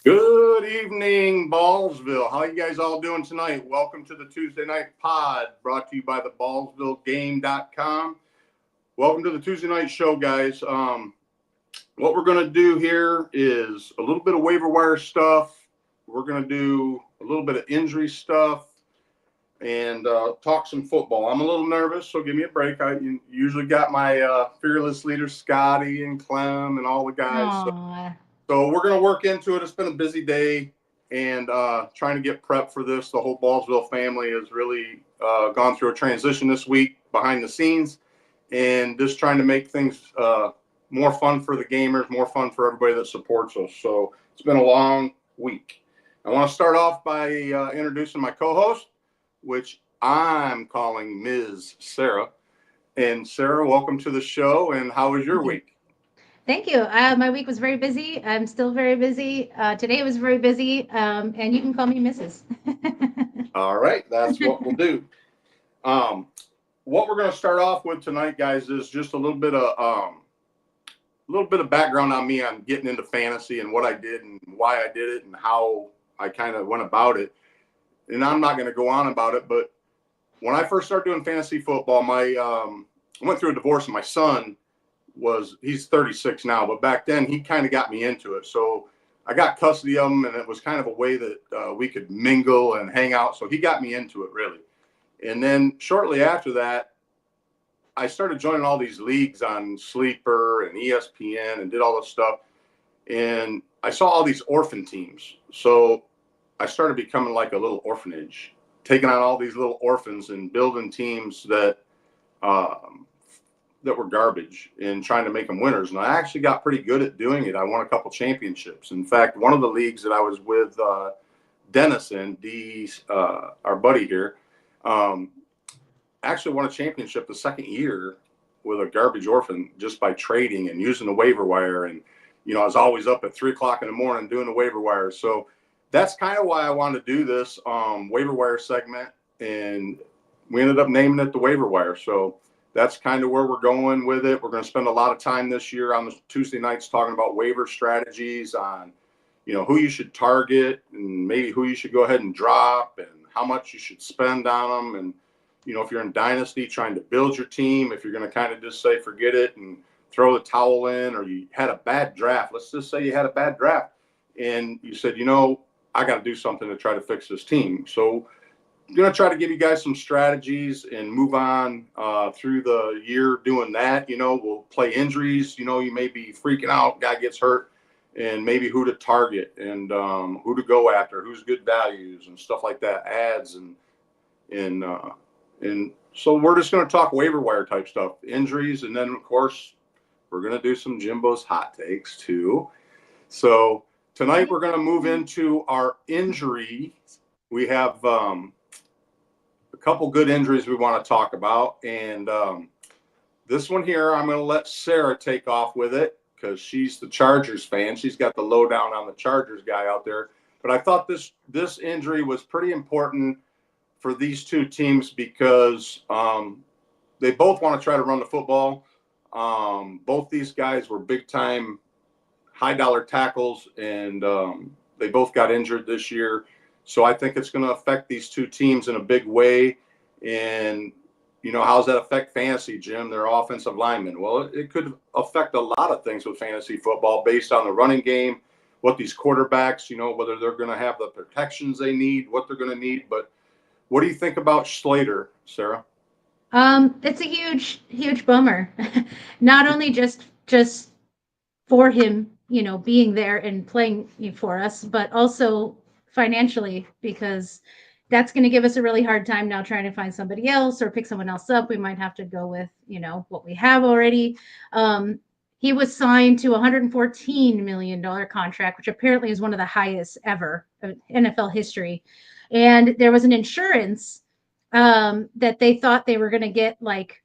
Good evening, Ballsville. How you guys all doing tonight? Welcome to the Tuesday Night Pod, brought to you by the BALLSVILLEGame.com. Welcome to the Tuesday Night Show, guys. What we're going to do here is a little bit of waiver wire stuff. We're going to do a little bit of injury stuff and talk some football. I'm a little nervous, so give me a break. I usually got my fearless leaders, Scotty and Clem and all the guys. So we're going to work into it. It's been a busy day, and trying to get prepped for this. The whole Ballsville family has really gone through a transition this week behind the scenes, and just trying to make things more fun for the gamers, more fun for everybody that supports us. So it's been a long week. I want to start off by introducing my co-host, which I'm calling Ms. Sarah. And Sarah, welcome to the show, and how was your week? Thank you. My week was very busy. I'm still very busy. Today was very busy, and you can call me Mrs. All right, that's what we'll do. What we're going to start off with tonight, guys, is just a little bit of background on me on getting into fantasy and what I did and why I did it and how I kind of went about it. And I'm not going to go on about it, but when I first started doing fantasy football, I went through a divorce, and my son he's 36 now, but back then he kind of got me into it. So I got custody of him, and it was kind of a way that we could mingle and hang out. So he got me into it, really. And then shortly after that, I started joining all these leagues on Sleeper and ESPN and did all this stuff. And I saw all these orphan teams. So I started becoming like a little orphanage, taking on all these little orphans and building teams that were garbage and trying to make them winners. And I actually got pretty good at doing it. I won a couple championships. In fact, one of the leagues that I was with Dennis and our buddy here, actually won a championship the second year with a garbage orphan just by trading and using the waiver wire. And, I was always up at 3:00 in the morning doing the waiver wire. So that's kind of why I wanted to do this waiver wire segment. And we ended up naming it the waiver wire. So that's kind of where we're going with it. We're going to spend a lot of time this year on the Tuesday nights talking about waiver strategies on, who you should target and maybe who you should go ahead and drop and how much you should spend on them. And, if you're in Dynasty trying to build your team, if you're going to kind of just say, forget it and throw the towel in, or you had a bad draft. Let's just say you had a bad draft and you said, I got to do something to try to fix this team. So I'm going to try to give you guys some strategies and move on through the year doing that. We'll play injuries. You may be freaking out, guy gets hurt, and maybe who to target and who to go after, who's good values and stuff like that, ads. And so we're just going to talk waiver wire type stuff, injuries. And then, of course, we're going to do some Jimbo's hot takes too. So tonight we're going to move into our injuries. We have a couple good injuries we want to talk about. And this one here, I'm going to let Sarah take off with it because she's the Chargers fan. She's got the lowdown on the Chargers guy out there. But I thought this injury was pretty important for these two teams because they both want to try to run the football. Both these guys were big-time high-dollar tackles, and they both got injured this year. So I think it's going to affect these two teams in a big way. And, how does that affect fantasy, Jim? Their offensive linemen. Well, it could affect a lot of things with fantasy football based on the running game, what these quarterbacks, whether they're going to have the protections they need, what they're going to need. But what do you think about Slater, Sarah? It's a huge, huge bummer. Not only just for him, being there and playing for us, but also financially, because that's going to give us a really hard time now trying to find somebody else or pick someone else up. We might have to go with, what we have already. He was signed to a $114 million contract, which apparently is one of the highest ever in NFL history. And there was an insurance that they thought they were going to get like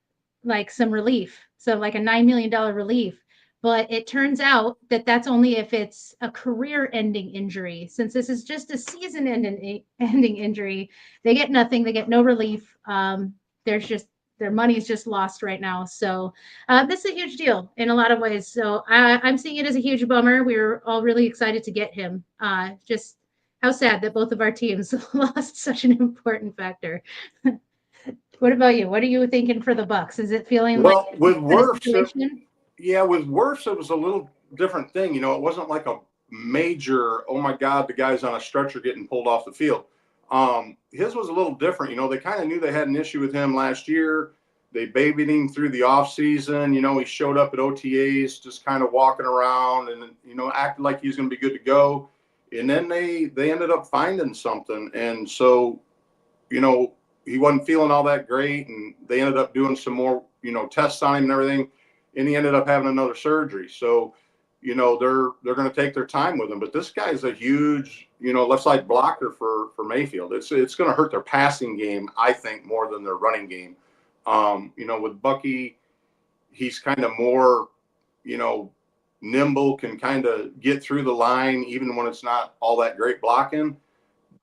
some relief. So like a $9 million relief. But it turns out that that's only if it's a career-ending injury. Since this is just a season-ending injury, they get nothing. They get no relief. There's their money's just lost right now. So this is a huge deal in a lot of ways. So I'm seeing it as a huge bummer. We were all really excited to get him. Just how sad that both of our teams lost such an important factor. What about you? What are you thinking for the Bucks? Is it feeling like Well, with a Wirfs, situation? with Wirfs, it was a little different thing. You know, it wasn't like a major, oh my God, the guy's on a stretcher getting pulled off the field. His was a little different. You know, they kind of knew they had an issue with him last year. They babied him through the offseason. You know, he showed up at OTAs just kind of walking around and, you know, acted like he was going to be good to go. And then they ended up finding something. And so, you know, he wasn't feeling all that great. And they ended up doing some more, you know, tests on him and everything. And he ended up having another surgery. So, you know, they're going to take their time with him. But this guy's a huge, you know, left side blocker for Mayfield. It's going to hurt their passing game, I think, more than their running game. You know, with Bucky, he's kind of more, you know, nimble, can kind of get through the line even when it's not all that great blocking.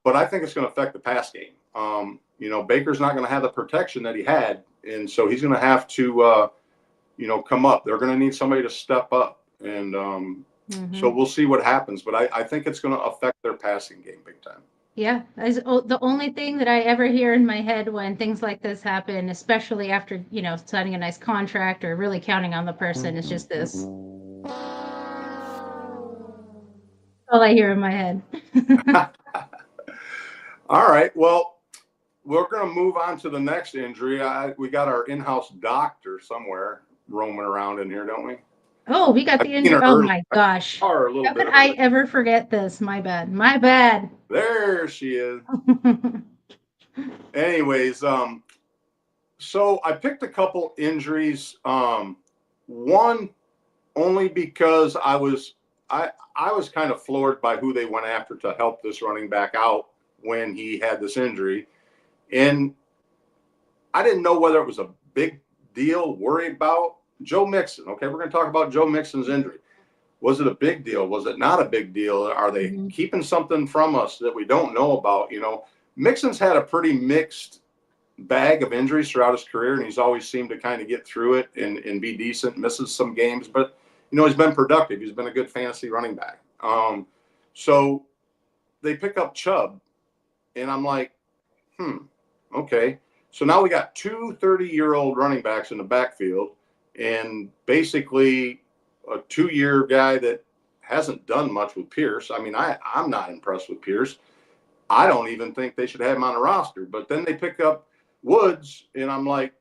But I think it's going to affect the pass game. You know, Baker's not going to have the protection that he had, and so he's going to have to, you know, come up. They're going to need somebody to step up, and so we'll see what happens. But I think it's going to affect their passing game big time. Yeah, the only thing that I ever hear in my head when things like this happen, especially after, you know, signing a nice contract or really counting on the person, is just this. All I hear in my head. All right. Well, we're going to move on to the next injury. We got our in-house doctor somewhere roaming around in here, don't we? Oh, we got the injury. Oh my gosh. How could I ever forget this? My bad. My bad. There she is. Anyways, so I picked a couple injuries. One only because I was kind of floored by who they went after to help this running back out when he had this injury. And I didn't know whether it was a big deal, worried about Joe Mixon. Okay, we're going to talk about Joe Mixon's injury. Was it a big deal? Was it not a big deal? Are they keeping something from us that we don't know about? You know, Mixon's had a pretty mixed bag of injuries throughout his career, and he's always seemed to kind of get through it and be decent, misses some games. But, you know, he's been productive. He's been a good fantasy running back. So they pick up Chubb, and I'm like, okay. So now we got two 30-year-old running backs in the backfield, and basically a 2-year guy that hasn't done much with Pierce. I mean, I'm not impressed with Pierce. I don't even think they should have him on a roster. But then they pick up Woods, and I'm like,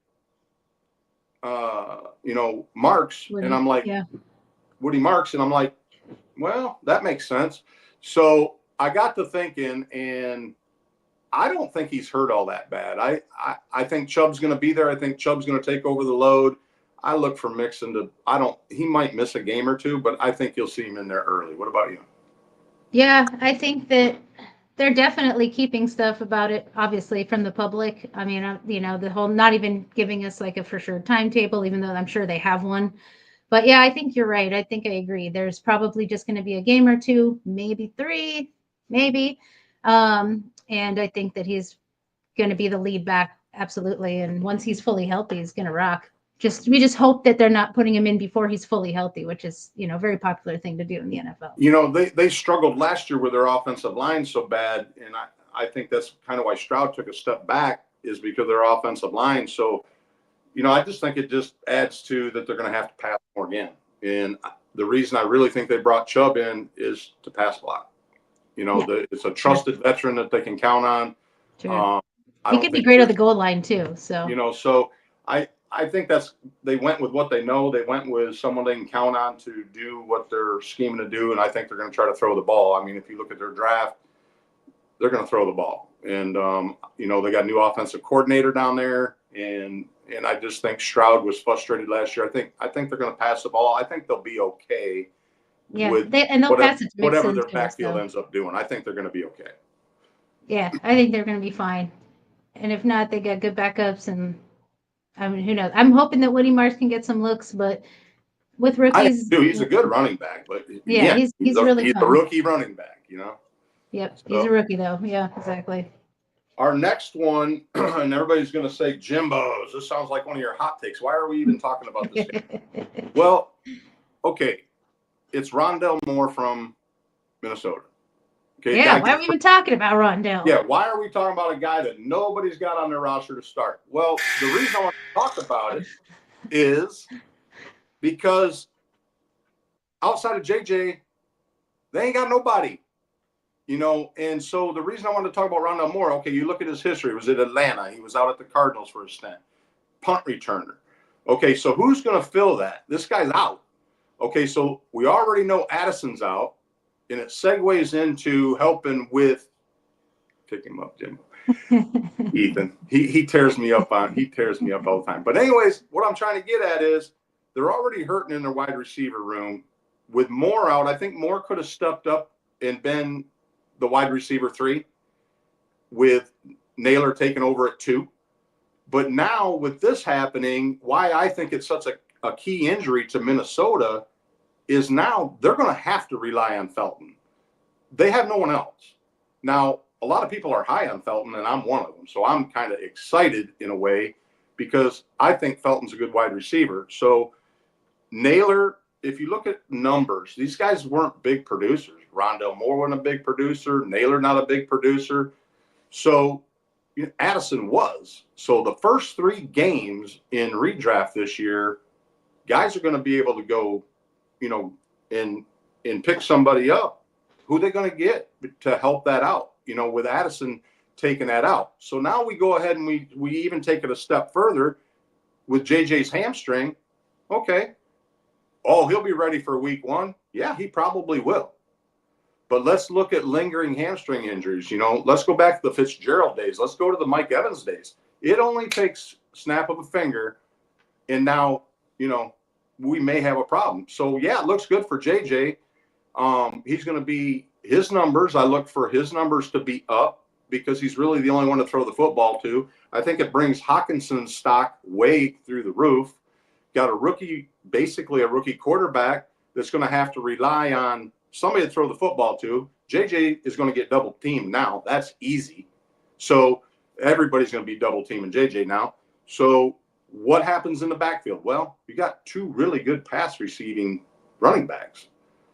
you know, Marks, and I'm like, Woody Marks, and I'm like, well, that makes sense. So I got to thinking, and I don't think he's hurt all that bad. I think Chubb's going to be there. I think Chubb's going to take over the load. I look for Mixon to, he might miss a game or two, but I think you'll see him in there early. What about you? Yeah, I think that they're definitely keeping stuff about it, obviously, from the public. I mean, you know, the whole not even giving us like a for sure timetable, even though I'm sure they have one. But yeah, I think you're right. I think I agree. There's probably just going to be a game or two, maybe 3, maybe. And I think that he's going to be the lead back. Absolutely. And once he's fully healthy, he's going to rock. We just hope that they're not putting him in before he's fully healthy, which is, you know, a very popular thing to do in the NFL. You know, they struggled last year with their offensive line so bad, and I think that's kind of why Stroud took a step back, is because of their offensive line. So, you know, I just think it just adds to that they're going to have to pass more again. And the reason I really think they brought Chubb in is to pass block. You know, it's a trusted veteran that they can count on. Sure. He could be great at the goal line too. So, you know, so I think they went with what they know. They went with someone they can count on to do what they're scheming to do, and I think they're going to try to throw the ball. I mean, if you look at their draft, they're going to throw the ball. And, you know, they got a new offensive coordinator down there, and I just think Stroud was frustrated last year. I think they're going to pass the ball. I think they'll be okay. Yeah, with they'll pass it to whatever their backfield ends up doing. I think they're going to be okay. Yeah, I think they're going to be fine. And if not, they got good backups, and I mean, who knows? I'm hoping that Woody Marks can get some looks, but with rookies, he's a good running back, but yeah, he's really he's a rookie running back, you know. Yep, he's a rookie though. Yeah, exactly. Our next one, and everybody's going to say, Jimbo's. This sounds like one of your hot takes. Why are we even talking about this game? Well, okay. It's Rondell Moore from Minnesota. Okay, Yeah, why are we even talking about Rondell? Yeah, why are we talking about a guy that nobody's got on their roster to start? Well, the reason I want to talk about it is because outside of JJ, they ain't got nobody. And so the reason I wanted to talk about Rondell Moore, okay, you look at his history. He was at Atlanta. He was out at the Cardinals for a stint. Punt returner. Okay, so who's going to fill that? This guy's out. Okay, so we already know Addison's out, and it segues into helping with – pick him up, Jimbo. Ethan. He tears me up all the time. But anyways, what I'm trying to get at is they're already hurting in their wide receiver room. With Moore out, I think Moore could have stepped up and been – the wide receiver 3 with Naylor taking over at 2. But now with this happening, why I think it's such a key injury to Minnesota is now they're going to have to rely on Felton. They have no one else. Now, a lot of people are high on Felton, and I'm one of them. So I'm kind of excited in a way because I think Felton's a good wide receiver. So Naylor, if you look at numbers, these guys weren't big producers. Rondell Moore wasn't a big producer. Naylor not a big producer. So Addison was. So the first 3 games in redraft this year, guys are going to be able to go, and pick somebody up. Who they going to get to help that out? With Addison taking that out. So now we go ahead and we even take it a step further with JJ's hamstring. Okay. Oh, he'll be ready for week 1. Yeah, he probably will. But let's look at lingering hamstring injuries. Let's go back to the Fitzgerald days. Let's go to the Mike Evans days. It only takes snap of a finger, and now, we may have a problem. So, yeah, it looks good for JJ. He's going to be his numbers. I look for his numbers to be up because he's really the only one to throw the football to. I think it brings Hawkinson's stock way through the roof. Got basically a rookie quarterback that's going to have to rely on somebody to throw the football to. JJ is going to get double teamed now. That's easy. So everybody's going to be double teaming JJ now. So what happens in the backfield? Well, you got 2 really good pass receiving running backs.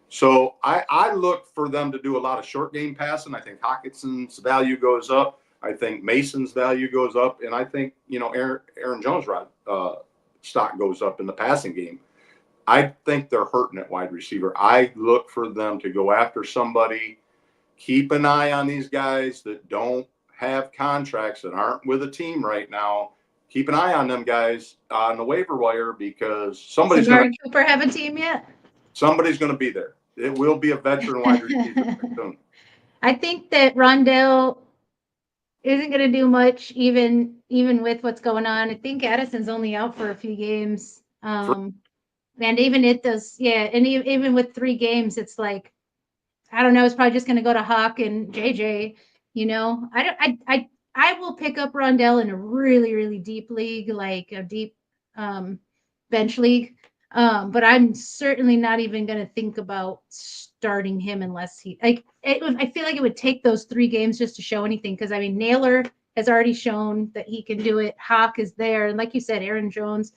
So I look for them to do a lot of short game passing. I think Hawkinson's value goes up. I think Mason's value goes up. And I think, Aaron Jones' stock goes up in the passing game. I think they're hurting at wide receiver. I look for them to go after somebody. Keep an eye on these guys that don't have contracts, that aren't with a team right now. Keep an eye on them guys on the waiver wire because somebody's going to – Cooper have a team yet? Somebody's going to be there. It will be a veteran wide receiver soon. I think that Rondell isn't going to do much even with what's going on. I think Addison's only out for a few games. And even it does, yeah. And even with 3 games, it's like, I don't know. It's probably just going to go to Hawk and JJ. I will pick up Rondell in a really, really deep league, like a deep bench league. But I'm certainly not even going to think about starting him unless I feel like it would take those 3 games just to show anything. Because Naylor has already shown that he can do it. Hawk is there, and like you said, Aaron Jones.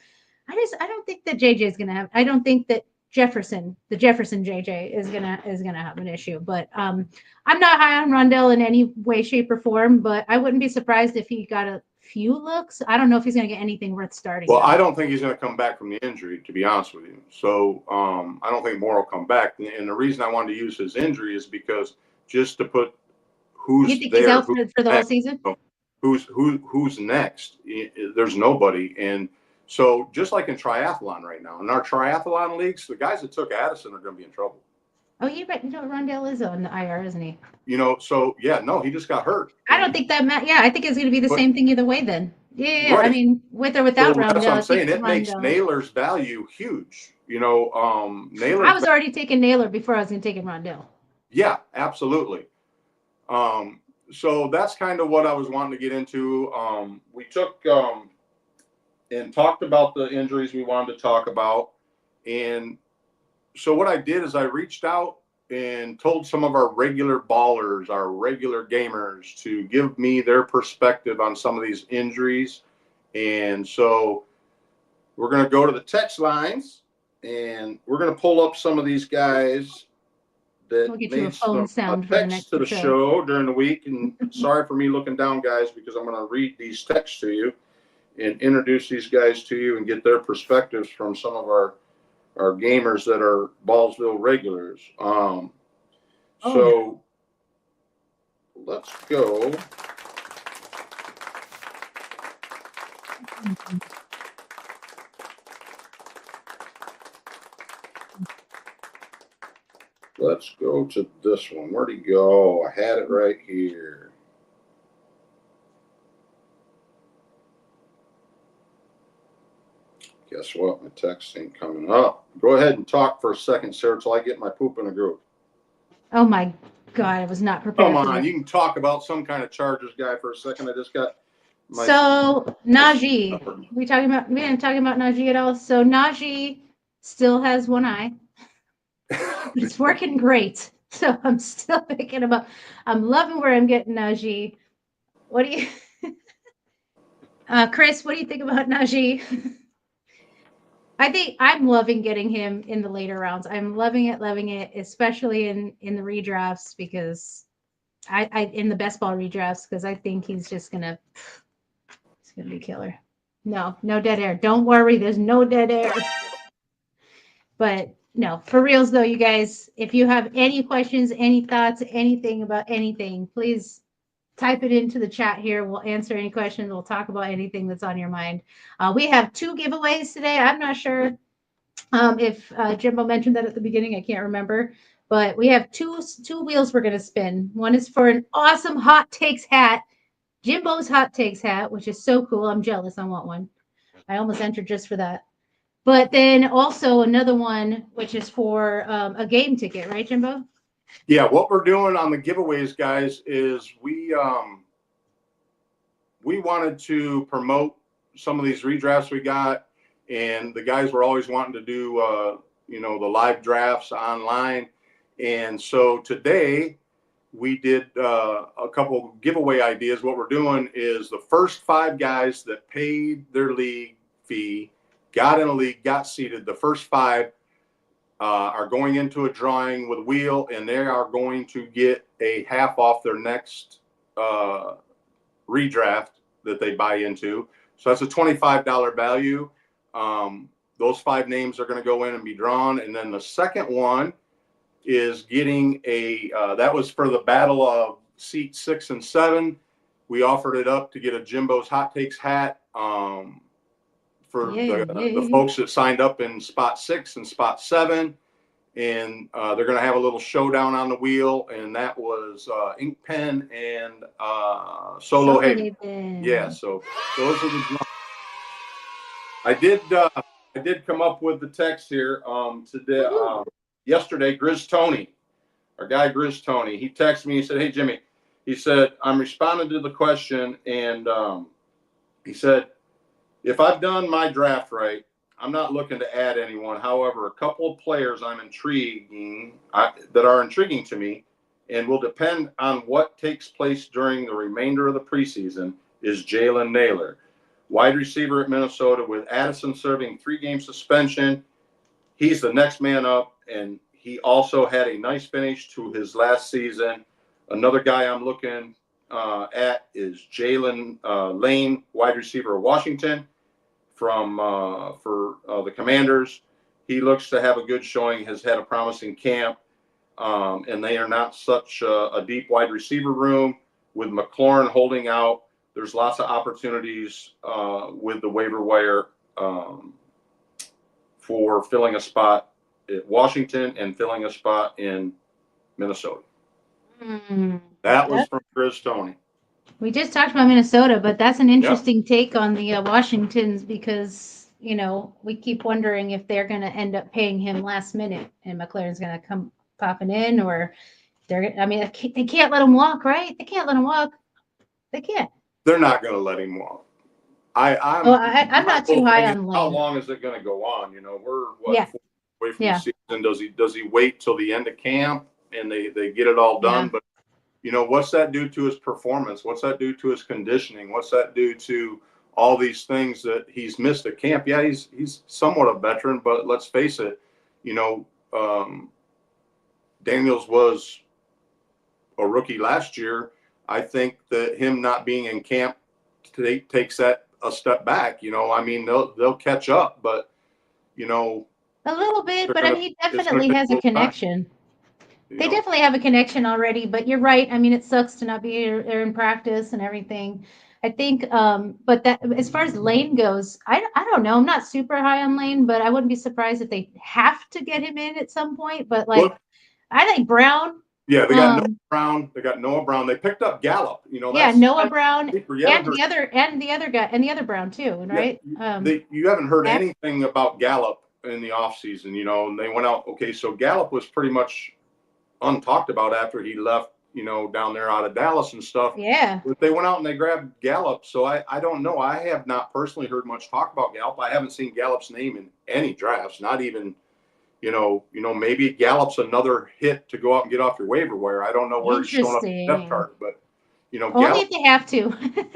I don't think that JJ is going to have. I don't think that the Jefferson JJ is gonna have an issue. But I'm not high on Rondell in any way, shape, or form. But I wouldn't be surprised if he got a few looks. I don't know if he's going to get anything worth starting. Well, I don't think he's going to come back from the injury, to be honest with you. So I don't think Moore will come back. And the reason I wanted to use his injury is because just to put who's you think there, he's out for the whole season. Who's next? There's nobody. And so just like in triathlon right now, in our triathlon leagues, the guys that took Addison are going to be in trouble. Oh, you're right. Rondell is on the IR, isn't he? So yeah, no, he just got hurt. I don't think that yeah, I think it's going to be the same thing either way then. Yeah. Right. With or without Rondell. That's what I'm saying. It makes Naylor's value huge. Naylor. I was already taking Naylor before I was going to take Rondell. Yeah, absolutely. So that's kind of what I was wanting to get into. We took and talked about the injuries we wanted to talk about. And so what I did is I reached out and told some of our regular ballers, our regular gamers, to give me their perspective on some of these injuries. And so we're going to go to the text lines, and we're going to pull up some of these guys that We'll get you a made phone some sound for the text to the next show during the week. And sorry for me looking down, guys, because I'm going to read these texts to you and introduce these guys to you and get their perspectives from some of our gamers that are Ballsville regulars. So let's go. Let's go to this one. Where'd he go? I had it right here. Guess what? My text ain't coming up. Go ahead and talk for a second, Sarah, till I get my poop in a groove. Oh my God, I was not prepared. Come on, you can talk about some kind of Chargers guy for a second. I just got my. So Najee, we didn't talking about Najee at all. So Najee still has one eye. It's working great. So I'm still thinking about. I'm loving where I'm getting Najee. What do you, Chris? What do you think about Najee? I think I'm loving getting him in the later rounds. I'm loving it, especially in the redrafts because I in the best ball redrafts because I think he's gonna be killer. No dead air. Don't worry, there's no dead air. But no, for reals though, you guys, if you have any questions, any thoughts, anything about anything, please type it into the chat here. We'll answer any questions. We'll talk about anything that's on your mind. We have 2 giveaways today. I'm not sure if Jimbo mentioned that at the beginning. I can't remember. But we have two wheels we're going to spin. One is for an awesome Hot Takes hat, Jimbo's Hot Takes hat, which is so cool. I'm jealous. I want one. I almost entered just for that. But then also another one, which is for a game ticket, right, Jimbo? Yeah, what we're doing on the giveaways, guys, is we wanted to promote some of these redrafts we got, and the guys were always wanting to do the live drafts online. And so today we did a couple giveaway ideas. What we're doing is the first 5 guys that paid their league fee, got in a league, got seated. The first 5 are going into a drawing with a wheel, and they are going to get a half off their next redraft that they buy into. So that's a $25 value. Those 5 names are going to go in and be drawn. And then the second one is getting that was for the battle of seat 6 and 7. We offered it up to get a Jimbo's Hot Takes hat for the folks that signed up in spot 6 and spot 7. And they're going to have a little showdown on the wheel. And that was Ink Pen and Solo Haven. Yeah, so those are the. I did come up with the text here today. Yesterday, Grizz Tony, our guy Grizz Tony, he texted me. He said, "Hey Jimmy," he said, "I'm responding to the question," and he said, "If I've done my draft right, I'm not looking to add anyone. However, a couple of players that are intriguing to me, and will depend on what takes place during the remainder of the preseason, is Jalen Naylor, wide receiver at Minnesota, with Addison serving 3-game suspension. He's the next man up, and he also had a nice finish to his last season. Another guy I'm looking at is Jalen Lane, wide receiver of Washington, for the Commanders. He looks to have a good showing, has had a promising camp, and they are not such a deep wide receiver room. With McLaurin holding out, there's lots of opportunities with the waiver wire for filling a spot at Washington and filling a spot in Minnesota." That was from Chris Tony. We just talked about Minnesota, but that's an interesting take on the Washingtons because, we keep wondering if they're going to end up paying him last minute and McLaren's going to come popping in, or they can't let him walk, right? They can't let him walk. They can't. They're not going to let him walk. I'm not too high on Lane. How long is it going to go on? We're away from the season. Does he wait till the end of camp? and they get it all done. Yeah. But, you know, what's that do to his performance? What's that do to his conditioning? What's that do to all these things that he's missed at camp? Yeah, he's somewhat a veteran, but let's face it, you know, Daniels was a rookie last year. I think that him not being in camp takes that a step back. You know, I mean, they'll catch up, but, you know, A little bit, but I mean, he it's gonna definitely take has a a little time, connection. you They know. definitely have a connection already, but you're right. I mean, it sucks to not be there in practice and everything. I think, but that as far as Lane goes, I don't know. I'm not super high on Lane, but I wouldn't be surprised if they have to get him in at some point. But like, Well, I think Brown, yeah, they got Noah um, Brown. They got Noah Brown. They picked up Gallup. You know, yeah, that's Noah Brown you haven't heard. and the other guy and the other Brown too, Yeah, right? you haven't heard Mac- anything about Gallup in the offseason, you know, and they went out. Okay, so Gallup was pretty much untalked about after he left, you know, down there out of Dallas and stuff. yeah, But they went out and they grabbed Gallup. So I don't know. I have not personally heard much talk about Gallup. I haven't seen Gallup's name in any drafts, not even, maybe Gallup's another hit to go out and get off your waiver wire. I don't know where he's showing up in the depth interesting. chart, but, you know, Only if they have to. Only if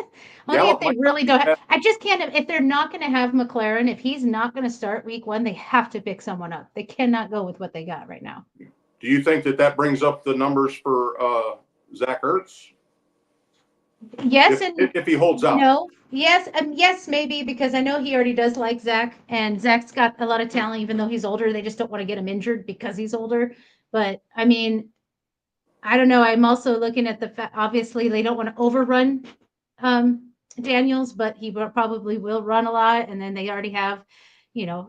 Gallup they might not really be don't. bad. I just can't. If they're not going to have McLaren, if he's not going to start week 1, they have to pick someone up. They cannot go with what they got right now. Do you think that brings up the numbers for Zach Ertz? Yes and If he holds out. no. Yes, yes, maybe because I know he already does like Zach, and Zach's got a lot of talent, even though he's older. They just don't want to get him injured because he's older. But I mean, I don't know. I'm also looking at the fact. Obviously, they don't want to overrun Daniels, but he probably will run a lot. And then they already have,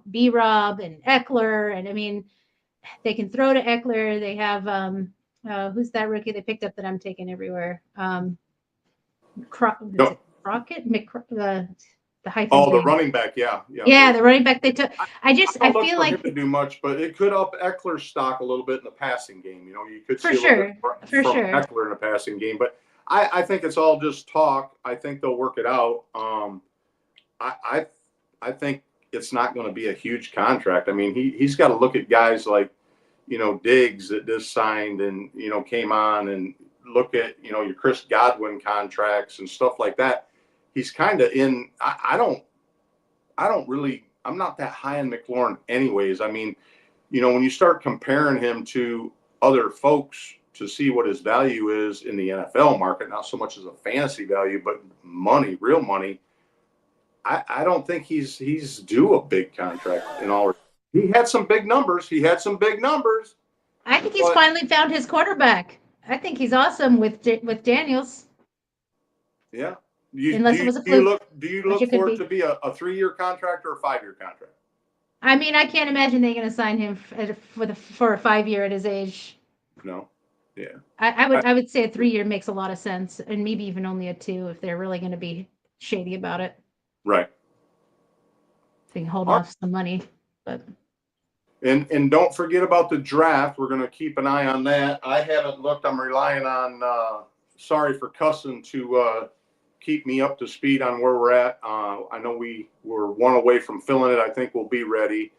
B-Rob and Eckler, and I mean, they can throw to Eckler. They have who's that rookie they picked up that I'm taking everywhere? Is No. it Crockett? The hyphen's Oh, the name. running back, yeah. Yeah, the running back they took. I don't look feel for him like to do much, but it could up Eckler's stock a little bit in the passing game. You know, you could for see a little bit sure, for from sure. Eckler in a passing game, but I think it's all just talk. I think they'll work it out. I think it's not going to be a huge contract. I mean, he's got to look at guys like, Diggs that just signed and, came on, and look at, your Chris Godwin contracts and stuff like that. He's kind of in, I don't really, I'm not that high on McLaurin anyways. I mean, when you start comparing him to other folks to see what his value is in the NFL market, not so much as a fantasy value, but money, real money, I don't think he's due a big contract in all. He had some big numbers. I think he's But finally found his quarterback. I think he's awesome with Daniels, yeah. unless it was a fluke, Do you which look it could for it be. to be a 3-year contract or a 5-year contract? I mean, I can't imagine they're going to sign him for a 5-year at his age. No. Yeah. I would say a 3-year makes a lot of sense, and maybe even only a 2 if they're really going to be shady about it. Right. They can hold All off some money, but And don't forget about the draft. We're going to keep an eye on that. I haven't looked. I'm relying on, sorry for cussing, to keep me up to speed on where we're at. I know we were one away from filling it. I think we'll be ready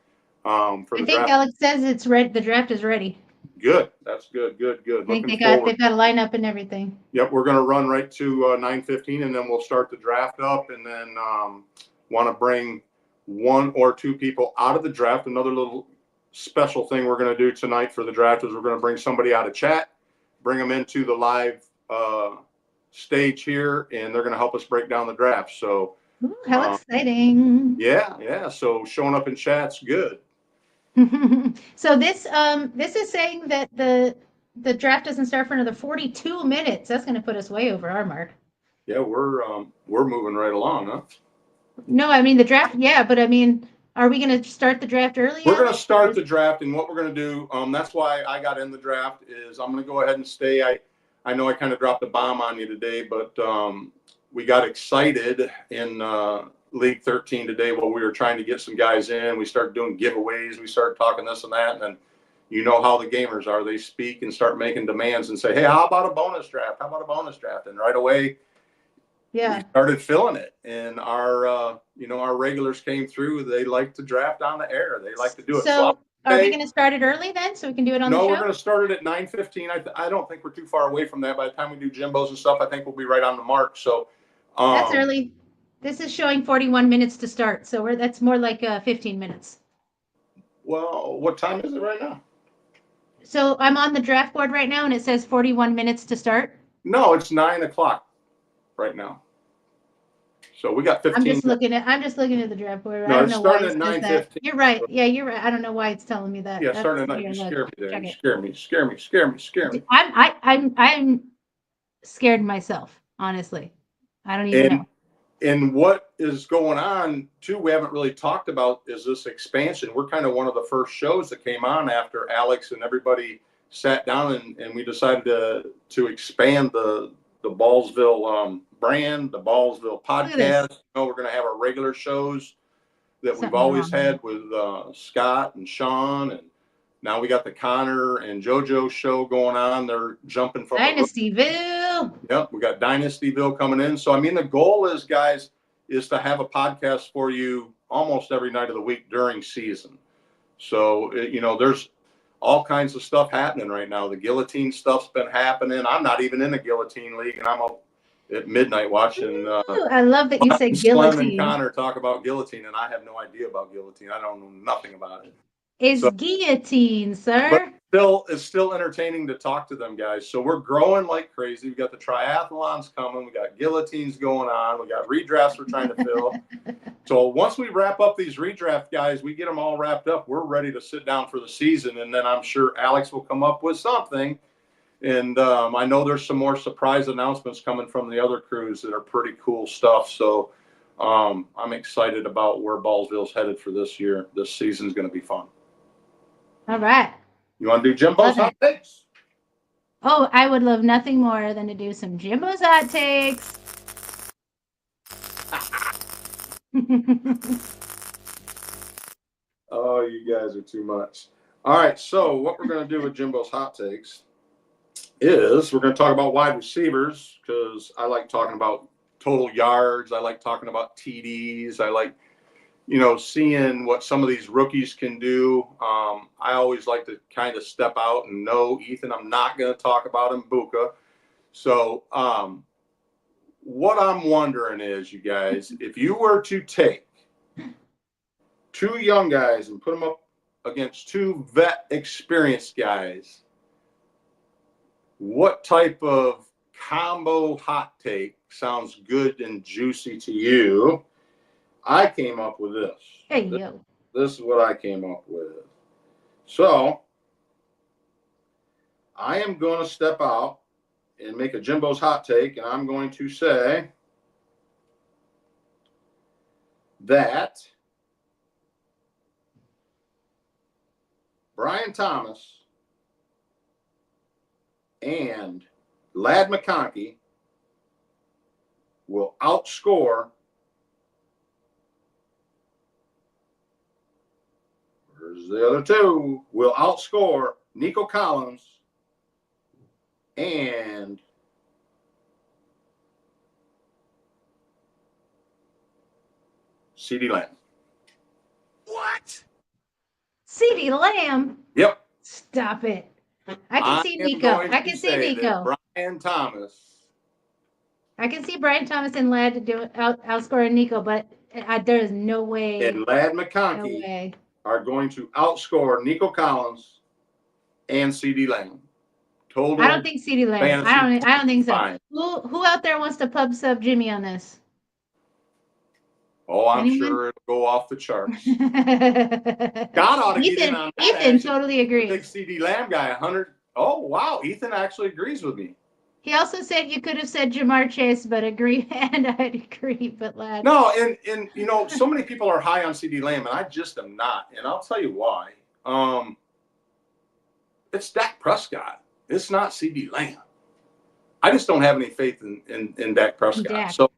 for the I think draft. Alex says it's ready. The draft is ready. Good. That's good. Good. I think Looking forward. they've got a lineup and everything. Yep, we're going to run right to 9:15, and then we'll start the draft up, and then want to bring 1 or 2 people out of the draft. Another little special thing we're going to do tonight for the draft is we're going to bring somebody out of chat, bring them into the live stage here, and they're going to help us break down the draft. So, Ooh, how exciting! Yeah. So showing up in chat's good. So this is saying that the draft doesn't start for another 42 minutes. That's going to put us way over our mark. Yeah, we're moving right along, huh? No, I mean the draft. Yeah, but I mean, are we going to start the draft early? We're going to start the draft, and what we're going to do, that's why I got in the draft, is I'm going to go ahead and stay. I know I kind of dropped a bomb on you today, but we got excited in League 13 today while we were trying to get some guys in. We started doing giveaways. We started talking this and that, and then you know how the gamers are. They speak and start making demands and say, hey, how about a bonus draft? And right away, yeah, we started filling it, and our regulars came through. They like to draft on the air. They like to do it. So Are we Okay. going to start it early then so we can do it on No, the we're show? going to start it at 9:15. I don't think we're too far away from that. By the time we do Jimbos and stuff, I think we'll be right on the mark. So, That's early. This is showing 41 minutes to start, so that's more like 15 minutes. well, what time is it right now? So I'm on the draft board right now, and it says 41 minutes to start. No, it's 9 o'clock right now. So we got 15 I'm just minutes. looking at the draft board. I No, don't it's know why starting it at says that. 9:15. You're right. Yeah, you're right. I don't know why it's telling me that. Yeah, starting at That's 9. You here, scare look. me there. Check You it. scare me. I'm scared myself, honestly. I don't even know. And what is going on too, we haven't really talked about is this expansion. We're kind of one of the first shows that came on after Alex and everybody sat down and we decided to expand the Ballsville brand, the Ballsville podcast. You know, we're going to have our regular shows that we've always had with Scott and Sean, and now we got the Connor and JoJo show going on. They're jumping from Dynastyville. Yep, we got Dynastyville coming in. So I mean, the goal is, guys, is to have a podcast for you almost every night of the week during season. So you know, there's all kinds of stuff happening right now. The guillotine stuff's been happening. I'm not even in the guillotine league, and I'm up at midnight watching. I love that you say guillotine. And Connor talk about guillotine, and I have no idea about guillotine. I don't know nothing about it. It's guillotine, sir. But it's still entertaining to talk to them guys. So we're growing like crazy. We got the triathlons coming. We got guillotines going on. We got redrafts we're trying to fill. So once we wrap up these redraft guys, we get them all wrapped up. We're ready to sit down for the season, and then I'm sure Alex will come up with something. And I know there's some more surprise announcements coming from the other crews that are pretty cool stuff. So I'm excited about where Ballsville's headed for this year. This season's going to be fun. All right. You want to do Jimbo's hot takes? Oh, I would love nothing more than to do some Jimbo's hot takes. Oh, you guys are too much. All right, so what we're going to do with Jimbo's hot takes is we're going to talk about wide receivers because I like talking about total yards. I like talking about TDs. I like, you know, seeing what some of these rookies can do. I always like to kind of step out and know, Ethan, I'm not going to talk about Mbuka. So what I'm wondering is, you guys, if you were to take two young guys and put them up against two vet experienced guys, what type of combo hot take sounds good and juicy to you? I came up with this. Hey, yo. This is what I came up with. So I am going to step out and make a Jimbo's hot take, and I'm going to say that Brian Thomas and Ladd McConkey will outscore the other two will outscore Nico Collins and CeeDee Lamb. What? CeeDee Lamb? Yep. Stop it. I can see Nico. I can see Nico. Brian Thomas. I can see Brian Thomas and Ladd to do outscoring Nico, but there is no way. And Ladd McConkey are going to outscore Nico Collins and CeeDee Lamb. Total. I don't think CeeDee Lamb. I don't think so. Fine. Who out there wants to pub sub Jimmy on this? Oh, I'm sure it'll go off the charts. God ought to get in on that. Ethan totally agrees. Big CeeDee Lamb guy, 100. Oh, wow. Ethan actually agrees with me. He also said you could have said Jamar Chase, but agree, and I'd agree, but Ladd. No, and you know, so many people are high on CeeDee Lamb, and I just am not. And I'll tell you why. It's Dak Prescott. It's not CeeDee Lamb. I just don't have any faith in Dak Prescott. So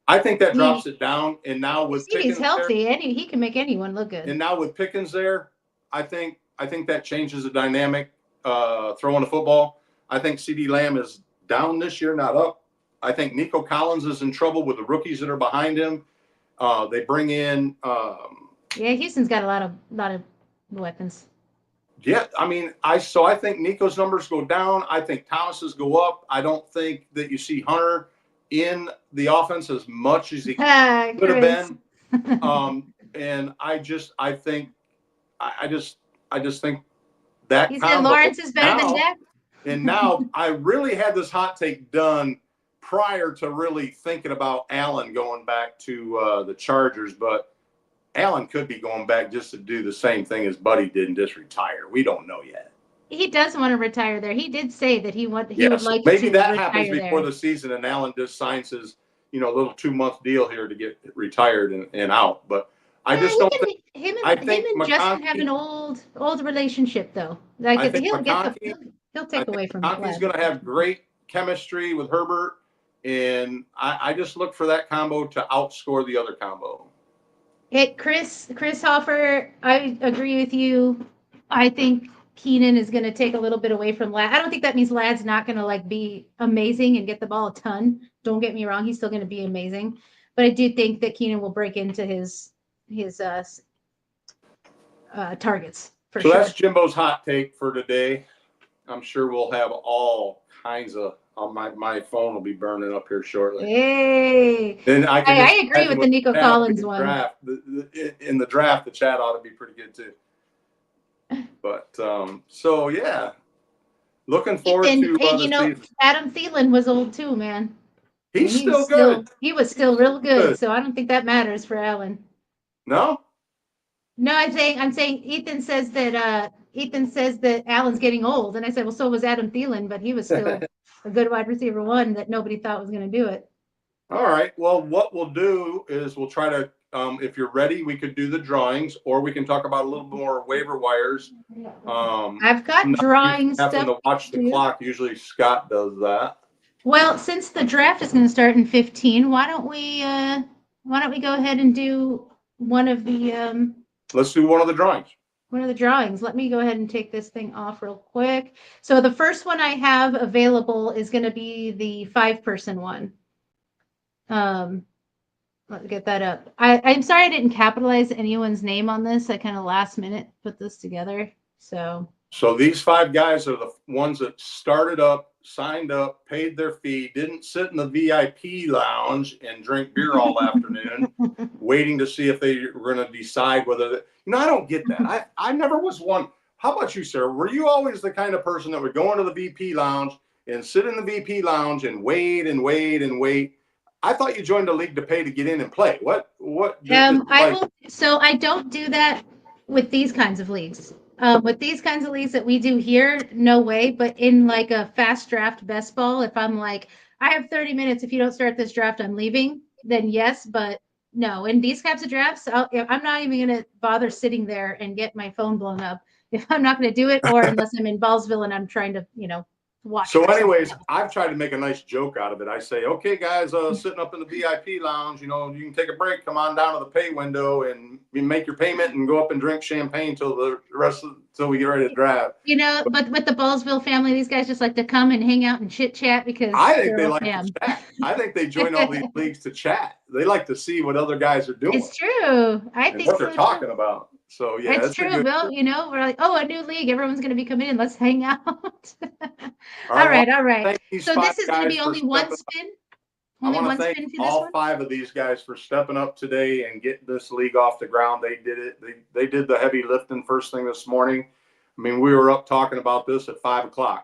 I think that drops it down. And now with Pickens healthy, and he can make anyone look good. And now with Pickens there, I think that changes the dynamic throwing the football. I think CeeDee Lamb is down this year, not up. I think Nico Collins is in trouble with the rookies that are behind him. They bring in Houston's got a lot of weapons. Yeah, I mean, I think Nico's numbers go down. I think Thomas's go up. I don't think that you see Hunter in the offense as much as he could have Chris. been. And I just think that He said combo Lawrence is better than now, Dak. and now I really had this hot take done prior to really thinking about Allen going back to the Chargers, but Allen could be going back just to do the same thing as Buddy did and just retire. We don't know yet. He does want to retire there. He did say that he would like maybe to that happens retire before there. the season and Allen just signs his, little 2-month deal here to get retired and out. But I just don't think him I and think Justin McConkey- have an old relationship though. Like I think he'll I take away think from McConkey's going to have great chemistry with Herbert, and I just look for that combo to outscore the other combo. Chris Hoffer, I agree with you. I think Keenan is going to take a little bit away from Ladd. I don't think that means Ladd's not going to like be amazing and get the ball a ton. Don't get me wrong, he's still going to be amazing, but I do think that Keenan will break into his targets for So sure. that's Jimbo's hot take for today. I'm sure we'll have all kinds of. My phone will be burning up here shortly. Hey, And I agree with the Nico Collins one. In the draft, the chat ought to be pretty good too. But so yeah, looking forward to hey, season. Adam Thielen was old too, man. He's still good. He was still real good, so I don't think that matters for Allen. No. No, I'm saying Ethan says that Allen's getting old, and I said, well, so was Adam Thielen, but he was still a good wide receiver one that nobody thought was going to do it. All right. Well, what we'll do is we'll try to, if you're ready, we could do the drawings, or we can talk about a little more waiver wires. I've got drawing stuff. Having to watch the clock. Usually Scott does that. Well, since the draft is going to start in 15, why don't we go ahead and do one of the Let's do one of the drawings. One of the drawings. Let me go ahead and take this thing off real quick. So the first one I have available is going to be the 5-person one. Let's get that up. I'm sorry I didn't capitalize anyone's name on this. I kind of last minute put this together. So these 5 guys are the ones that started up, signed up, paid their fee, didn't sit in the VIP lounge and drink beer all afternoon, waiting to see if they were going to decide whether I don't get that. I never was one. How about you, sir? Were you always the kind of person that would go into the VP lounge and sit in the VP lounge and wait and wait and wait? I thought you joined the league to pay to get in and play. What? So I don't do that with these kinds of leagues. With these kinds of leagues that we do here, no way. But in like a fast draft best ball, if I'm like, I have 30 minutes. If you don't start this draft, I'm leaving. Then yes, but no. In these types of drafts, I'm not even going to bother sitting there and get my phone blown up if I'm not going to do it, or unless I'm in Ballsville and I'm trying to, watch. So anyways, I've tried to make a nice joke out of it. I say, okay, guys, sitting up in the VIP lounge, you can take a break, come on down to the pay window and make your payment and go up and drink champagne till we get ready to draft. But with the Ballsville family, these guys just like to come and hang out and chit chat because I think they like to chat. I think they join all these leagues to chat. They like to see what other guys are doing. It's true. I think what they're talking about. So yeah, it's true. Well, we're like, oh, a new league. Everyone's going to be coming in. Let's hang out. All right. So this is going to be only one spin. Only one spin for this one. I want to thank all 5 of these guys for stepping up today and getting this league off the ground. They did it. They did the heavy lifting first thing this morning. I mean, we were up talking about this at 5:00.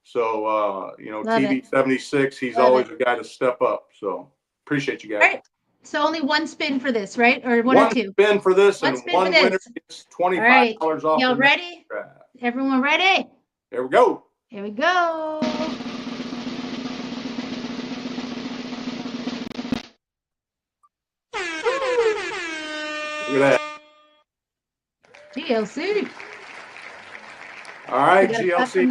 So TV 76, he's always a guy to step up. So appreciate you guys. All right. So only one spin for this, right? Or one or two? One spin for this, and one winner gets $25 off. Y'all ready? Everyone ready? Here we go. Here we go. Look at that. GLC. All right, GLC.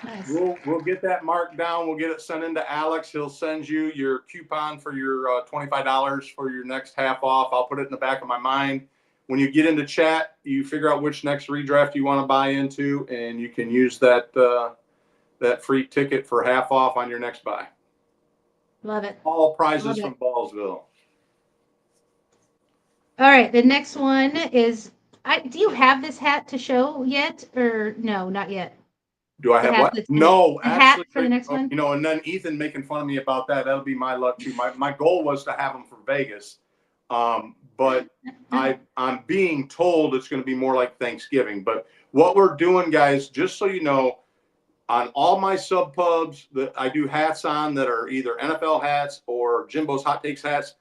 Nice. We'll get that marked down. We'll get it sent into Alex. He'll send you your coupon for your $25 for your next half off. I'll put it in the back of my mind. When you get into chat, you figure out which next redraft you want to buy into, and you can use that free ticket for half off on your next buy. Love it. All prizes from Ballsville. All right, the next one is do you have this hat to show yet, or no, not yet? Do I The have hat what? that's No, the hat actually, for the next one? you know, and then Ethan making fun of me about that. That'll be my luck too. My goal was to have him for Vegas. But I'm being told it's going to be more like Thanksgiving. But what we're doing, guys, just so you know, on all my sub pubs that I do hats on that are either NFL hats or Jimbo's Hot Takes hats,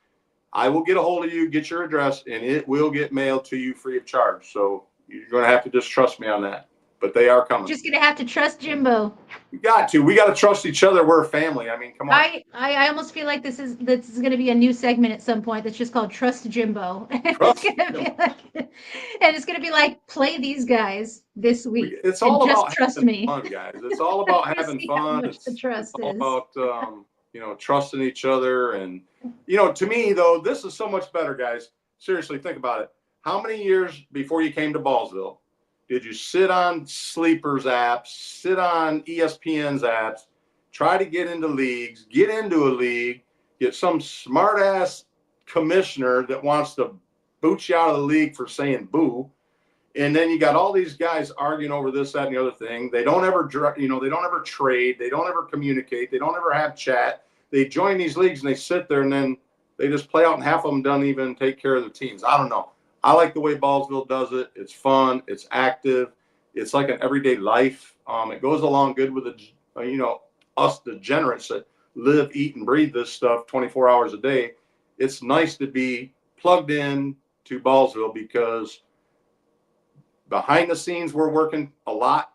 I will get a hold of you, get your address, and it will get mailed to you free of charge. So you're going to have to just trust me on that. But they are coming. Just gonna have to trust Jimbo. We got to. We got to trust each other. We're a family. I mean, come on. I almost feel like this is gonna be a new segment at some point that's just called Trust Jimbo. Trust and it's gonna be like, play these guys this week. It's and all just about trust having me. fun, guys. It's all about We'll having see how fun. much the It's trust all is. about you know, trusting each other. And you know, to me though, this is so much better, guys. Seriously, think about it. How many years before you came to Ballsville did you sit on Sleeper's apps, sit on ESPN's apps, try to get into leagues, get into a league, get some smart ass commissioner that wants to boot you out of the league for saying boo? And then you got all these guys arguing over this, that, and the other thing. They don't ever, you know, they don't ever trade. They don't ever communicate. They don't ever have chat. They join these leagues and they sit there and then they just play out, and half of them don't even take care of their teams. I don't know. I like the way Ballsville does it. It's fun. It's active. It's like an everyday life. It goes along good with the, you know, us degenerates that live, eat, and breathe this stuff 24 hours a day. It's nice to be plugged in to Ballsville because behind the scenes we're working a lot.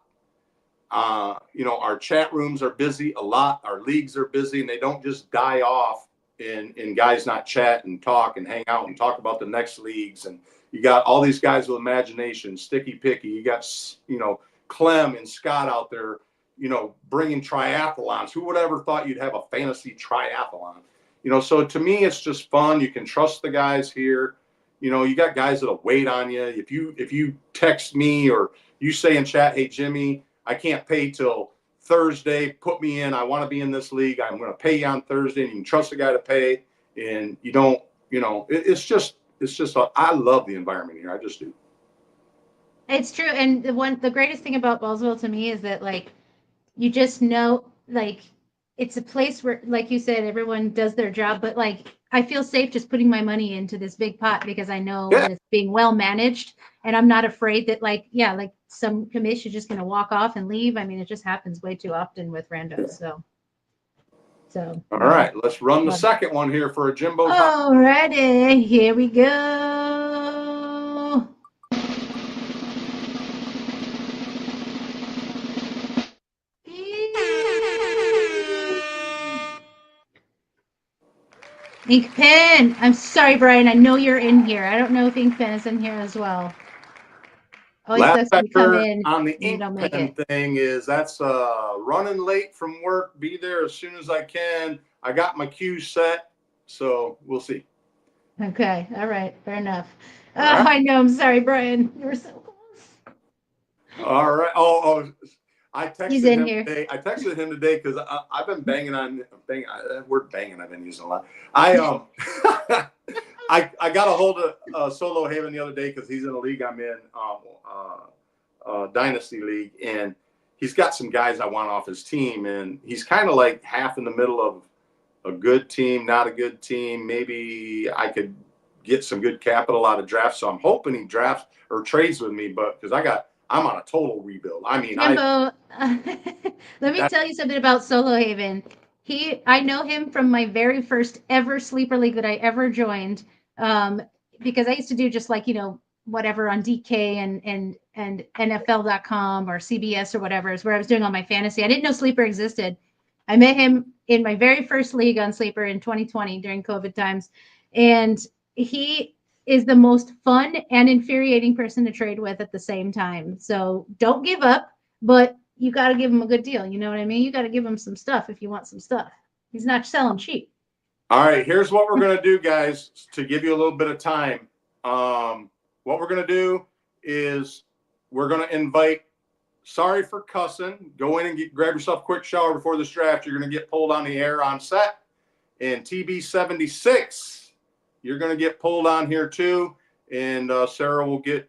You know, our chat rooms are busy a lot. Our leagues are busy, and they don't just die off in guys not chat and talk and hang out and talk about the next leagues. And you got all these guys with imagination, sticky picky. You got, you know, Clem and Scott out there, you know, bringing triathlons. Who would ever thought you'd have a fantasy triathlon? You know, so to me, it's just fun. You can trust the guys here. You know, you got guys that'll wait on you. If you text me or you say in chat, hey, Jimmy, I can't pay till Thursday, put me in. I want to be in this league. I'm going to pay you on Thursday, and you can trust the guy to pay. And you don't, you know, it's just, I love the environment here. I just do. It's true. And the greatest thing about Ballsville to me is that, like, you just know, like, it's a place where, like you said, everyone does their job, but like, I feel safe just putting my money into this big pot because I know Yeah. that it's being well managed, and I'm not afraid that, like, yeah, like some commission is just going to walk off and leave. I mean, it just happens way too often with randos. So. All right, let's run the Love it. second one here for a Jimbo's. Alrighty, here we go. Ink Pen. I'm sorry, Brian. I know you're in here. I don't know if Ink Pen is in here as well. Always Last sucks I when you come heard in on the and you ink don't make pen it. thing is that's running late from work. Be there as soon as I can. I got my cue set, so we'll see. Okay. All right. Fair enough. All right. I know. I'm sorry, Brian. You were so close. All right. Oh, I He's texted in him here. today. I texted him today because I've been banging on that word banging. I've been using a lot. I I got a hold of Solo Haven the other day because he's in a league I'm in, Dynasty League, and he's got some guys I want off his team, and he's kind of like half in the middle of a good team, not a good team. Maybe I could get some good capital out of drafts. So I'm hoping he drafts or trades with me, but because I'm on a total rebuild. I mean, Jimbo, let me tell you something about Solo Haven. I know him from my very first ever sleeper league that I ever joined, because I used to do just like, you know, whatever on DK and NFL.com or CBS or whatever is where I was doing all my fantasy. I didn't know Sleeper existed. I met him in my very first league on Sleeper in 2020 during COVID times, and he is the most fun and infuriating person to trade with at the same time. So don't give up, but you got to give him a good deal. You know what I mean? You got to give him some stuff if you want some stuff. He's not selling cheap. all right, here's what we're going to do, guys, to give you a little bit of time. What we're going to do is we're going to invite, sorry for cussing, go in and grab yourself a quick shower before this draft. You're going to get pulled on the air on set. And TB76, you're going to get pulled on here too. And Sarah will get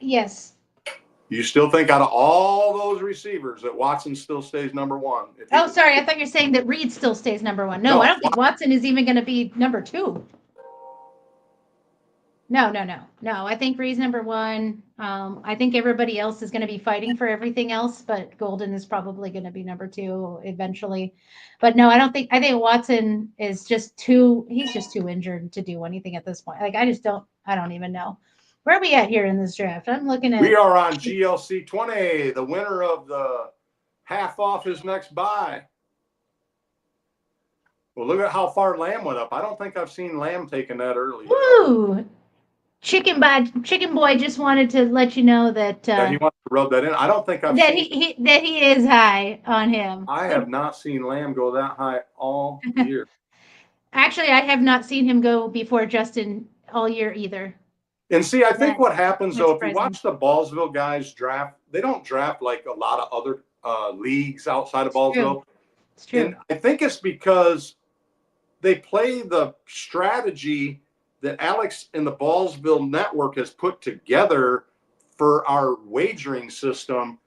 Yes. You still think out of all those receivers that Watson still stays number one? Oh, sorry. I thought you're saying that Reed still stays number one. No, No, I don't think Watson is even going to be number two. No. I think Reed's number one. I think everybody else is going to be fighting for everything else, but Golden is probably going to be number two eventually. But no, I think Watson is just he's just too injured to do anything at this point. Like, I don't even know. Where are we at here in this draft? I'm looking at. We are on GLC 20. The winner of the half off his next buy. Well, look at how far Lamb went up. I don't think I've seen Lamb taking that early. Woo! Chicken Boy just wanted to let you know that he wants to rub that in. I don't think I've that seen he is high on him. I have not seen Lamb go that high all year. Actually, I have not seen him go before Justin all year either. And see, I think what happens though, if you surprising. watch the Ballsville guys draft, they don't draft like a lot of other leagues outside of Ballsville. It's true. And I think it's because they play the strategy that Alex and the Ballsville network has put together for our wagering system.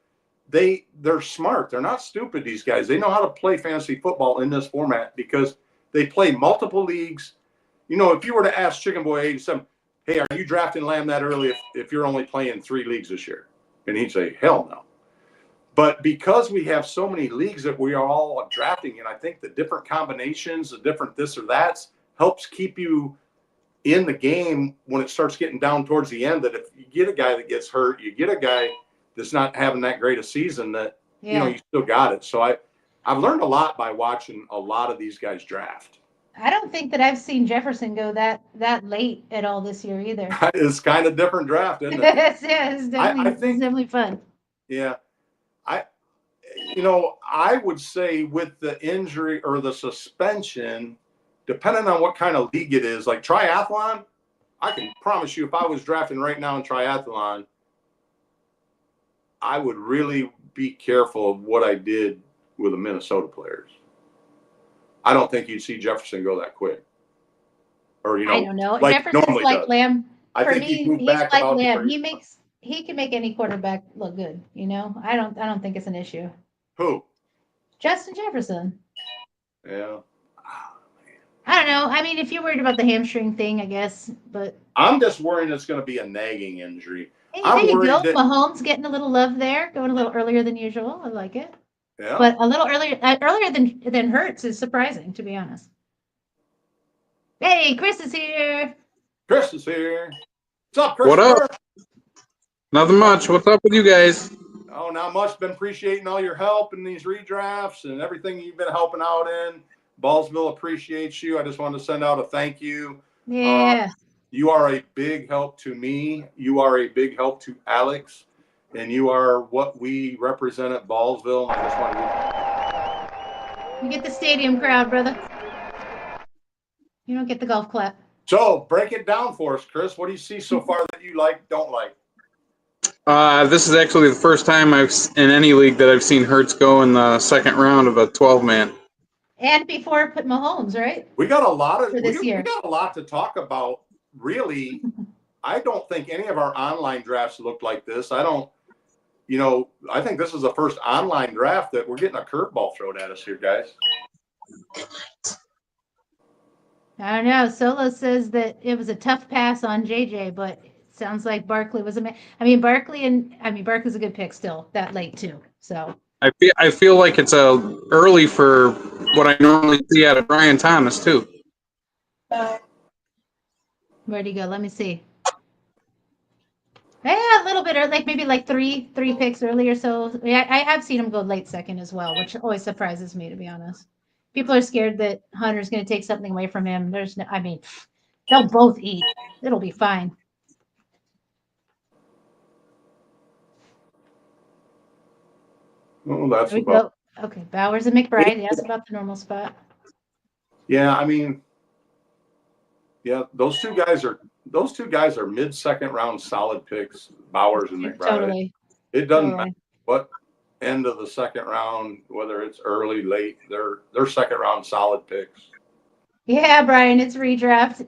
They're smart. They're not stupid, these guys. They know how to play fantasy football in this format because they play multiple leagues. You know, if you were to ask Chicken Boy 87, hey, are you drafting Lamb that early if you're only playing 3 leagues this year? And he'd say, hell no. But because we have so many leagues that we are all drafting, and I think the different combinations, the different this or that helps keep you in the game when it starts getting down towards the end, that if you get a guy that gets hurt, you get a guy that's not having that great a season, that, you know, you still got it. So I've learned a lot by watching a lot of these guys draft. I don't think that I've seen Jefferson go that late at all this year either. It's kind of different draft, isn't it? It's definitely, I think, it's definitely fun. Yeah. I would say with the injury or the suspension, depending on what kind of league it is, like triathlon, I can promise you if I was drafting right now in triathlon, I would really be careful of what I did with the Minnesota players. I don't think you'd see Jefferson go that quick. Or, you know, I don't know. like Jefferson's like does. Lamb. I For think me, he'd move he's back like about Lamb. He can make any quarterback look good, you know? I don't think it's an issue. Who? Justin Jefferson. Yeah. I don't know. I mean, if you're worried about the hamstring thing, I guess, but I'm just worried it's going to be a nagging injury. hey, I'm there you worried go. that Mahomes getting a little love there, going a little earlier than usual. I like it. Yeah. But a little earlier than Hurts is surprising, to be honest. Hey, Chris is here. Chris is here. What's up, Chris? What up? Nothing much. What's up with you guys? Oh, not much. Been appreciating all your help in these redrafts and everything you've been helping out in. Ballsville appreciates you. I just wanted to send out a thank you. Yeah. You are a big help to me. You are a big help to Alex. And you are what we represent at Ballsville. And I just want to You get the stadium crowd, brother. You don't get the golf clap. So break it down for us, Chris. What do you see so far that you like, don't like? This is actually the first time in any league that I've seen Hurts go in the second round of a 12-man. And before put Mahomes, right? We got a lot of this year. We got a lot to talk about. Really, I don't think any of our online drafts looked like this. I think this is the first online draft that we're getting a curveball thrown at us here, guys. I don't know. Solo says that it was a tough pass on JJ, but it sounds like Barkley was Barkley's a good pick still that late too. So I feel like it's early for what I normally see out of Brian Thomas too. Where'd he go? Let me see. Yeah, a little bit, or like maybe like three picks early or so. Yeah, I have seen him go late second as well, which always surprises me, to be honest. People are scared that Hunter's going to take something away from him. They'll both eat. It'll be fine. Well, that's There we about. go. Okay, Bowers and McBride. That's about the normal spot. Yeah, those two guys are mid-second round solid picks. Bowers and McBride. Totally. It doesn't matter what end of the second round, whether it's early, late. They're second round solid picks. Yeah, Brian, it's redraft.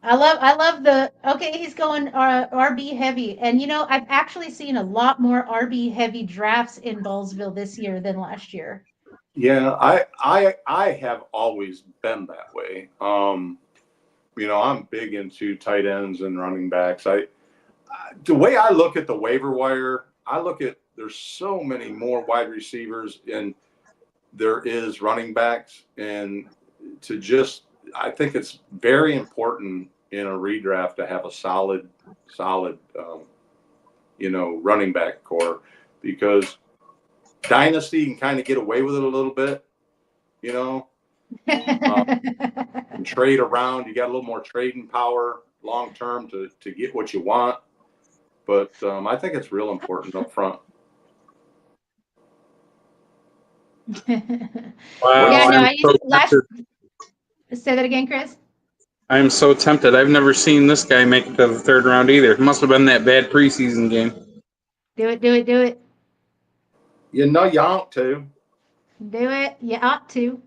I love the, okay, he's going RB heavy. And I've actually seen a lot more RB heavy drafts in Ballsville this year than last year. Yeah, I have always been that way. I'm big into tight ends and running backs. The way I look at the waiver wire, there's so many more wide receivers and there is running backs, and I think it's very important in a redraft to have a solid, running back core, because dynasty can kind of get away with it a little bit, and trade around. You got a little more trading power long term to get what you want. But I think it's real important up front. Wow, Yeah, no, I'm I so used last. tempted. Say that again, Chris. I'm so tempted. I've never seen this guy make it to the third round either. It must have been that bad preseason game. Do it, do it, do it. You ought to. Do it. You ought to.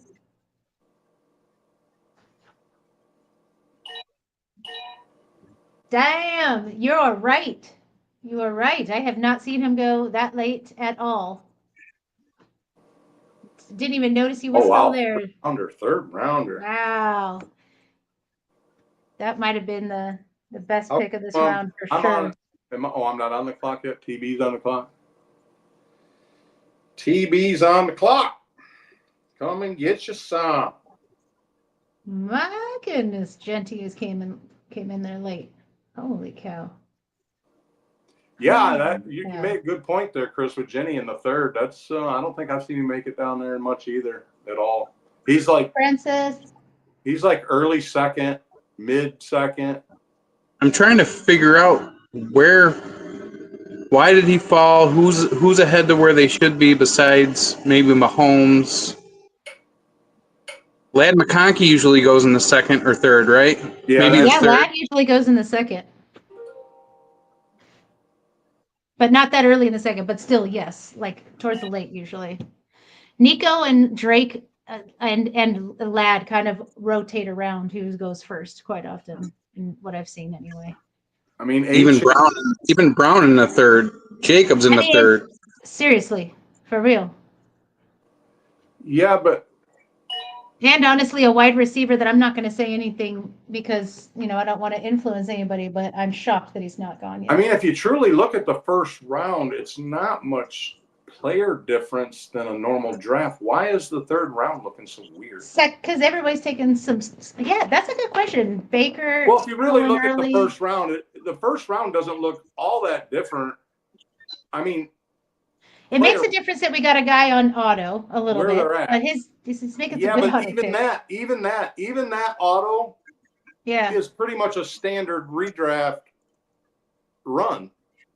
Damn, you're right. You are right. I have not seen him go that late at all. Didn't even notice he was still there. Third rounder. Wow. That might have been the best pick of this round for sure. I'm not on the clock yet. TB's on the clock. TB's on the clock. Come and get you some. My goodness, Genty came in there late. Holy cow. Yeah, you made a good point there, Chris, with Jenny in the third. That's I don't think I've seen him make it down there much either at all. He's like early second, mid second. I'm trying to figure out why did he fall? Who's ahead to where they should be besides maybe Mahomes? Lad McConkey usually goes in the second or third, right? Yeah, maybe the third. Lad usually goes in the second. But not that early in the second, but still, yes, like towards the late usually. Nico and Drake and Lad kind of rotate around who goes first quite often, in what I've seen anyway. I mean, even Brown in the third. Jacobs in the third. Seriously, for real. Yeah, but. And honestly, a wide receiver that I'm not going to say anything because, I don't want to influence anybody, but I'm shocked that he's not gone yet. I mean, if you truly look at the first round, it's not much player difference than a normal draft. Why is the third round looking so weird? Because everybody's taking some. Yeah, that's a good question. Baker. Well, if you really look at the first round doesn't look all that different. I mean, it makes a difference that we got a guy on auto a little bit, but he's making some good auto picks. Even that auto, is pretty much a standard redraft run.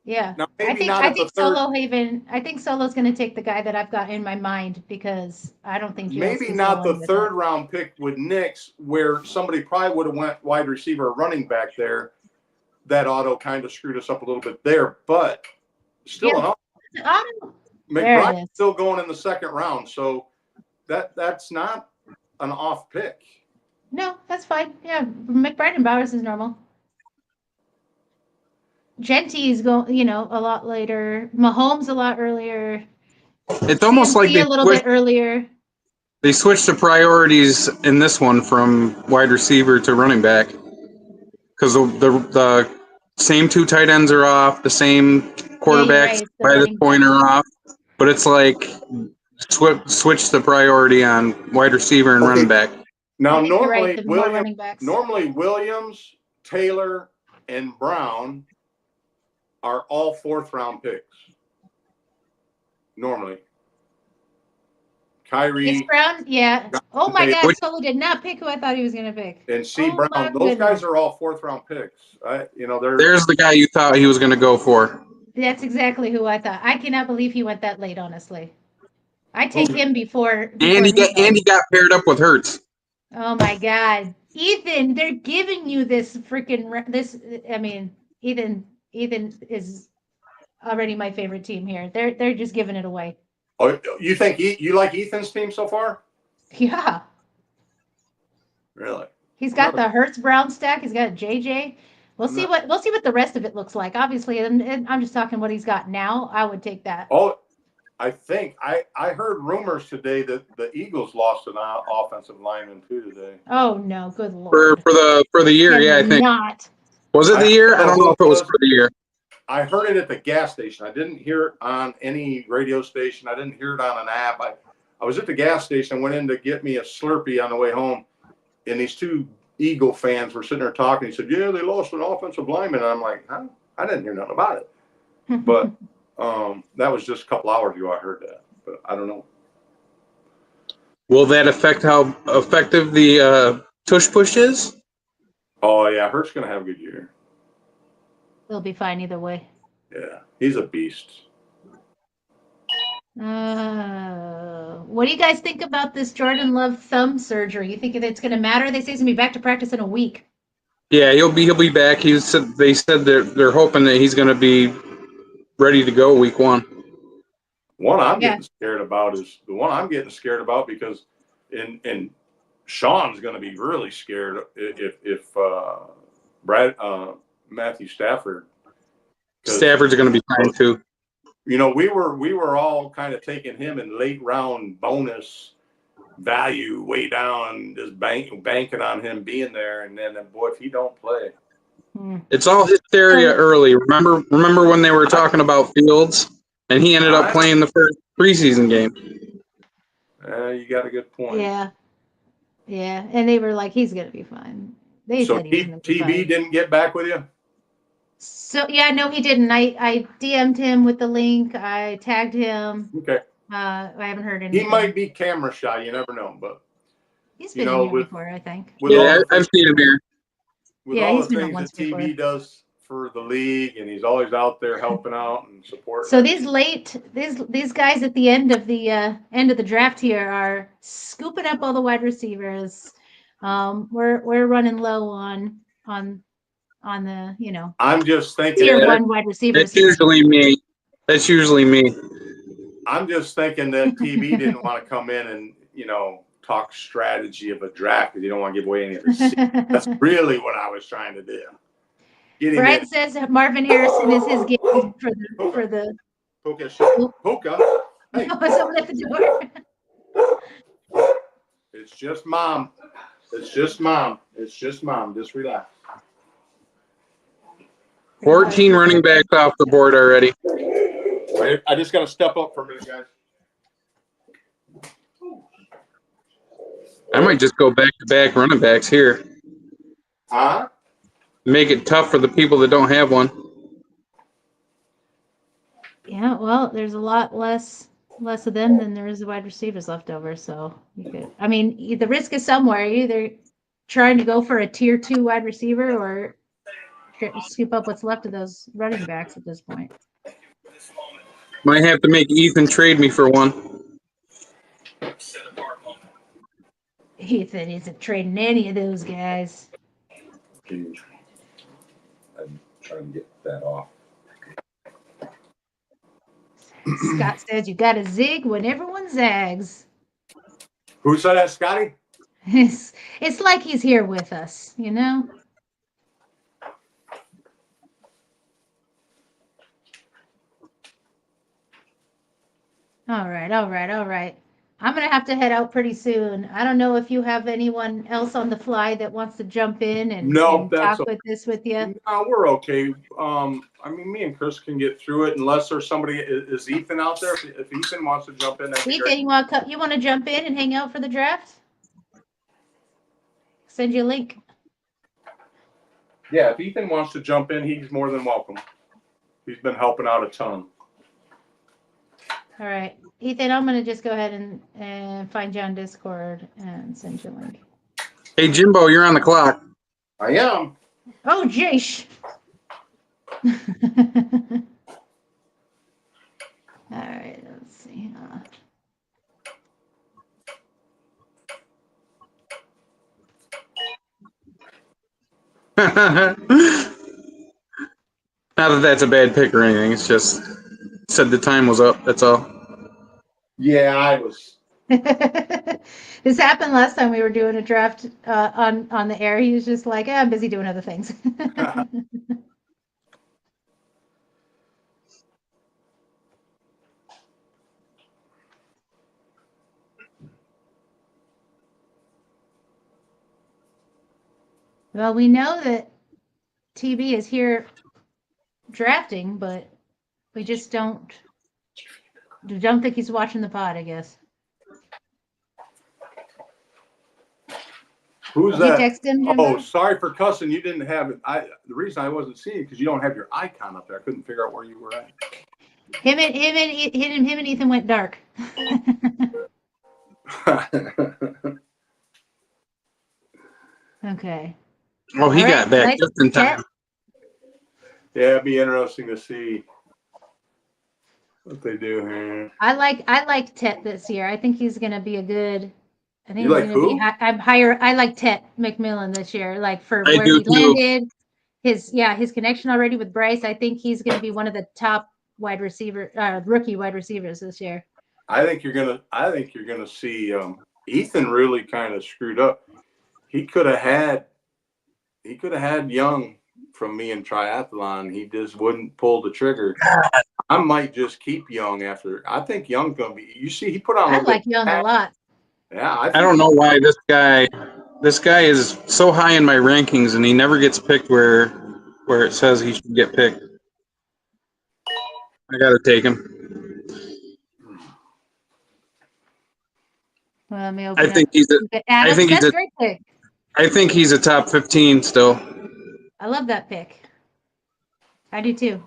Yeah, now, I think Solo Haven. I think Solo's going to take the guy that I've got in my mind because I don't think maybe not the third round pick with Knicks, where somebody probably would have went wide receiver or running back there. That auto kind of screwed us up a little bit there, but still an auto. McBride's still going in the second round, so that's not an off pick. No, that's fine. Yeah, McBride and Bowers is normal. Genty is going, a lot later. Mahomes a lot earlier. It's almost like a little bit earlier. They switched the priorities in this one from wide receiver to running back because the same two tight ends are off, the same quarterbacks by this point are off, but it's like switch the priority on wide receiver and running back. Now, normally Williams, Taylor, and Brown are all fourth round picks. Normally. Kyrie. Brown, yeah. Oh my God, Solo did not pick who I thought he was going to pick. And Brown, those guys are all fourth round picks. There's the guy you thought he was going to go for. That's exactly who I thought. I cannot believe he went that late, honestly. I take him before and he got paired up with Hurts. Oh my God. Ethan, they're giving you this freaking Ethan is already my favorite team here. They're just giving it away. Oh, you think you like Ethan's team so far? Yeah. Really? He's got the Hertz Brown stack. He's got a JJ. We'll see what the rest of it looks like. Obviously, and I'm just talking what he's got now. I would take that. Oh, I think I heard rumors today that the Eagles lost an offensive lineman too today. Oh no, good lord. For the year, yeah, I think. Not. Was it the year? I don't know if it was for the year. I heard it at the gas station. I didn't hear it on any radio station. I didn't hear it on an app. I was at the gas station. I went in to get me a Slurpee on the way home, and these two Eagle fans were sitting there talking. He said, "Yeah, they lost an offensive lineman." And I'm like, huh? I didn't hear nothing about it. But that was just a couple hours ago I heard that. But I don't know. Will that affect how effective the tush push is? Oh, yeah. Hurt's going to have a good year. He'll be fine either way. Yeah. He's a beast. What do you guys think about this Jordan Love thumb surgery? You think it's going to matter? They say he's going to be back to practice in a week. Yeah, he'll be back. They said they're hoping that he's going to be ready to go week 1. One I'm getting scared about is the one I'm getting scared about because and Sean's going to be really scared if Matthew Stafford's going to be fine too. You know, we were all kind of taking him in late round bonus value way down, just banking on him being there, and then boy, if he don't play, it's all hysteria early. Remember when they were talking about Fields, and he ended up playing the first preseason game. You got a good point. Yeah, and they were like, he's gonna be fine. They so said he's gonna be TB fine. didn't get back with you. So yeah, no, he didn't. I DM'd him with the link. I tagged him. Okay. I haven't heard anything. He might be camera shy. You never know, but he's been in here before, I think. Yeah, I've seen him here. With all the things that TB does for the league, and he's always out there helping out and supporting. So these guys at the end of the draft here are scooping up all the wide receivers. We're running low on the I'm just thinking tier 1 wide receivers. That's usually me. I'm just thinking that TB didn't want to come in and talk strategy of a draft because you don't want to give away any of his seats. That's really what I was trying to do. Brad says that Marvin Harrison is his game for the Puka. Hey. Someone at the door. It's just mom. Just relax. 14 running backs off the board already. I just got to step up for a minute, guys. I might just go back-to-back running backs here. Huh? Make it tough for the people that don't have one. Yeah, well, there's a lot less of them than there is the wide receivers left over. So you could, I mean, the risk is somewhere. You're either trying to go for a tier 2 wide receiver or scoop up what's left of those running backs at this point. Might have to make Ethan trade me for one. Ethan isn't trading any of those guys. I'm trying to get that off. Scott says you got to zig when everyone zags. Who said that, Scotty? It's like he's here with us, you know? All right. I'm going to have to head out pretty soon. I don't know if you have anyone else on the fly that wants to jump in and talk with you. No, we're okay. I mean, me and Chris can get through it unless there's somebody. Is Ethan out there? If Ethan wants to jump in, that'd be great. Ethan, you want to jump in and hang out for the draft? Send you a link. Yeah, if Ethan wants to jump in, he's more than welcome. He's been helping out a ton. All right. Ethan, I'm going to just go ahead and find you on Discord and send you a link. Hey, Jimbo, you're on the clock. I am. Oh, jeesh. All right, let's see. Not that that's a bad pick or anything. It's just said the time was up. That's all. Yeah, I was. This happened last time we were doing a draft on the air. He was just like, I'm busy doing other things. Well, we know that TB is here drafting, but we just don't think he's watching the pod, I guess. Who's Did you that? text him, Jimbo? Oh, sorry for cussing. You didn't have it. The reason I wasn't seeing it because you don't have your icon up there. I couldn't figure out where you were at. Him and Ethan went dark. Okay. Oh, he All got right, back nice just in chat. time. Yeah, it'd be interesting to see what they do here. I like Tet this year. I think he's gonna be a good. I think You he's like gonna be. who? I'm higher. I like Tet McMillan this year. Like for I where do he too. landed, his connection already with Bryce. I think he's gonna be one of the top rookie wide receivers this year. I think you're gonna see Ethan really kind of screwed up. He could have had Young from me in triathlon. He just wouldn't pull the trigger. I might just keep Young after. I think Young's gonna be. You see, he put on a I little like bit. Young a lot. Yeah, I don't know why this guy is so high in my rankings and he never gets picked where it says he should get picked. I gotta take him. Well, let me I open think up. he's Adam, think he's that's a a great pick. I think he's a top 15 still. I love that pick. I do too.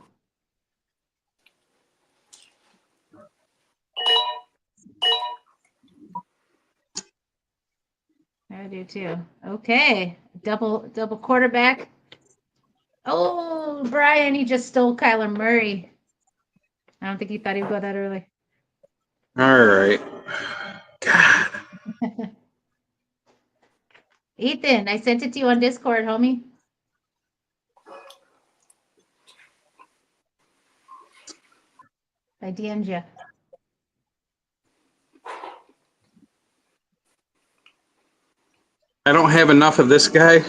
I do too. Okay. Double quarterback. Oh, Brian, he just stole Kyler Murray. I don't think he thought he would go that early. All right. God. Ethan, I sent it to you on Discord, homie. I DM'd you. I don't have enough of this guy.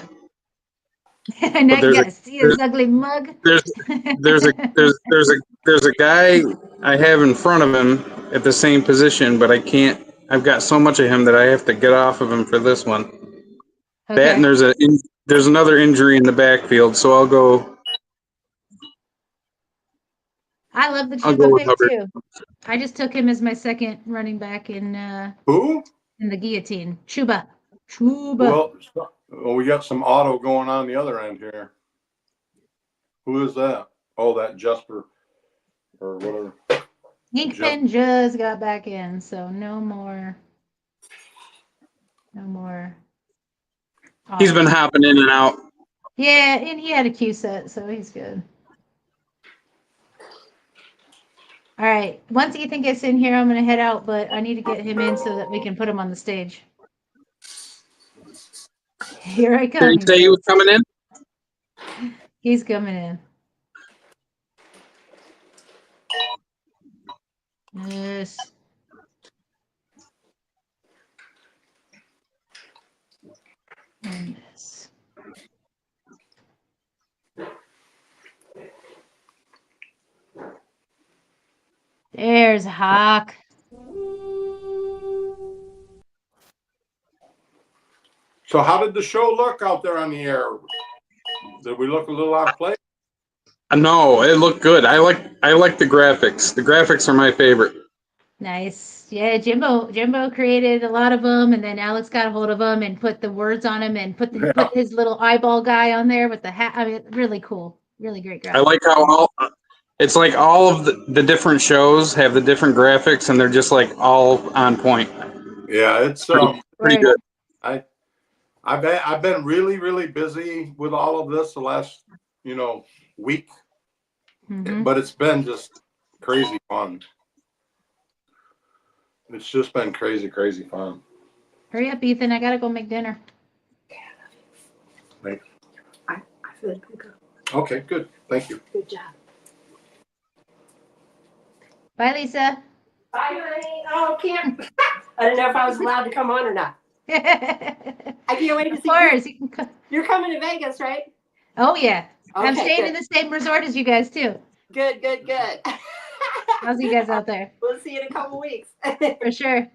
I know But you gotta see his ugly mug. There's a guy I have in front of him at the same position, but I can't. I've got so much of him that I have to get off of him for this one. That and Okay. there's another injury in the backfield, so I'll go I love the Chuba with pick Hubbard. too. I just took him as my second running back in Who? the guillotine. Chuba. Chuba. Well, we got some auto going on the other end here. Who is that? Oh, that Jesper or whatever. Inkpen just got back in, so no more. He's been hopping in and out. Yeah, and he had a Q set, so he's good. All right. Once Ethan gets in here, I'm going to head out, but I need to get him in so that we can put him on the stage. Here I come. Did he say he was coming in? He's coming in. Yes. And this. There's Hawk. So how did the show look out there on the air? Did we look a little out of place? No, it looked good. I like the graphics. The graphics are my favorite. Nice. Yeah, Jimbo created a lot of them, and then Alex got a hold of them and put the words on them and put his little eyeball guy on there with the hat. I mean, really cool. Really great graphics. I like how it's like all of the different shows have the different graphics, and they're just like all on point. Yeah, it's pretty good. I've been really, really busy with all of this the last, week, but it's been just crazy fun. It's just been crazy, crazy fun. Hurry up, Ethan. I gotta go make dinner. Thanks. I feel like we go. Okay, good. Thank you. Good job. Bye, Lisa. Bye, honey. Oh, can't. I don't know if I was allowed to come on or not. I can't wait to Of see course. You can You're coming to Vegas, right? Oh, yeah. I'm Okay, staying good. in the same resort as you guys, too. Good. I'll see you guys out there. We'll see you in a couple weeks. For sure.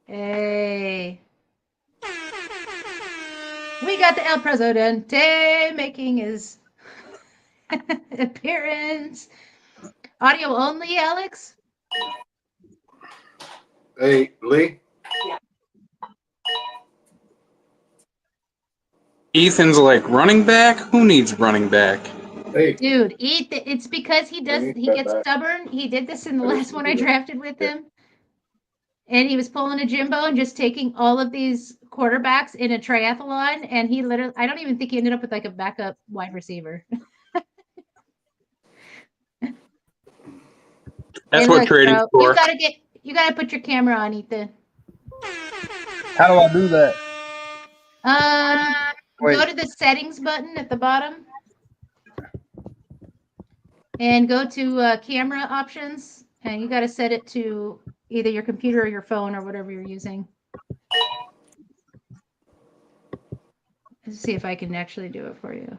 Hey. We got the El Presidente making his appearance. Audio only, Alex? Hey, Lee. Ethan's like running back. Who needs running back? Hey. Dude, it's because he gets stubborn. He did this in the last one I drafted with him. And he was pulling a Jimbo and just taking all of these quarterbacks in a triathlon. And he literally, I don't even think he ended up with like a backup wide receiver. That's Hey, what look, trading's bro, for. you gotta put your camera on, Ethan. How do I do that? Wait. Go to the settings button at the bottom. And go to camera options. And you gotta set it to either your computer or your phone or whatever you're using. Let's see if I can actually do it for you.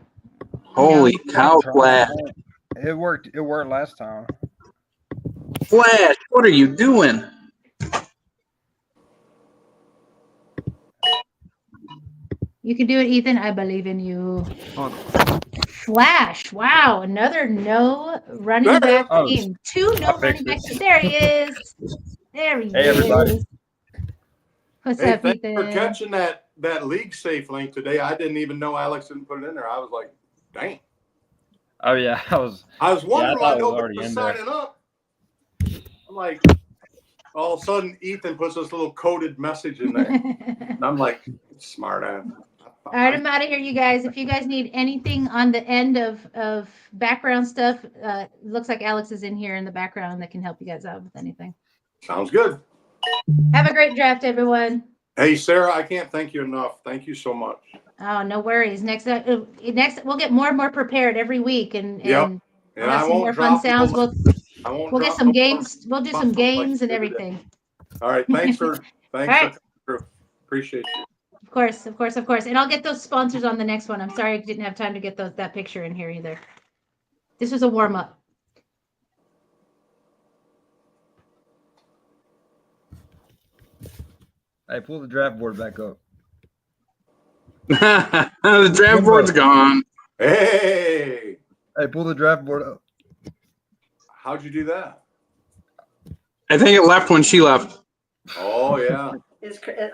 Holy cow, Flash. It worked. It worked last time. Flash, what are you doing? You can do it, Ethan. I believe in you. Flash. Wow. Another no running back team. 2 no running backs. There he is. There he is. Everybody. What's Hey, up, thanks Ethan? for catching that league safe link today. I didn't even know Alex didn't put it in there. I was like, dang. Oh yeah, I was wondering why thought it was nobody already was in there. signing up. I'm like, all of a sudden, Ethan puts this little coded message in there. And I'm like, smart ass. All right, I'm out of here, you guys. If you guys need anything on the end of background stuff, looks like Alex is in here in the background that can help you guys out with anything. Sounds good. Have a great draft, everyone. Hey, Sarah, I can't thank you enough. Thank you so much. Oh, no worries. Next we'll get more and more prepared every week, and Yep. we'll And have I some more won't fun drop sounds. no- I won't We'll get drop some no games. We'll do some bombs like games and you did today. everything. All right. Thanks for All right. coming through. Appreciate you. Of course. And I'll get those sponsors on the next one. I'm sorry I didn't have time to get that picture in here either. This was a warm up. Hey, pull the draft board back up. The draft board's gone. Hey, Hey, pull the draft board up. how'd you do that? I think it left when she left. Oh, yeah.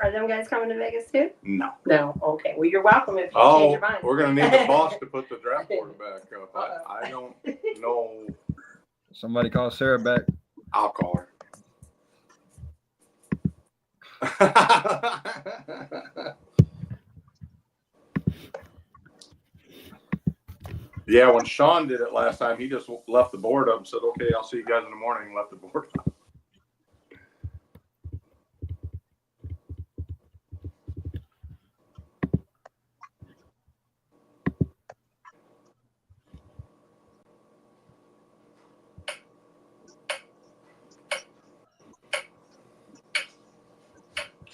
Are them guys coming to Vegas too? No. No. Okay. Well, you're welcome if you change Oh, your mind. we're going to need the boss to put the draft board back up. I don't know. Somebody call Sarah back. I'll call her. Yeah, when Sean did it last time, he just left the board up and said, okay, I'll see you guys in the morning, and left the board up.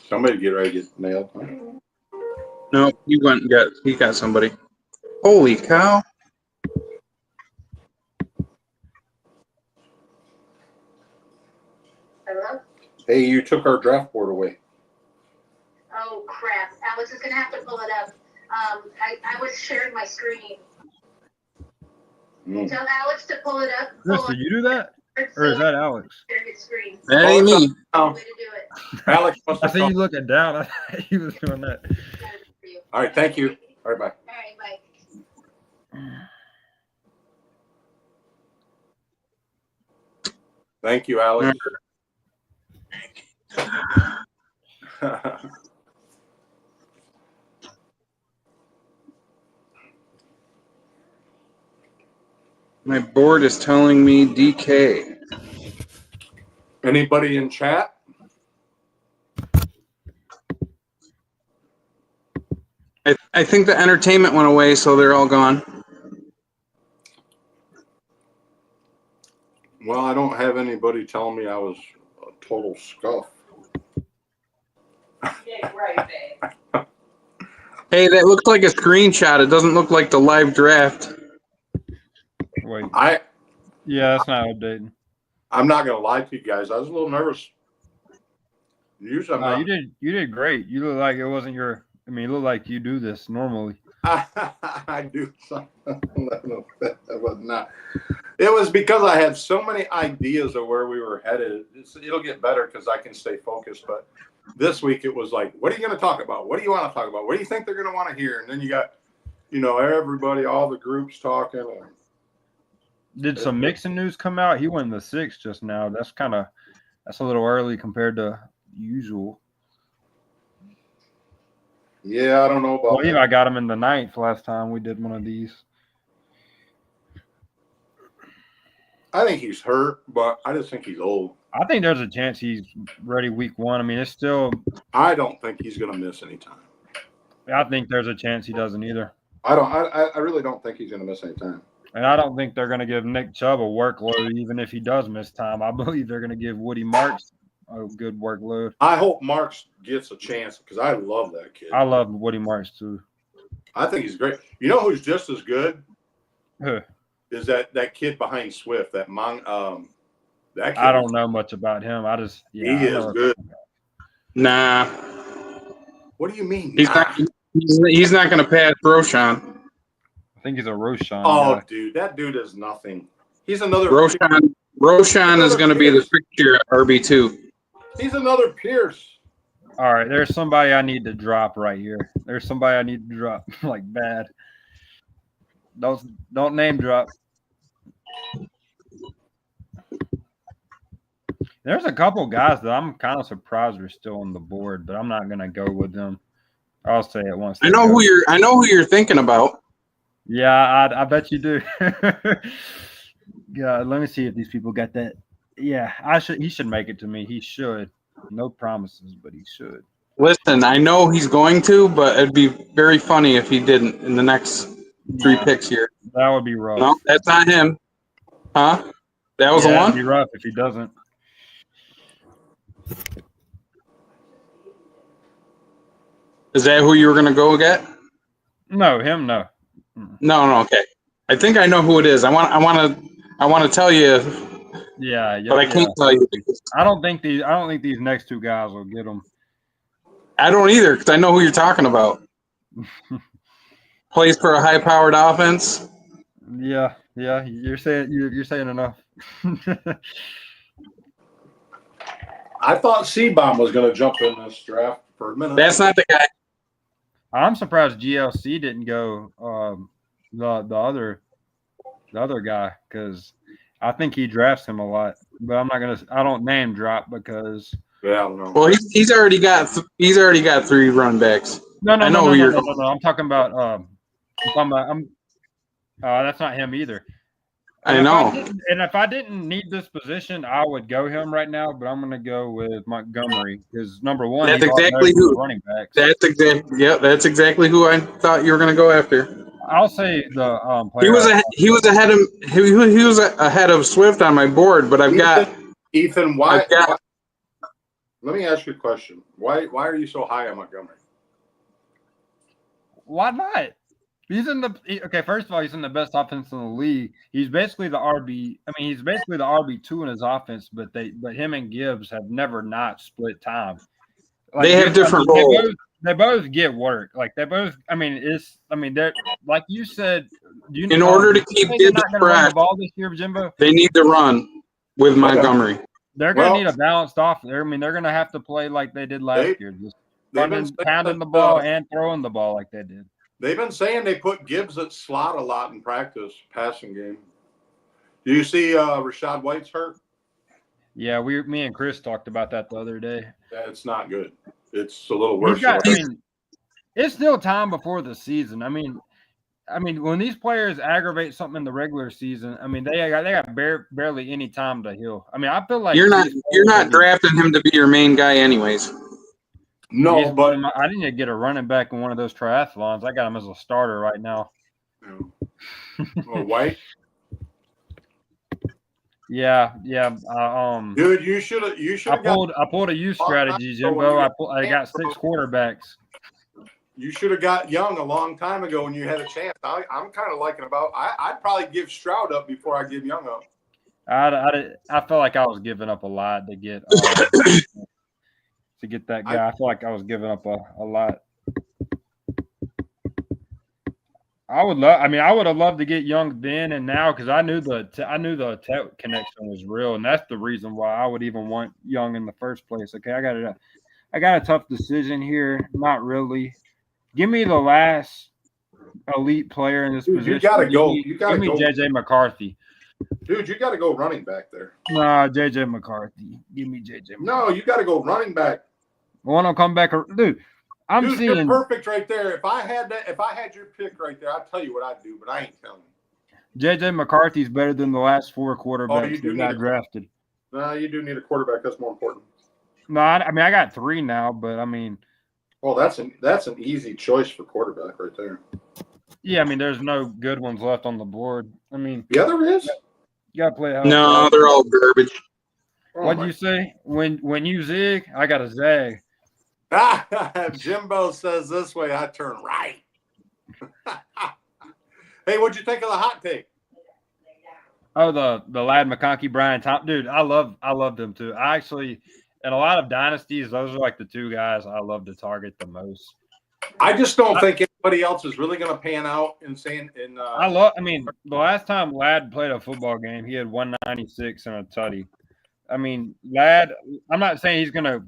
Somebody get ready to get nailed. No, he got somebody. Holy cow. Hello? Hey, you took our draft board away. Oh crap! Alex is gonna have to pull it up. I was sharing my screen. Tell Alex to pull it up. Chris, did you do that? Or is that Alex? Screen. That ain't me. Oh, Way to do it. Alex must I have see come. you looking down. I thought he was doing that. All right, thank you. All right, bye. All right, bye. Thank you, Alex. My board is telling me DK. Anybody in chat? I think the entertainment went away, so they're all gone. Well, I don't have anybody telling me I was a total scuff. Yeah, right, babe. Hey, that looks like a screenshot. It doesn't look like the live draft. Wait. Yeah, that's not updating. I'm not gonna lie to you guys. I was a little nervous. Usually, I'm No, not. you did great. You look like it wasn't your. I mean, you look like you do this normally. I do something. No, that was not. It was because I had so many ideas of where we were headed. It'll get better because I can stay focused. But this week it was like, what are you going to talk about? What do you want to talk about? What do you think they're going to want to hear? And then you got, everybody, all the groups talking. Did some Mixon news come out? He went in the 6th just now. That's a little early compared to usual. Yeah, I don't know about Well, that. I got him in the 9th last time we did one of these. I think he's hurt, but I just think he's old. I think there's a chance he's ready week 1. I mean, it's still. I don't think he's going to miss any time. I think there's a chance he doesn't either. I really don't think he's going to miss any time. And I don't think they're going to give Nick Chubb a workload, even if he does miss time. I believe they're going to give Woody Marks a good workload. I hope Marks gets a chance because I love that kid. I love Woody Marks too. I think he's great. You know who's just as good? Huh. Is that kid behind Swift? That kid. I don't know much about him. He is good. Nah, What do you mean? he's not. He's not going to pass Roshan. I think he's a Roshan. Oh, guy. dude, that dude is nothing. He's another Roshan is going to be the fixture at RB2. He's another Pierce. All right, there's somebody I need to drop right here. There's somebody I need to drop like bad. Don't name drop. There's a couple guys that I'm kind of surprised are still on the board, but I'm not gonna go with them. I'll say it once. I know who you're thinking about. Yeah, I bet you do. Yeah, let me see if these people got that. Yeah, he should make it to me. He should. No promises, but he should. Listen, I know he's going to, but it'd be very funny if he didn't in the next 3 picks here. That would be rough. No, that's not him. Huh? That was the one? It'd be rough if he doesn't. Is that who you were going to go get? No, him, no. No, okay. I think I know who it is. I want to tell you, Yeah, but I can't tell you. I don't think these next 2 guys will get him. I don't either because I know who you're talking about. Plays for a high-powered offense. Yeah, you're saying enough. I thought C-Bomb was going to jump in this draft for a minute. That's not the guy. I'm surprised GLC didn't go the other guy because I think he drafts him a lot. But I don't name drop because Yeah, I don't know. Well, he's already got 3 run backs. No, you're. I'm talking about that's not him either. I know. If I didn't need this position, I would go him right now. But I'm going to go with Montgomery because number one, That's exactly who. Running backs. That's exactly who I thought you were going to go after. I'll say the player. He was ahead of Swift on my board, but Ethan. Why? Let me ask you a question. Why are you so high on Montgomery? Why not? First of all, he's in the best offense in the league. He's basically the RB. I mean, he's basically the RB2 in his offense. But him and Gibbs have never not split time. They have different roles. They both get work. Like they both. I mean, they're like you said. In order to keep Gibbs fresh, the ball this year, Jimbo, they need to run with Montgomery. They're going to need a balanced offense. I mean, they're going to have to play like they did last year, just pounding the ball and throwing the ball like they did. They've been saying they put Gibbs at slot a lot in practice, passing game. Do you see Rashad White's hurt? Yeah, me and Chris talked about that the other day. Yeah, it's not good. It's a little worse. It's still time before the season. I mean, when these players aggravate something in the regular season, I mean, they got barely any time to heal. I mean, I feel like you're not drafting him to be your main guy, anyways. No, but I didn't get a running back in one of those triathlons. I got him as a starter right now. White. Yeah. Dude, you should have got. I pulled a youth strategy, Jimbo. I got 6 quarterbacks. You should have got Young a long time ago when you had a chance. I'm kind of liking about. I'd probably give Stroud up before I give Young up. I felt like I was giving up a lot to get that guy. I feel like I was giving up a lot. I would have loved to get Young then and now because I knew the Tech connection was real, and that's the reason why I would even want Young in the first place. Okay, I got a tough decision here. Not really. Give me the last elite player in this position. You gotta go. Give me JJ McCarthy. Dude, you got to go running back there. Nah, JJ McCarthy. Give me JJ. No, you got to go running back. I want to come back, dude. Dude, you're perfect right there. If I had your pick right there, I'd tell you what I'd do, but I ain't telling you. JJ McCarthy's better than the last 4 quarterbacks that got drafted. No, you do need a quarterback. That's more important. No, I got 3 now, but I mean. Well, that's an easy choice for quarterback right there. Yeah, I mean, there's no good ones left on the board. I mean, yeah, there is. You gotta play. No, they're all garbage. What'd you say? When you zig, I got a zag. Jimbo says this way, I turn right. Hey, what'd you think of the hot take? Oh, the Lad McConkey, Brian Thompson. Dude, I love them too. I actually, in a lot of dynasties, those are like the 2 guys I love to target the most. I just don't think anybody else is really going to pan out and saying. I mean, the last time Lad played a football game, he had 196 and a tutty. I mean, Lad. I'm not saying he's going to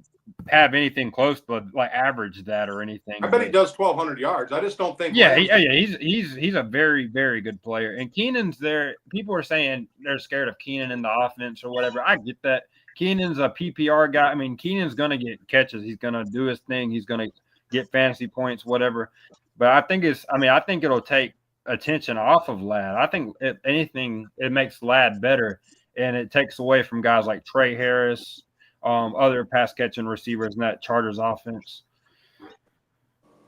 have anything close to like average that or anything. I bet he does 1,200 yards. I just don't think. Yeah. He's a very, very good player. And Keenan's there. People are saying they're scared of Keenan in the offense or whatever. I get that. Keenan's a PPR guy. I mean, Keenan's going to get catches. He's going to do his thing. He's going to get fantasy points, whatever. But I think it'll take attention off of Lad. I think if anything, it makes Lad better, and it takes away from guys like Trey Harris, other pass catching receivers in that Chargers offense.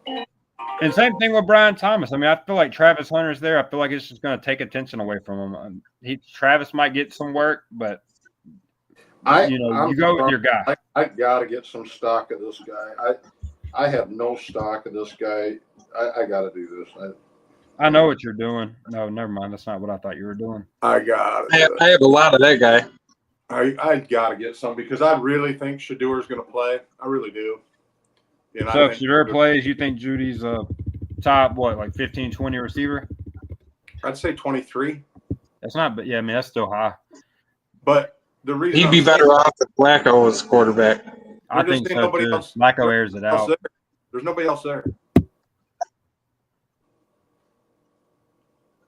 And same thing with Brian Thomas. I mean, I feel like Travis Hunter's there. I feel like it's just going to take attention away from him. Travis might get some work, but you go with your guy. I got to get some stock of this guy. I have no stock of this guy. I got to do this. I know what you're doing. No, never mind. That's not what I thought you were doing. I got it. I have a lot of that guy. I got to get some because I really think Shadour's going to play. I really do. So if Shadour plays, you think Judy's a top, like 15, 20 receiver? I'd say 23. That's not, but yeah, I mean, that's still high. But the reason he'd be better off if Flacco was quarterback. I think so too. Flacco airs it out. There's nobody else there.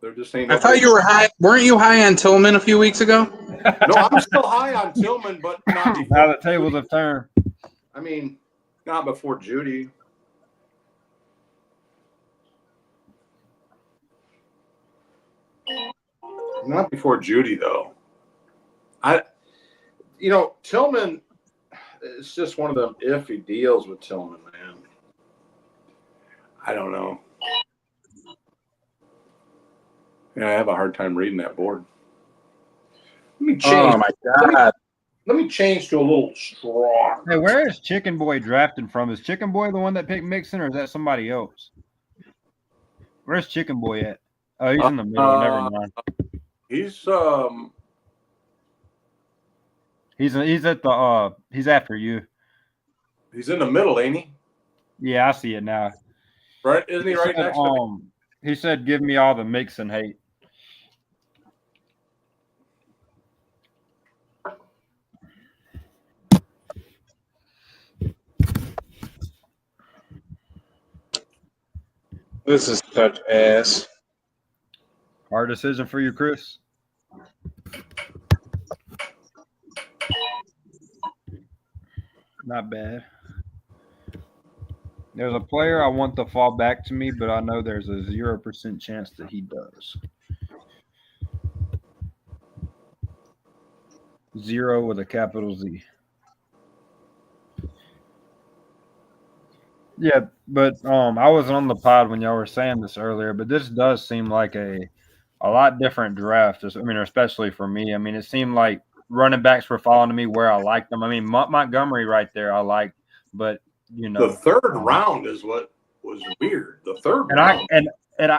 There just ain't. I thought you were high. Weren't you high on Tillman a few weeks ago? No, I'm still high on Tillman, but not before. Now the tables have turned. I mean, not before Judy. Not before Judy, though. Tillman. It's just one of them iffy deals with Tillman, man. I don't know. Yeah, I have a hard time reading that board. Let me change. Oh my God! Let me change to a little strong. Hey, where is Chicken Boy drafted from? Is Chicken Boy the one that picked Mixon, or is that somebody else? Where's Chicken Boy at? Oh, he's in the middle. Never mind. He's at the he's after you. He's in the middle, ain't he? Yeah, I see it now. Right? Isn't he right next to me? He said, "Give me all the Mixon hate." This is such ass. Hard decision for you, Chris. Not bad. There's a player I want to fall back to me, but I know there's a 0% chance that he does. 0 with a capital Z. Yeah, but I wasn't on the pod when y'all were saying this earlier, but this does seem like a a lot different draft. I mean, especially for me. I mean, it seemed like running backs were falling to me where I liked them. I mean, Montgomery right there, I liked, but you know, The third round is what was weird. The third round.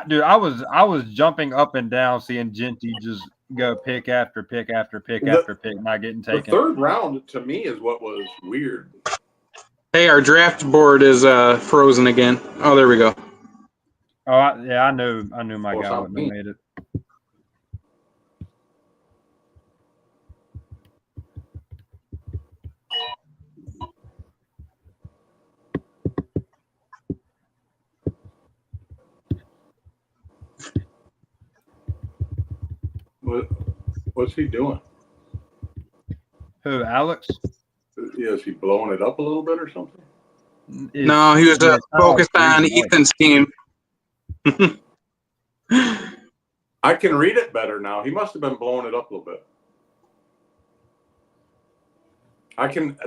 Dude, I was jumping up and down seeing Genty just go pick after pick after pick after pick, not getting The taken. third round to me is what was weird. Hey, our draft board is frozen again. Oh, there we go. Oh, I knew my Well, guy it's not wouldn't me. have made it. What's he doing? Who, Alex? Is he blowing it up a little bit or something? No, he was focused on Ethan's team. I can read it better now. He must have been blowing it up a little bit.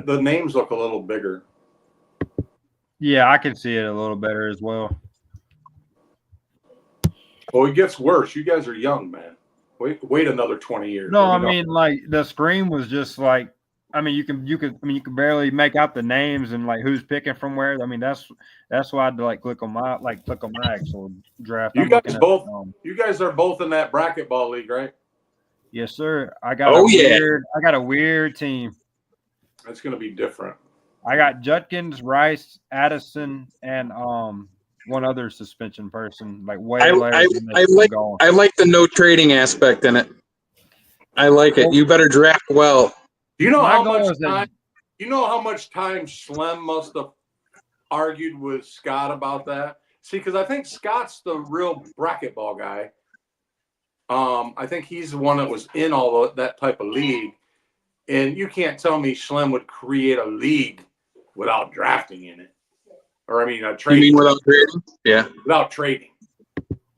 The names look a little bigger. Yeah, I can see it a little better as well. Oh, it gets worse. You guys are young, man. Wait another 20 years. No, I mean, like the screen was just like, I mean, you can barely make out the names and like who's picking from where. I mean, that's why I had to like click on my actual draft. You guys are both in that bracket ball league, right? Yes, sir. I got a weird team. That's going to be different. I got Judkins, Rice, Addison, and one other suspension person, like I like the no trading aspect in it. I like it. You better draft well. Do you know how much time Slem must have argued with Scott about that? See, because I think Scott's the real bracket ball guy. I think he's the one that was in all that type of league. And you can't tell me Slem would create a league without drafting in it. Or, I mean, a trade. You mean without trading? Yeah. Without trading.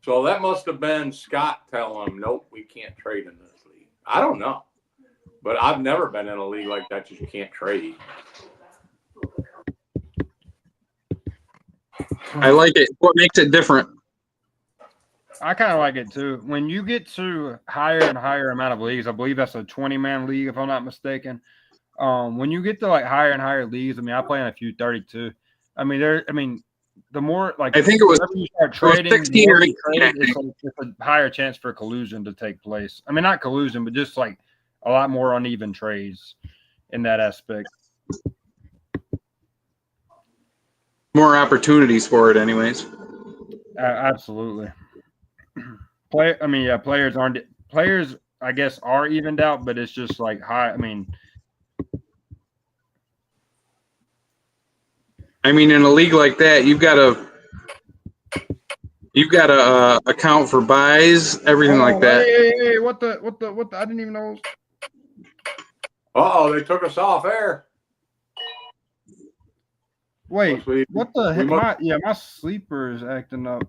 So that must have been Scott telling him, nope, we can't trade in this league. I don't know. But I've never been in a league like that you can't trade. I like it. What makes it different? I kind of like it too. When you get to higher and higher amount of leagues, I believe that's a 20-man league, if I'm not mistaken. When you get to like higher and higher leagues, I mean, I play in a few 32. I mean, the more like I think it was you start trading, 16 or 18. It's a higher chance for collusion to take place. I mean, not collusion, but just like a lot more uneven trades in that aspect. More opportunities for it, anyways. Absolutely. Players aren't players. I guess are evened out, but it's just like high. I mean, in a league like that, you've got to account for buys, everything like that. Hey, what the? I didn't even know. Uh-oh, they took us off air. Wait, what the heck? My sleeper is acting up.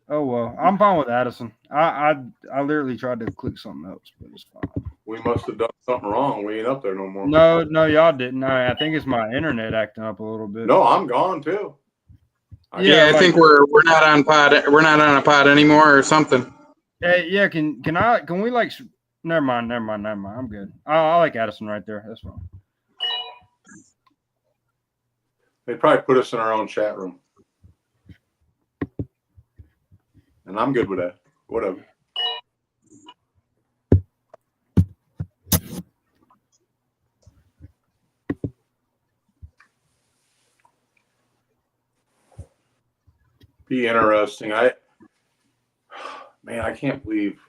Oh well, I'm fine with Addison. I literally tried to click something else, but it's fine. We must have done something wrong. We ain't up there no more. No, y'all didn't. I think it's my internet acting up a little bit. No, I'm gone too. I think we're not on pod. We're not on a pod anymore or something. Yeah, can we like? Never mind. I'm good. I like Addison right there. That's fine. They probably put us in our own chat room. And I'm good with that. Whatever. Be interesting. I can't believe.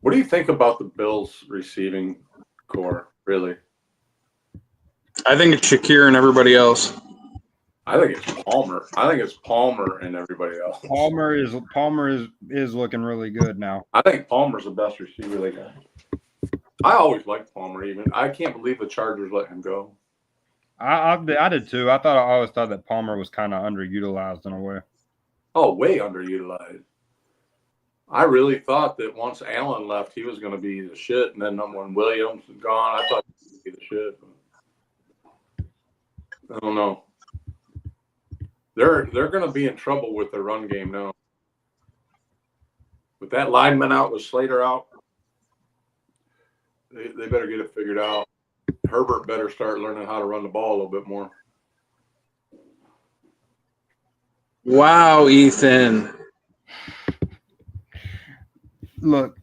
What do you think about the Bills receiving core, really? I think it's Shakir and everybody else. I think it's Palmer. I think it's Palmer and everybody else. Palmer is looking really good now. I think Palmer's the best receiver they got. I always liked Palmer. Even I can't believe the Chargers let him go. I did too. I always thought that Palmer was kind of underutilized in a way. Oh, way underutilized. I really thought that once Allen left, he was going to be the shit, and then when Williams was gone, I thought he would be the shit. I don't know. They're going to be in trouble with their run game now. with that lineman out, with Slater out, they better get it figured out. Herbert better start learning how to run the ball a little bit more. Wow, Ethan. Look,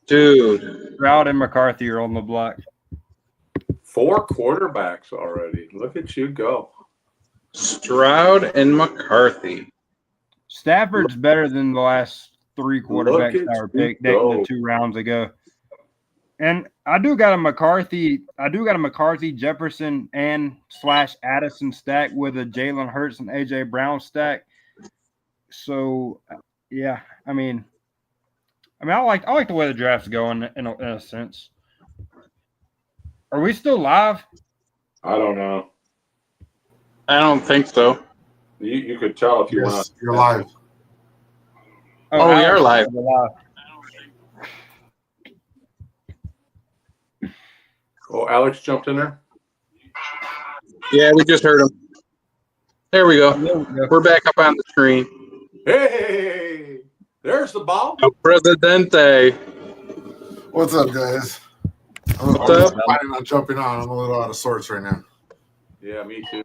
Dude. Stroud and McCarthy are on the block. 4 quarterbacks already. Look at you go. Stroud and McCarthy. Stafford's better than the last 3 quarterbacks Look at that were you picked go. the 2 rounds ago. And I do got a McCarthy, Jefferson and / Addison stack with a Jalen Hurts and AJ Brown stack. So yeah, I mean, I like the way the draft's going in a sense. Are we still live? I don't know. I don't think so. You could tell if you Yes, want. you're live. Oh, we are live. We're live. Oh, Alex jumped in there. Yeah, we just heard him. There we go. There we go. We're back up on the screen. Hey, there's the ball. El Presidente. What's up, guys? What's I'm up? planning on jumping on. I'm a little out of sorts right now. Yeah, me too.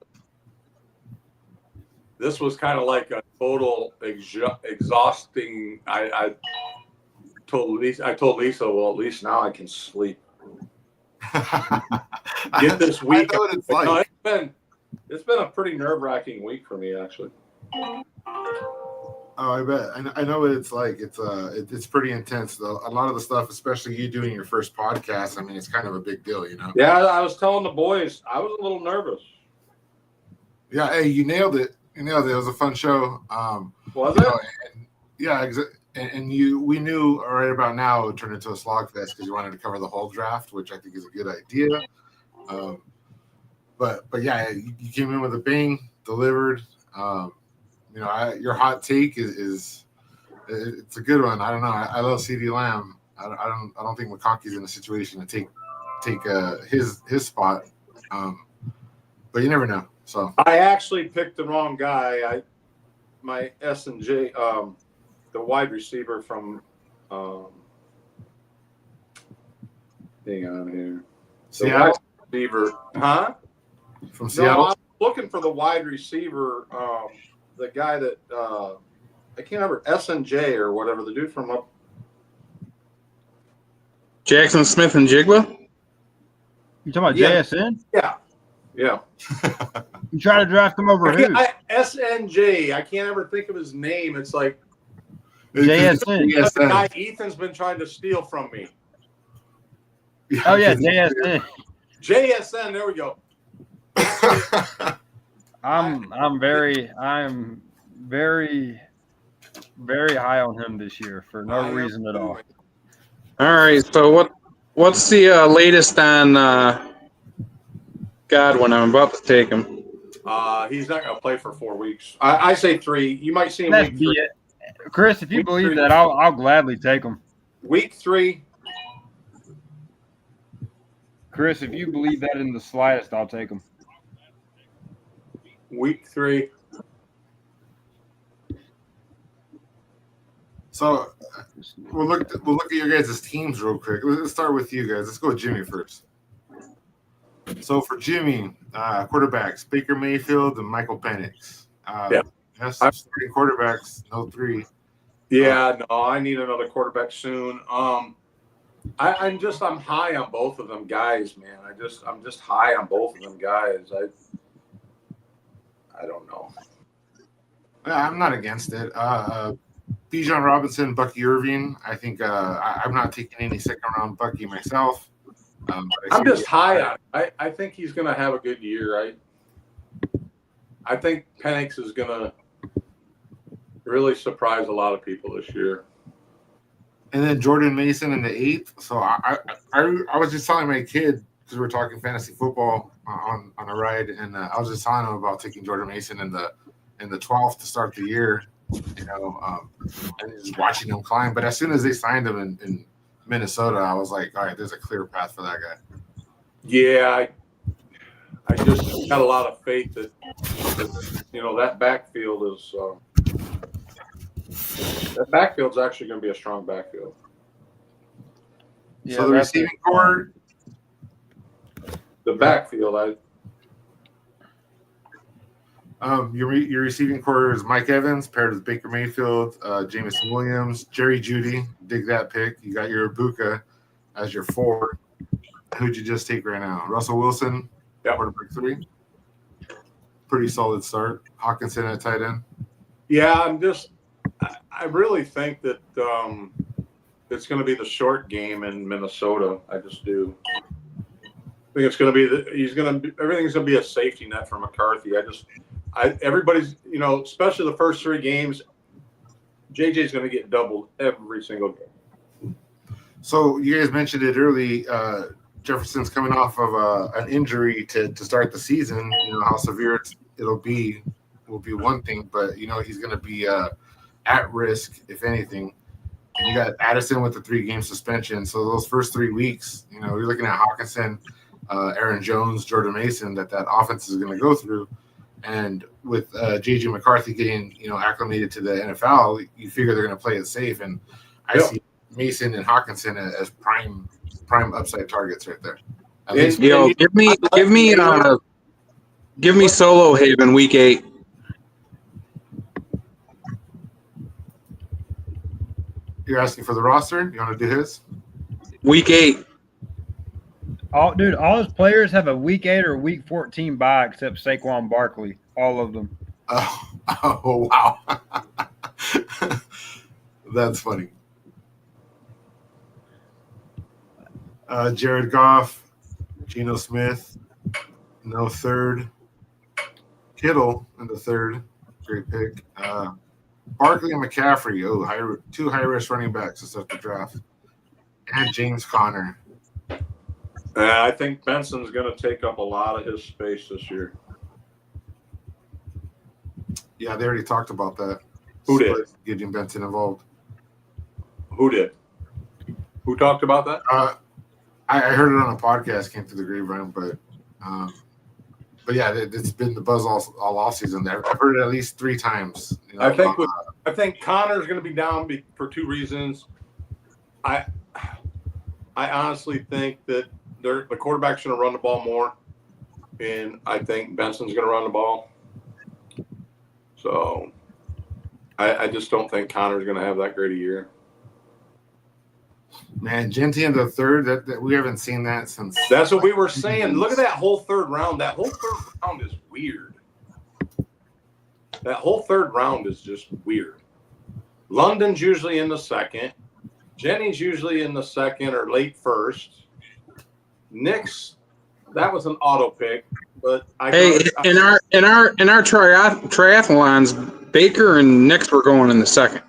This was kind of like a total exhausting. I told Lisa, well, at least now I can sleep. Get this week. I know what it's No, like. it's been a pretty nerve-wracking week for me, actually. Oh, I bet. I know what it's like. It's pretty intense, though. A lot of the stuff, especially you doing your first podcast, I mean, it's kind of a big deal, you know? Yeah, I was telling the boys, I was a little nervous. Yeah, hey, you nailed it. You nailed it. It was a fun show. Was You it? know, yeah, and we knew right about now it would turn into a slog fest because you wanted to cover the whole draft, which I think is a good idea. But yeah, you came in with a bang, delivered. You know, your hot take is it's a good one. I don't know. I love CD Lamb. I don't think McConkey's in a situation to take his spot. But you never know. So I actually picked the wrong guy. My S&J, the wide receiver from, hang on here. The Seattle, wide receiver, huh? from No, Seattle. I'm looking for the wide receiver, the guy that I can't remember, S&J or whatever, the dude from up. Jackson Smith and Jigba? You talking about Yeah. JSN? Yeah. You try to draft him over who? SNJ. I can't ever think of his name. It's like JSN. that's the JSN. guy Ethan's been trying to steal from me. Oh yeah, JSN. JSN. There we go. I'm very very high on him this year for no reason at all. All right, so what's the latest on Godwin? I'm about to take him. He's not going to play for 4 weeks. I say 3. You might see him That's week 3. it. Chris, if you Week believe 3. that, I'll gladly take him. Week 3. Chris, if you believe that in the slightest, I'll take him. Week 3. So we'll look at your guys' teams real quick. Let's start with you guys. Let's go with Jimmy first. So for Jimmy, quarterbacks Baker Mayfield and Michael Penix. Yeah. Yes, starting quarterbacks, no 3. Yeah, no, I need another quarterback soon. I'm high on both of them guys, man. I'm just high on both of them guys. I don't know. Yeah, I'm not against it. Bijan Robinson, Bucky Irving. I think I'm not taking any second-round Bucky myself. I'm just high on it. I think he's going to have a good year. I think Penix is going to really surprise a lot of people this year. And then Jordan Mason in the 8th. So I was just telling my kid, because we're talking fantasy football on a ride, and I was just telling him about taking Jordan Mason in the 12th to start the year, you know, and just watching him climb. But as soon as they signed him in Minnesota, I was like, all right, there's a clear path for that guy. Yeah, I just got a lot of faith that you know, that backfield is That backfield's actually going to be a strong backfield. Yeah, So the that's receiving core, The backfield, your receiving core is Mike Evans paired with Baker Mayfield, Jameson Williams, Jerry Jeudy. Dig that pick. You got your Ibuka as your 4. Who'd you just take right now? Russell Wilson, quarterback 3. Pretty solid start. Hawkinson at tight end. yeah, I really think that it's going to be the short game in Minnesota. I just do. I think it's going to be everything's going to be a safety net for McCarthy. Everybody's, especially the first 3 games, JJ's going to get doubled every single game. So you guys mentioned it early. Jefferson's coming off of an injury to start the season. You know how severe it'll be will be one thing, but he's going to be at risk if anything. And you got Addison with the 3-game suspension. So those first 3 weeks, you're looking at Hawkinson, Aaron Jones, Jordan Mason that offense is going to go through. And with JJ McCarthy getting acclimated to the NFL, you figure they're going to play it safe. And I see Mason and Hawkinson as prime upside targets right there. At least, give me Solo Haven week 8. You're asking for the roster? You want to do his? Week 8. all his players have a week 8 or week 14 bye except Saquon Barkley. All of them. Oh wow. That's funny. Jared Goff, Geno Smith, no third. Kittle in the 3rd, great pick. Barkley and McCaffrey, 2 high-risk running backs to start the draft. And James Conner. I think Benson's going to take up a lot of his space this year. Yeah, they already talked about that. Who did? Getting Benson involved. Who did? Who talked about that? I heard it on a podcast, came through the grapevine, but yeah, it's been the buzz all off season. I've heard it at least 3 times. I think Connor's going to be down for 2 reasons. I honestly think that the quarterback's going to run the ball more, and I think Benson's going to run the ball. So I just don't think Connor's going to have that great a year. Man, Genty in the 3rd, that we haven't seen that since. That's what we were saying. Look at that whole 3rd round. That whole 3rd round is weird. That whole 3rd round is just weird. London's usually in the 2nd. Jenny's usually in the 2nd or late 1st. Nick's, that was an auto pick, but in our triathlons, Baker and Nix were going in the 2nd.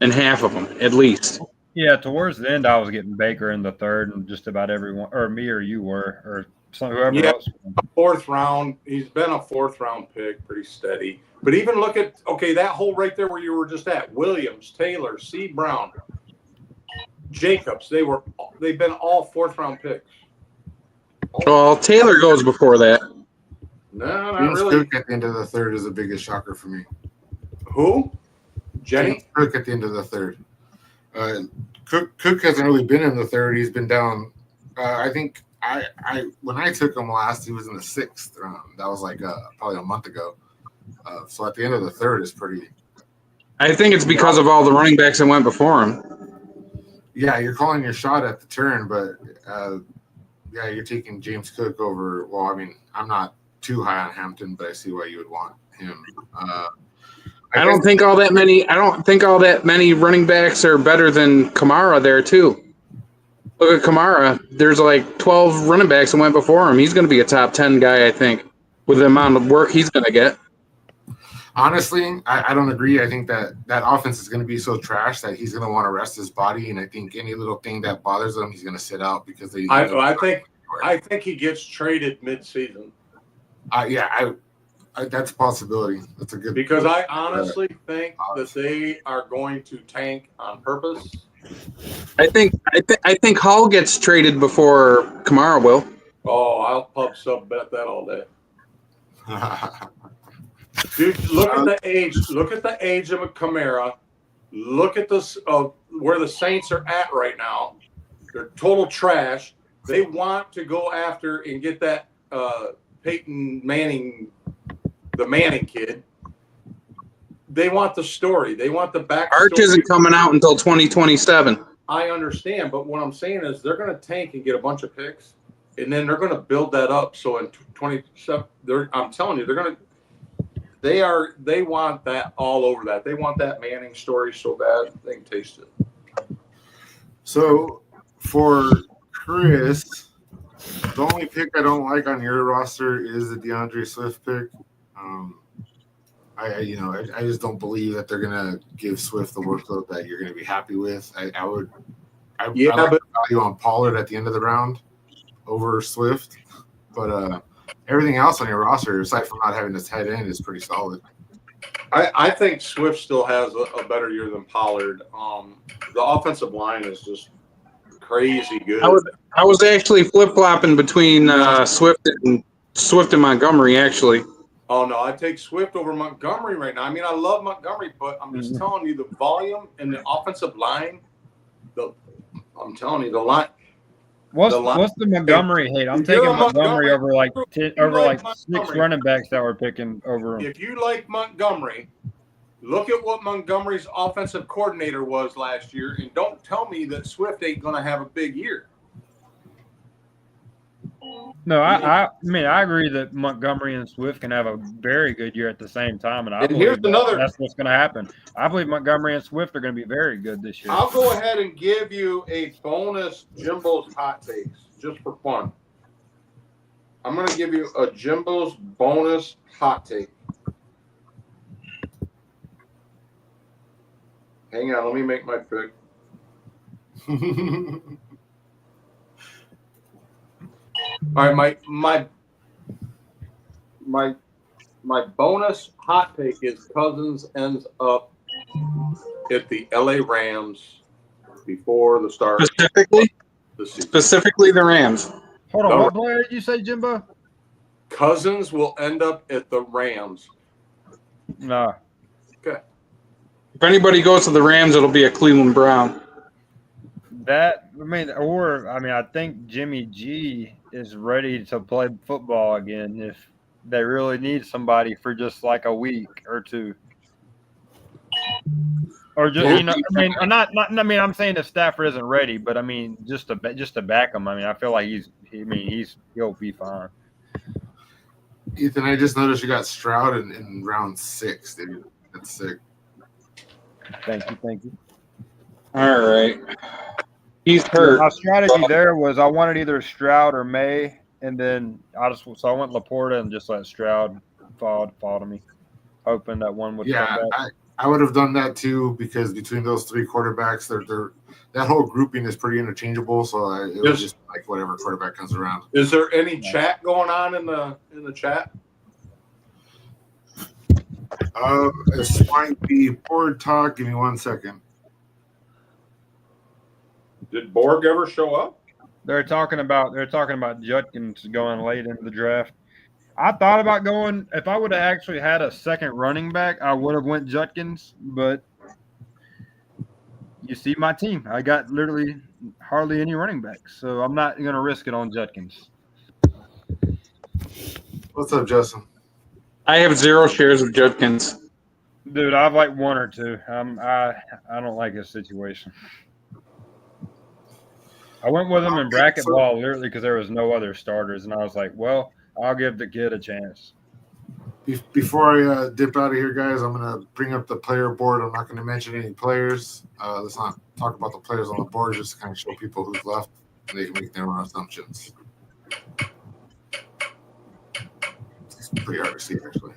And half of them, at least. Yeah, towards the end, I was getting Baker in the 3rd, and just about everyone, or me or you were, or whoever else. 4th round. He's been a 4th round pick, pretty steady. But even look at that hole right there where you were just at. Williams, Taylor, C. Brown, Jacobs. They've been all 4th round picks. Well, Taylor goes before that. No, not James really. Cook at the end of the 3rd is the biggest shocker for me. Who? Jenny? James Cook at the end of the 3rd. Cook hasn't really been in the 3rd. He's been down. I think when I took him last, he was in the 6th round. That was like probably a month ago. So at the end of the 3rd is pretty. I think it's because of all the running backs that went before him. Yeah, you're calling your shot at the turn, but you're taking James Cook over. Well, I mean, I'm not too high on Hampton, but I see why you would want him. I don't think all that many running backs are better than Kamara there too. Look at Kamara. There's like 12 running backs that went before him. He's going to be a top 10 guy, I think, with the amount of work he's going to get. Honestly, I don't agree. I think that offense is going to be so trash that he's going to want to rest his body, and I think any little thing that bothers him, he's going to sit out because they. I think he gets traded mid-season. That's a possibility. That's a good. Because I honestly think that they are going to tank on purpose. I think Hall gets traded before Kamara will. Oh, I'll pub sub bet that all day. Dude, look at the age. Look at the age of a Kamara. Look at this where the Saints are at right now. They're total trash. They want to go after and get that Peyton Manning, the Manning kid. They want the story. They want the back. Arch isn't coming out until 2027. I understand, but what I'm saying is they're going to tank and get a bunch of picks, and then they're going to build that up. So in 27, I'm telling you, they're going to. They want that all over that. They want that Manning story so bad they can taste it. So for Chris, the only pick I don't like on your roster is the DeAndre Swift pick. I just don't believe that they're gonna give Swift the workload that you're gonna be happy with. I like the value on Pollard at the end of the round over Swift, but everything else on your roster, aside from not having this tight end, is pretty solid. I think Swift still has a better year than Pollard. The offensive line is just crazy good. I was actually flip flopping between Swift and Montgomery actually. Oh no, I take Swift over Montgomery right now. I mean, I love Montgomery, but I'm just telling you the volume and the offensive line. I'm telling you the line. What's the Montgomery hate? I'm taking Montgomery over like 6 running backs that were picking over him. If you like Montgomery, look at what Montgomery's offensive coordinator was last year, and don't tell me that Swift ain't going to have a big year. No, I mean I agree that Montgomery and Swift can have a very good year at the same time, and I believe that's what's going to happen. I believe Montgomery and Swift are going to be very good this year. I'll go ahead and give you a bonus Jimbo's hot takes just for fun. I'm going to give you a Jimbo's bonus hot take. Hang on, let me make my pick. All right, my bonus hot take is Cousins ends up at the LA Rams before the start. Specifically the Rams. Hold on, what player did you say, Jimbo? Cousins will end up at the Rams. No. Okay. If anybody goes to the Rams, it'll be a Cleveland Brown. I think Jimmy G is ready to play football again if they really need somebody for just like a week or two. Or just I'm saying if Stafford isn't ready, but I mean just to back him. I mean I feel like he'll be fine. Ethan, I just noticed you got Stroud in round 6, dude. That's sick. Thank you. All right. He's hurt. My strategy there was I wanted either Stroud or May, and then I went Laporta and just let Stroud fall to me, hoping that one would come back. I would have done that too because between those 3 quarterbacks, that whole grouping is pretty interchangeable. So it was just like whatever quarterback comes around. Is there any chat going on in the chat? This might be board talk. Give me 1 second. Did Borg ever show up? They're talking about Judkins going late into the draft. I thought about going if I would have actually had a second running back, I would have went Judkins, but you see my team. I got literally hardly any running backs, so I'm not going to risk it on Judkins. What's up, Justin? I have 0 shares of Judkins. Dude, I have like 1 or 2. I don't like his situation. I went with him in bracket ball literally because there was no other starters, and I was like, well, I'll give the kid a chance. Before I dip out of here, guys, I'm going to bring up the player board. I'm not going to mention any players. Let's not talk about the players on the board, just to kind of show people who's left, and they can make their own assumptions. It's pretty hard to see, actually.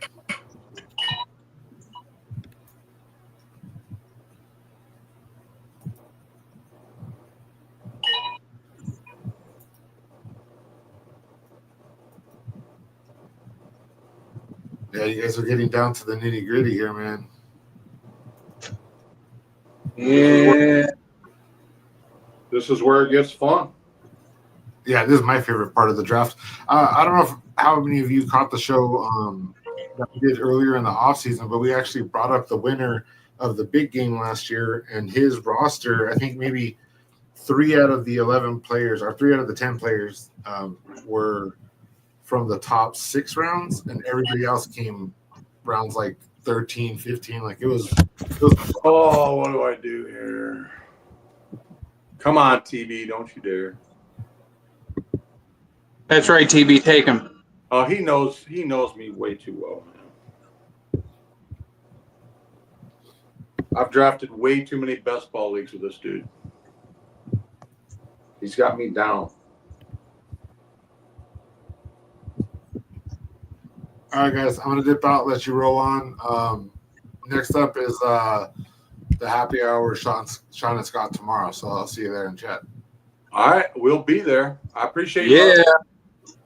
Yeah, you guys are getting down to the nitty gritty here, man. Yeah. This is where it gets fun. Yeah, this is my favorite part of the draft. I don't know how many of you caught the show that we did earlier in the offseason, but we actually brought up the winner of the big game last year, and his roster, I think maybe 3 out of the 11 players or 3 out of the 10 players were from the top 6 rounds, and everybody else came rounds like 13, 15. Like it was Oh, what do I do here? Come on, TB, don't you dare. That's right, TB. Take him. Oh, he knows me way too well, man. I've drafted way too many best ball leagues with this dude. He's got me down. All right, guys, I'm gonna dip out, let you roll on. Next up is the happy hour with Sean and Scott tomorrow. So I'll see you there in chat. All right, we'll be there. I appreciate you. Yeah.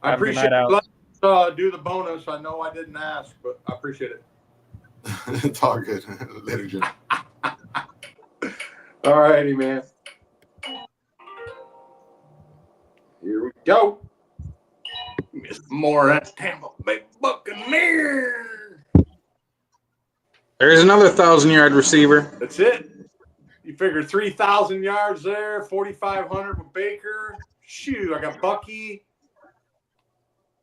I Have a good appreciate night you out. letting us, do the bonus. I know I didn't ask, but I appreciate it. It's all good. Later, Jim. All righty, man. Here we go. Miss more at Tampa Bay Buccaneers. There's another 1,000-yard receiver. That's it. You figure 3,000 yards there, 4,500 with Baker. Shoot, I got Bucky.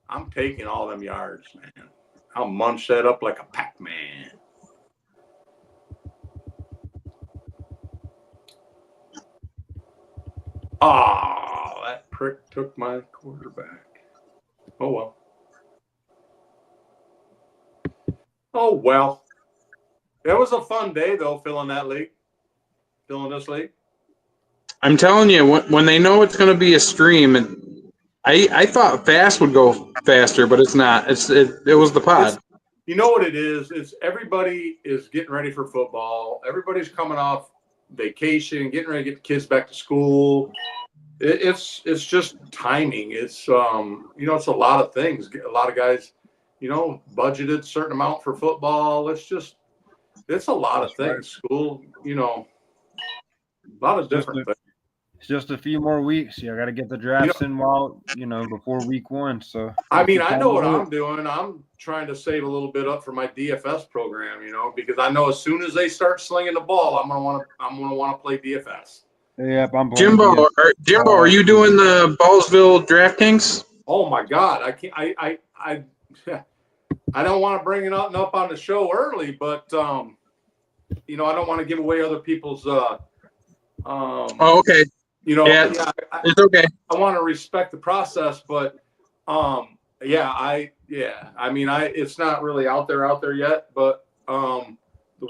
I'm taking all them yards, man. I'll munch that up like a Pac-Man. Oh, that prick took my quarterback. Oh, well. Oh, well. It was a fun day, though, filling this league. I'm telling you, when they know it's going to be a stream, I thought fast would go faster, but it's not. It was the pod. You know what it is? It's everybody is getting ready for football. Everybody's coming off vacation, getting ready to get the kids back to school. It's just timing. It's it's a lot of things. A lot of guys, budgeted a certain amount for football. It's a lot of things. School, a lot of different things. It's just a few more weeks. I got to get the drafts in before week 1. So I know what I'm doing. I'm trying to save a little bit up for my DFS program, because I know as soon as they start slinging the ball, I'm gonna want to play DFS. Yep, I'm playing Jimbo, are you doing the Ballsville DraftKings? Oh my God, I can't. I don't want to bring it up on the show early, but I don't want to give away other people's. Oh, okay. It's okay. I want to respect the process, but it's not really out there yet, but the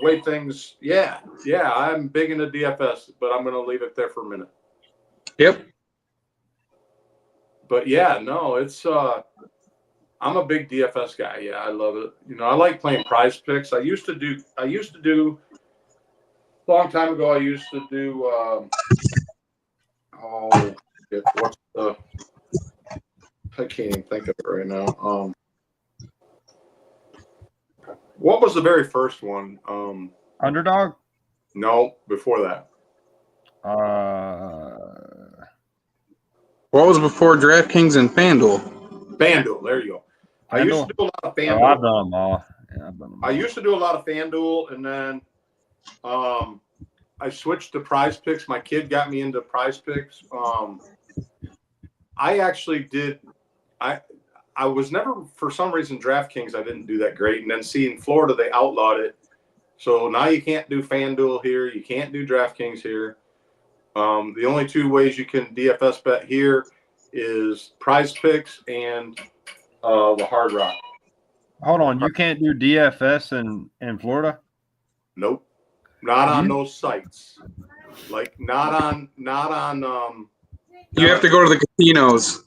way things, I'm big into DFS, but I'm going to leave it there for a minute. Yep. But it's I'm a big DFS guy. Yeah, I love it. I like playing Prize Picks. I used to do a long time ago. I used to do. I can't even think of it right now. What was the very first one? Underdog? No, before that. What was before DraftKings and FanDuel? FanDuel. There you go. I used to do a lot of FanDuel. I've done them all. Yeah, I've done them all. I used to do a lot of FanDuel, and then I switched to Prize Picks. My kid got me into Prize Picks. I actually did. I was never, for some reason, DraftKings, I didn't do that great. And then in Florida, they outlawed it. So now you can't do FanDuel here. You can't do DraftKings here. The only 2 ways you can DFS bet here is Prize Picks and the Hard Rock. Hold on. You can't do DFS in Florida? Nope. Not on those sites. Like not on You have to go to the casinos.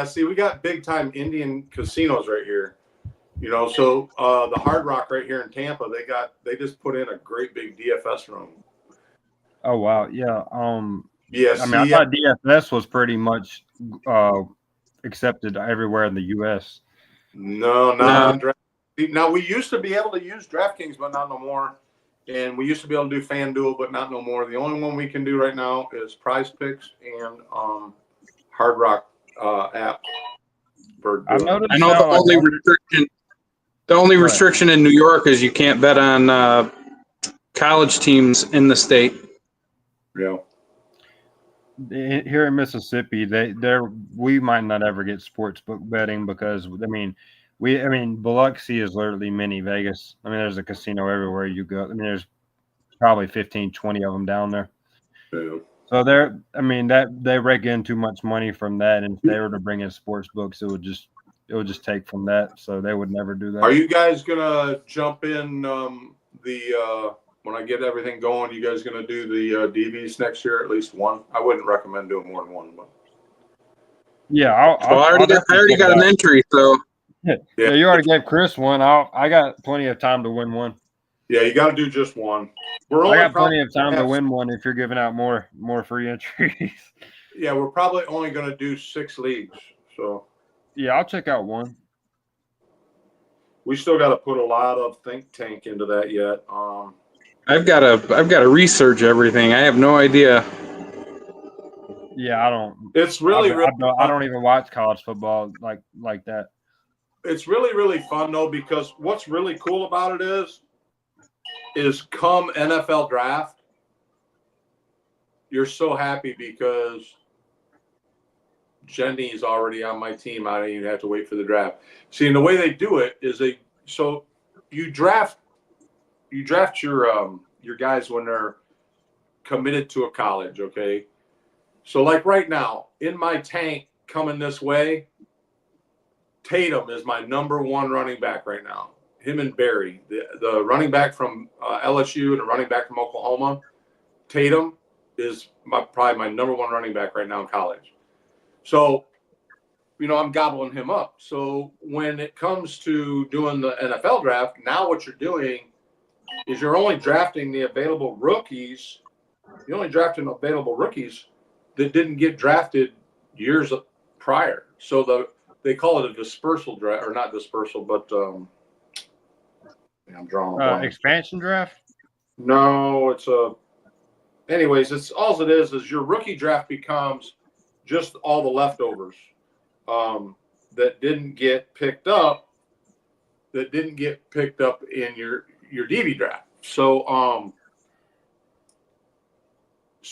See, we got big time Indian casinos right here. So the Hard Rock right here in Tampa, they just put in a great big DFS room. Oh wow, yeah. Yes. I thought DFS was pretty much accepted everywhere in the U.S. No, not on DraftKings. Now we used to be able to use DraftKings, but not no more. And we used to be able to do FanDuel, but not no more. The only one we can do right now is Prize Picks and Hard Rock app. I know the The only Right. restriction in New York is you can't bet on college teams in the state. Yeah. Here in Mississippi, we might not ever get sports book betting because Biloxi is literally mini Vegas. I mean, there's a casino everywhere you go. I mean, there's probably 15, 20 of them down there. Yeah. So they rake in too much money from that, and if they were to bring in sports books, it would just take from that. So they would never do that. Are you guys gonna jump in when I get everything going? You guys gonna do the DVs next year? At least one. I wouldn't recommend doing more than one, but Yeah, I already got an entry, so yeah, you already gave Chris one. I got plenty of time to win one. yeah, you got to do just one. I got plenty of time to win one if you're giving out more free entries. Yeah, we're probably only going to do 6 leagues, so yeah, I'll check out one. We still got to put a lot of think tank into that yet. I've got to research everything. I have no idea. Yeah, I don't. It's really, I don't even watch college football like that. It's really, really fun though, because what's really cool about it is come NFL draft, you're so happy because Jenny's already on my team. I don't even have to wait for the draft. See, and the way they do it is you draft your guys when they're committed to a college, okay? So like right now, in my tank coming this way, Tatum is my number 1 running back right now. Him and Barry, the running back from LSU and the running back from Oklahoma, Tatum is probably my number 1 running back right now in college. So, I'm gobbling him up. So when it comes to doing the NFL draft, now what you're doing is you're only drafting the available rookies. You're only drafting available rookies that didn't get drafted years prior. So they call it a dispersal draft, or not dispersal, but I'm drawing a blank. Expansion draft? No, anyways, it's all it is your rookie draft becomes just all the leftovers that didn't get picked up in your DB draft. So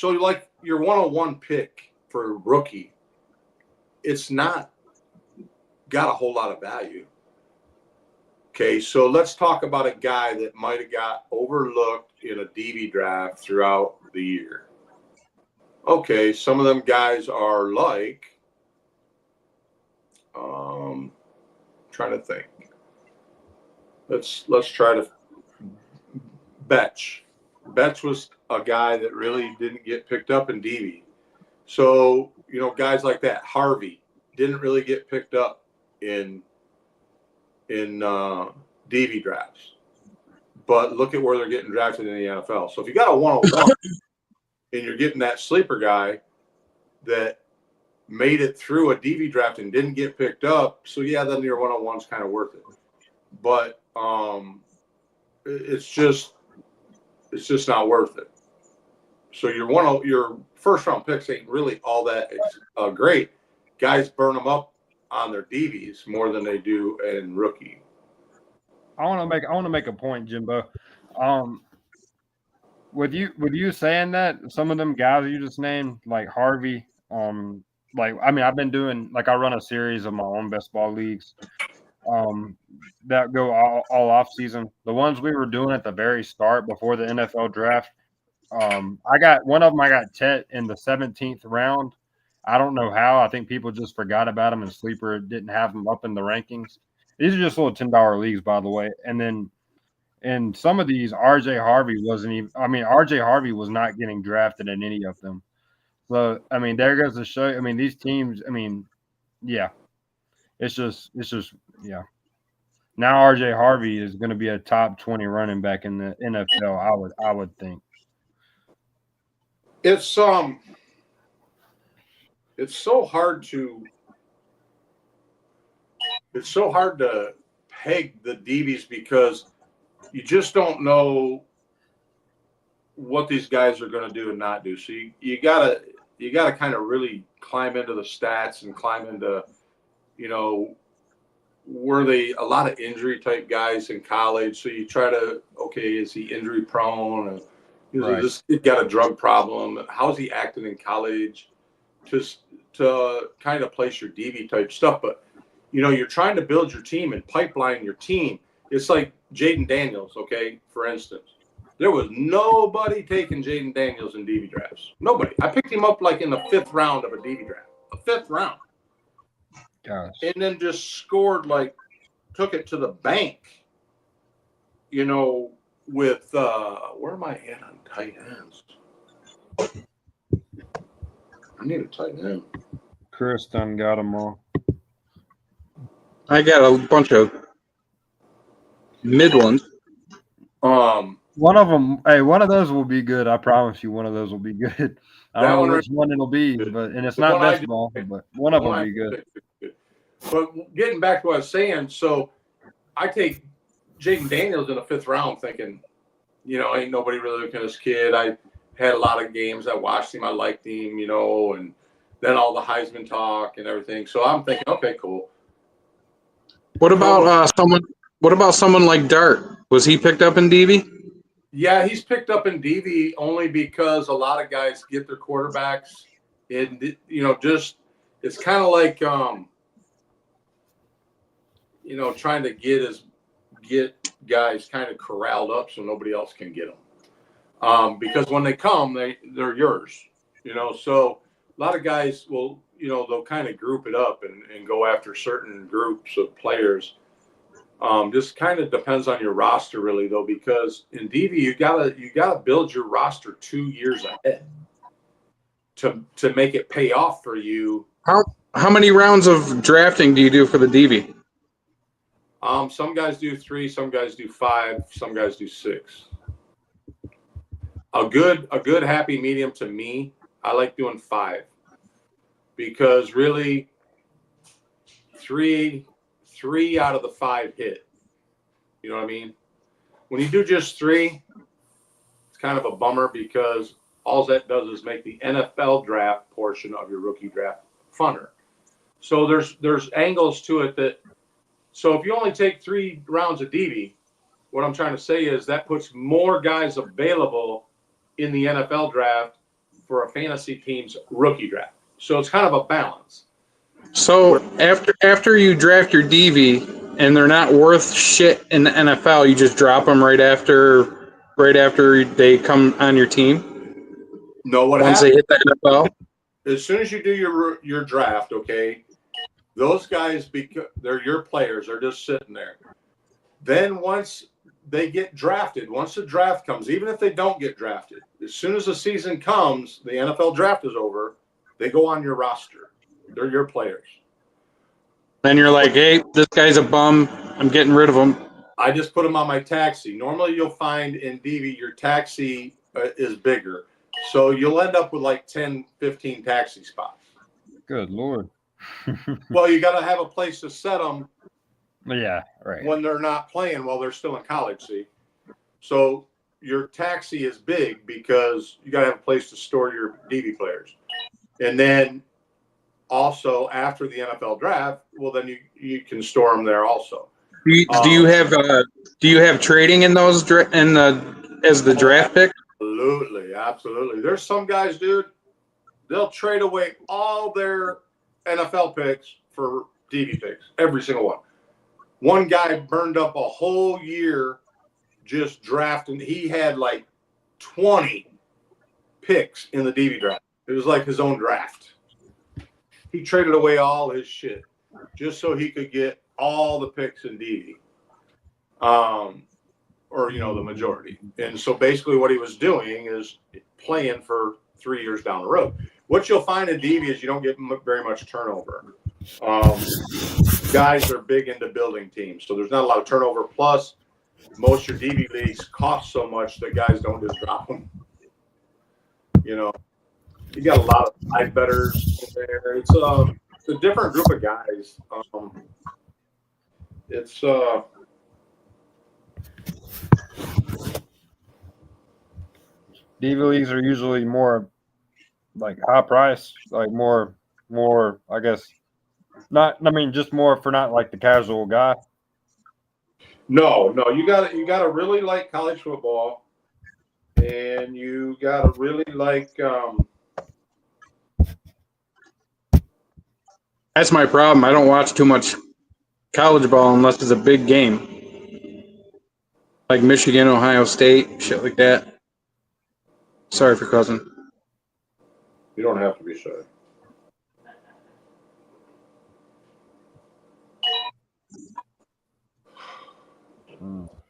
like your 101 pick for rookie, it's not got a whole lot of value. Okay, so let's talk about a guy that might have got overlooked in a DB draft throughout the year. Okay, some of them guys are like, trying to think. Let's try to. Betch. Betch was a guy that really didn't get picked up in DB. So, guys like that. Harvey didn't really get picked up in DB drafts. But look at where they're getting drafted in the NFL. So if you got a 101 and you're getting that sleeper guy that made it through a DB draft and didn't get picked up, so yeah, then your 101's kind of worth it. But it's just not worth it. So your first round picks ain't really all that great. Guys burn them up on their DBs more than they do in rookie. I want to make a point, Jimbo. With you saying that, some of them guys you just named, like Harvey, I've been doing, I run a series of my own best ball leagues that go all off season. The ones we were doing at the very start before the NFL draft, I got one of them. I got Tet in the 17th round. I don't know how. I think people just forgot about him, and Sleeper didn't have him up in the rankings. These are just little $10 leagues, by the way. And then in some of these, RJ Harvey wasn't even. RJ Harvey was not getting drafted in any of them. So there goes to show. These teams. Yeah, it's just yeah. Now RJ Harvey is going to be a top 20 running back in the NFL. I would think. It's so hard to peg the DBs because you just don't know what these guys are going to do and not do. So you gotta kind of really climb into the stats and climb into were they a lot of injury type guys in college? So you try to, okay, is he injury prone? Right. This kid got a drug problem. How's he acting in college? Just to kind of place your DB type stuff. But, you know, you're trying to build your team and pipeline your team. It's like Jaden Daniels, okay, for instance. There was nobody taking Jaden Daniels in DB drafts. Nobody. I picked him up like in the 5th round of a DB draft. A 5th round. Gosh. And then just scored, like, took it to the bank, you know, with where am I at on tight ends? I need a tight end. Chris done got them all. I got a bunch of mid ones. One of them, hey, one of those will be good. I promise you, one of those will be good. I That don't one know which one it'll be, but and it's The not one I best did- ball, but one of them will be good. But getting back to what I was saying, so I take Jaden Daniels in the 5th round thinking, you know, ain't nobody really looking at this kid. I had a lot of games. I watched him. I liked him, you know, and then all the Heisman talk and everything. So I'm thinking, okay, cool. What about someone? What about someone like Dart? Was he picked up in DB? Yeah, he's picked up in DB only because a lot of guys get their quarterbacks in, you know, just it's kind of like, you know, trying to get guys kind of corralled up so nobody else can get them. Because when they come, they're yours, you know. So a lot of guys will, you know, they'll kind of group it up and go after certain groups of players. Just kind of depends on your roster, really, though, because in DV you gotta build your roster 2 years ahead to make it pay off for you. How many rounds of drafting do you do for the DB? Some guys do 3, some guys do 5, some guys do 6. A good happy medium to me, I like doing 5 because really three out of the 5 hit. You know what I mean? When you do just 3, it's kind of a bummer because all that does is make the NFL draft portion of your rookie draft funner. So there's angles to it that. So if you only take 3 rounds of DB, what I'm trying to say is that puts more guys available in the NFL draft for a fantasy team's rookie draft. So it's kind of a balance. So after you draft your DV and they're not worth shit in the NFL, you just drop them right after they come on your team. No, what once happens, they hit the NFL? as soon as you do your draft, okay, those guys, they're your players. They're just sitting there. Then once they get drafted, once the draft comes, even if they don't get drafted, as soon as the season comes, the NFL draft is over, they go on your roster. They're your players. Then you're like, hey, this guy's a bum. I'm getting rid of him. I just put them on my taxi. Normally you'll find in DV your taxi is bigger. So you'll end up with like 10, 15 taxi spots. Good Lord. Well, you got to have a place to set them. Yeah, right. When they're not playing while they're still in college, see? So your taxi is big because you got to have a place to store your DB players. And then also after the NFL draft, well, then you can store them there also. Do you have trading in those as the draft pick? Absolutely. There's some guys, dude, they'll trade away all their NFL picks for DB picks, every single one. One guy burned up a whole year just drafting. He had like 20 picks in the DB draft. It was like his own draft. He traded away all his shit just so he could get all the picks in DB. Or, you know, the majority. And so basically what he was doing is playing for 3 years down the road. What you'll find in DB is you don't get very much turnover. Guys are big into building teams, so there's not a lot of turnover. Plus, most of your DB leagues cost so much that guys don't just drop them. You know, you got a lot of side bettors in there. It's a different group of guys. DV leagues are usually more like high price, like more, I guess, Just more for not like the casual guy. No, you gotta really like college football, and you gotta really like. That's my problem. I don't watch too much college ball unless it's a big game, like Michigan, Ohio State, shit like that. Sorry for cussing. You don't have to be shy.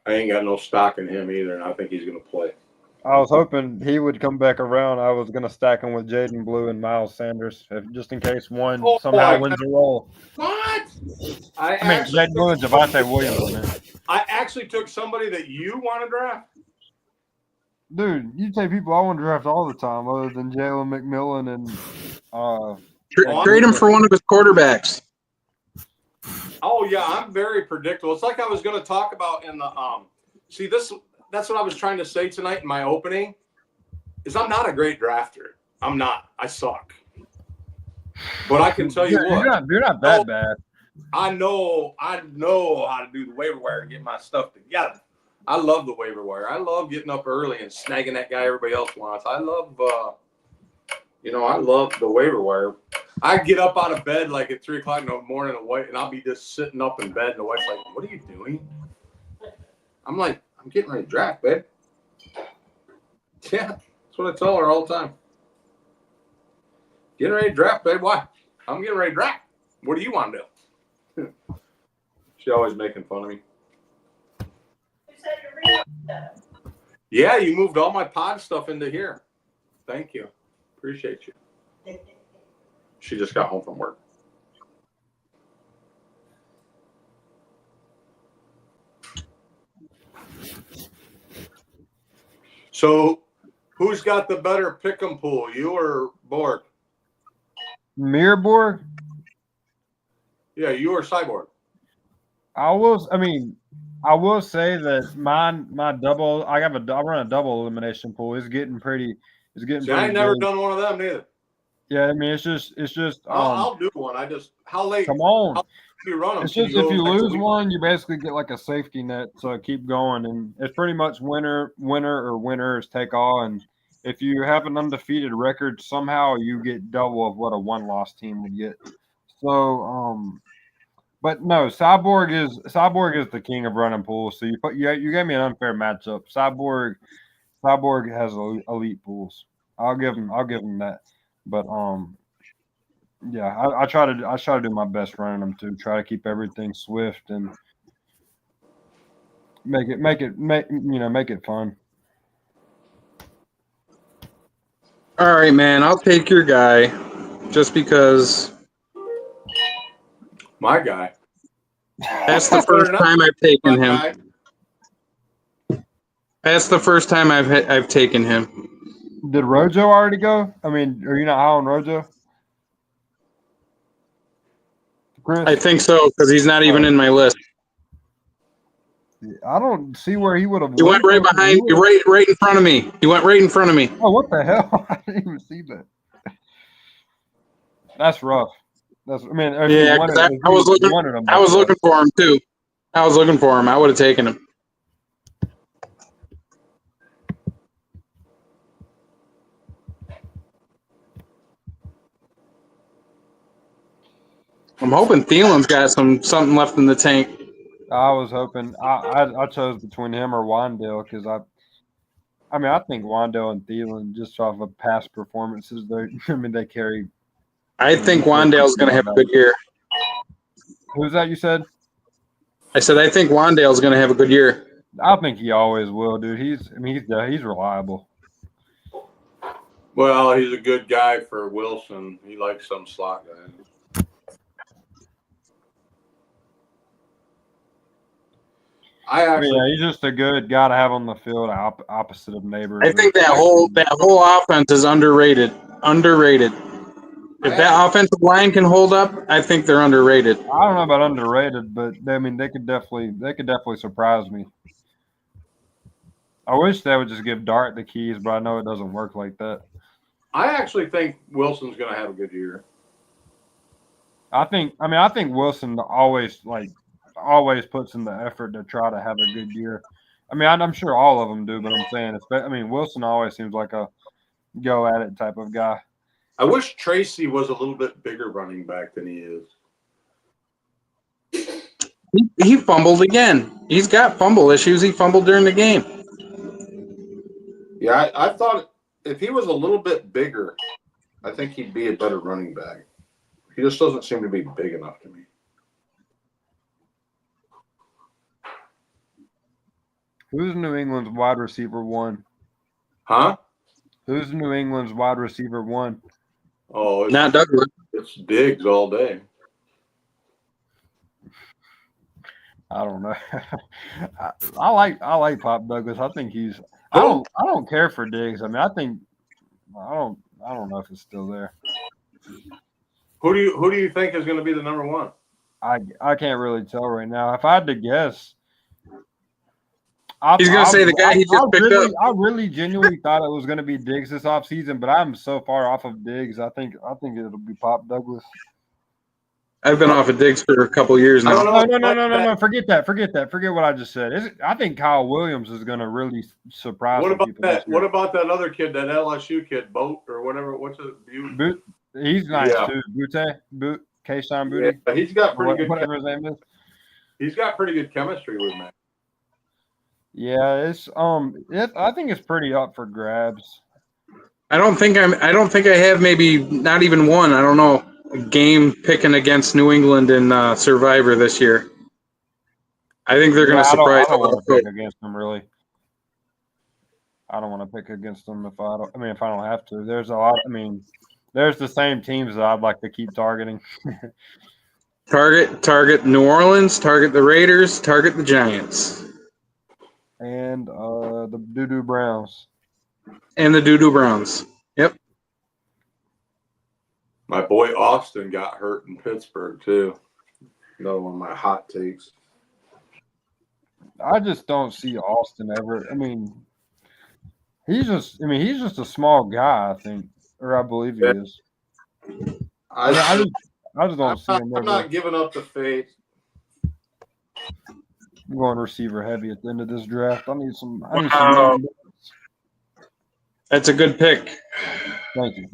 I ain't got no stock in him either, and I think he's gonna play. I was hoping he would come back around. I was gonna stack him with Jaden Blue and Miles Sanders, just in case one somehow wins a role. What? Jaden Blue and Javonte Williams, man. I actually took somebody that you want to draft. Dude, you take people I want to draft all the time, other than Jalen McMillan and Trade him for one of his quarterbacks. Oh yeah, I'm very predictable. It's like I was going to talk about in the See, that's what I was trying to say tonight in my opening. Is I'm not a great drafter. I'm not. I suck. But I can tell you what. You're not that bad. I know how to do the waiver wire and get my stuff together. I love the waiver wire. I love getting up early and snagging that guy everybody else wants. I love I love the waiver wire. I get up out of bed like at 3 o'clock in the morning and I'll be just sitting up in bed and the wife's like, "What are you doing?" I'm like, "I'm getting ready to draft, babe." Yeah, that's what I tell her all the time. Getting ready to draft, babe. Why? I'm getting ready to draft. What do you want to do? She's always making fun of me. Yeah, you moved all my pod stuff into here. Thank you. Appreciate you. She just got home from work. So, who's got the better pick'em pool, you or Borg? Mirborg? Yeah, you or Cyborg? I will say that my double. I run a double elimination pool. It's getting pretty. See, I ain't never done one of them neither. Yeah, it's just. I'll do one. How late? Come on. How do you run them? It's just if you lose one, you basically get like a safety net to keep going, and it's pretty much winner or winners take all. And if you have an undefeated record, somehow you get double of what a one-loss team would get. So, but no, Cyborg is the king of running pools. So you gave me an unfair matchup. Cyborg has elite pools. I'll give him that. But yeah, I try to do my best running them to try to keep everything swift and make it fun. All right, man. I'll take your guy just because. My guy. That's the first time I've taken him. That's the first time I've taken him. Did Rojo already go? I mean, are you not high on Rojo? Chris? I think so because he's not even in my list. I don't see where he would have. He went right behind me, right in front of me. He went right in front of me. Oh, what the hell? I didn't even see that. That's rough. Yeah, I was looking for him too. I was looking for him. I would have taken him. I'm hoping Thielen's got something left in the tank. I was hoping. I chose between him or Wandale because I think Wandale and Thielen just off of past performances. They carry. I think Wandale's going to have a good year. Who's that you said? I said I think Wandale's going to have a good year. I think he always will, dude. He's reliable. Well, he's a good guy for Wilson. He likes some slot guys. He's just a good guy to have on the field, opposite of neighbors. I think that whole offense is underrated. If that offensive line can hold up, I think they're underrated. I don't know about underrated, but they could definitely surprise me. I wish they would just give Dart the keys, but I know it doesn't work like that. I actually think Wilson's going to have a good year. I think Wilson always puts in the effort to try to have a good year. I mean, I'm sure all of them do, but I'm saying, Wilson always seems like a go at it type of guy. I wish Tracy was a little bit bigger running back than he is. He fumbled again. He's got fumble issues. He fumbled during the game. Yeah, I thought if he was a little bit bigger, I think he'd be a better running back. He just doesn't seem to be big enough to me. Who's New England's wide receiver one? Huh? Who's New England's wide receiver one? Oh, Not Douglas. it's Diggs all day. I don't know. I like Pop Douglas. I think he's. I don't care for Diggs. I mean, I don't know if it's still there. Who do you think is going to be the number one? I can't really tell right now. If I had to guess, He's going to say the guy he just picked up. I really genuinely thought it was going to be Diggs this offseason, but I'm so far off of Diggs. I think it'll be Pop Douglas. I've been off of Diggs for a couple of years now. No. Forget that. Forget what I just said. I think Kyle Williams is going to really surprise What about people. that? What about that other kid, that LSU kid, Boat or whatever? What's it? Boot? He's nice Yeah. too. Boot. Kayshawn Booty. Yeah, he's got pretty good. Whatever his name is. He's got pretty good chemistry with Matt. Yeah, it's I think it's pretty up for grabs. I don't think I have maybe not even one. I don't know. A game picking against New England in Survivor this year. I think they're going to surprise. I don't want to pick against them, really. I don't want to pick against them if I don't have to. There's a lot. I mean, there's the same teams that I'd like to keep targeting. Target New Orleans. Target the Raiders. Target the Giants. And the Doo-Doo Browns. And the Doo-Doo Browns. Yep. My boy Austin got hurt in Pittsburgh too. Another one of my hot takes. I just don't see Austin ever. I mean, he's just a small guy, I think, or I believe he is. I just don't see him. I'm not giving up the faith. I'm going receiver heavy at the end of this draft. I need some. That's a good pick. Thank you.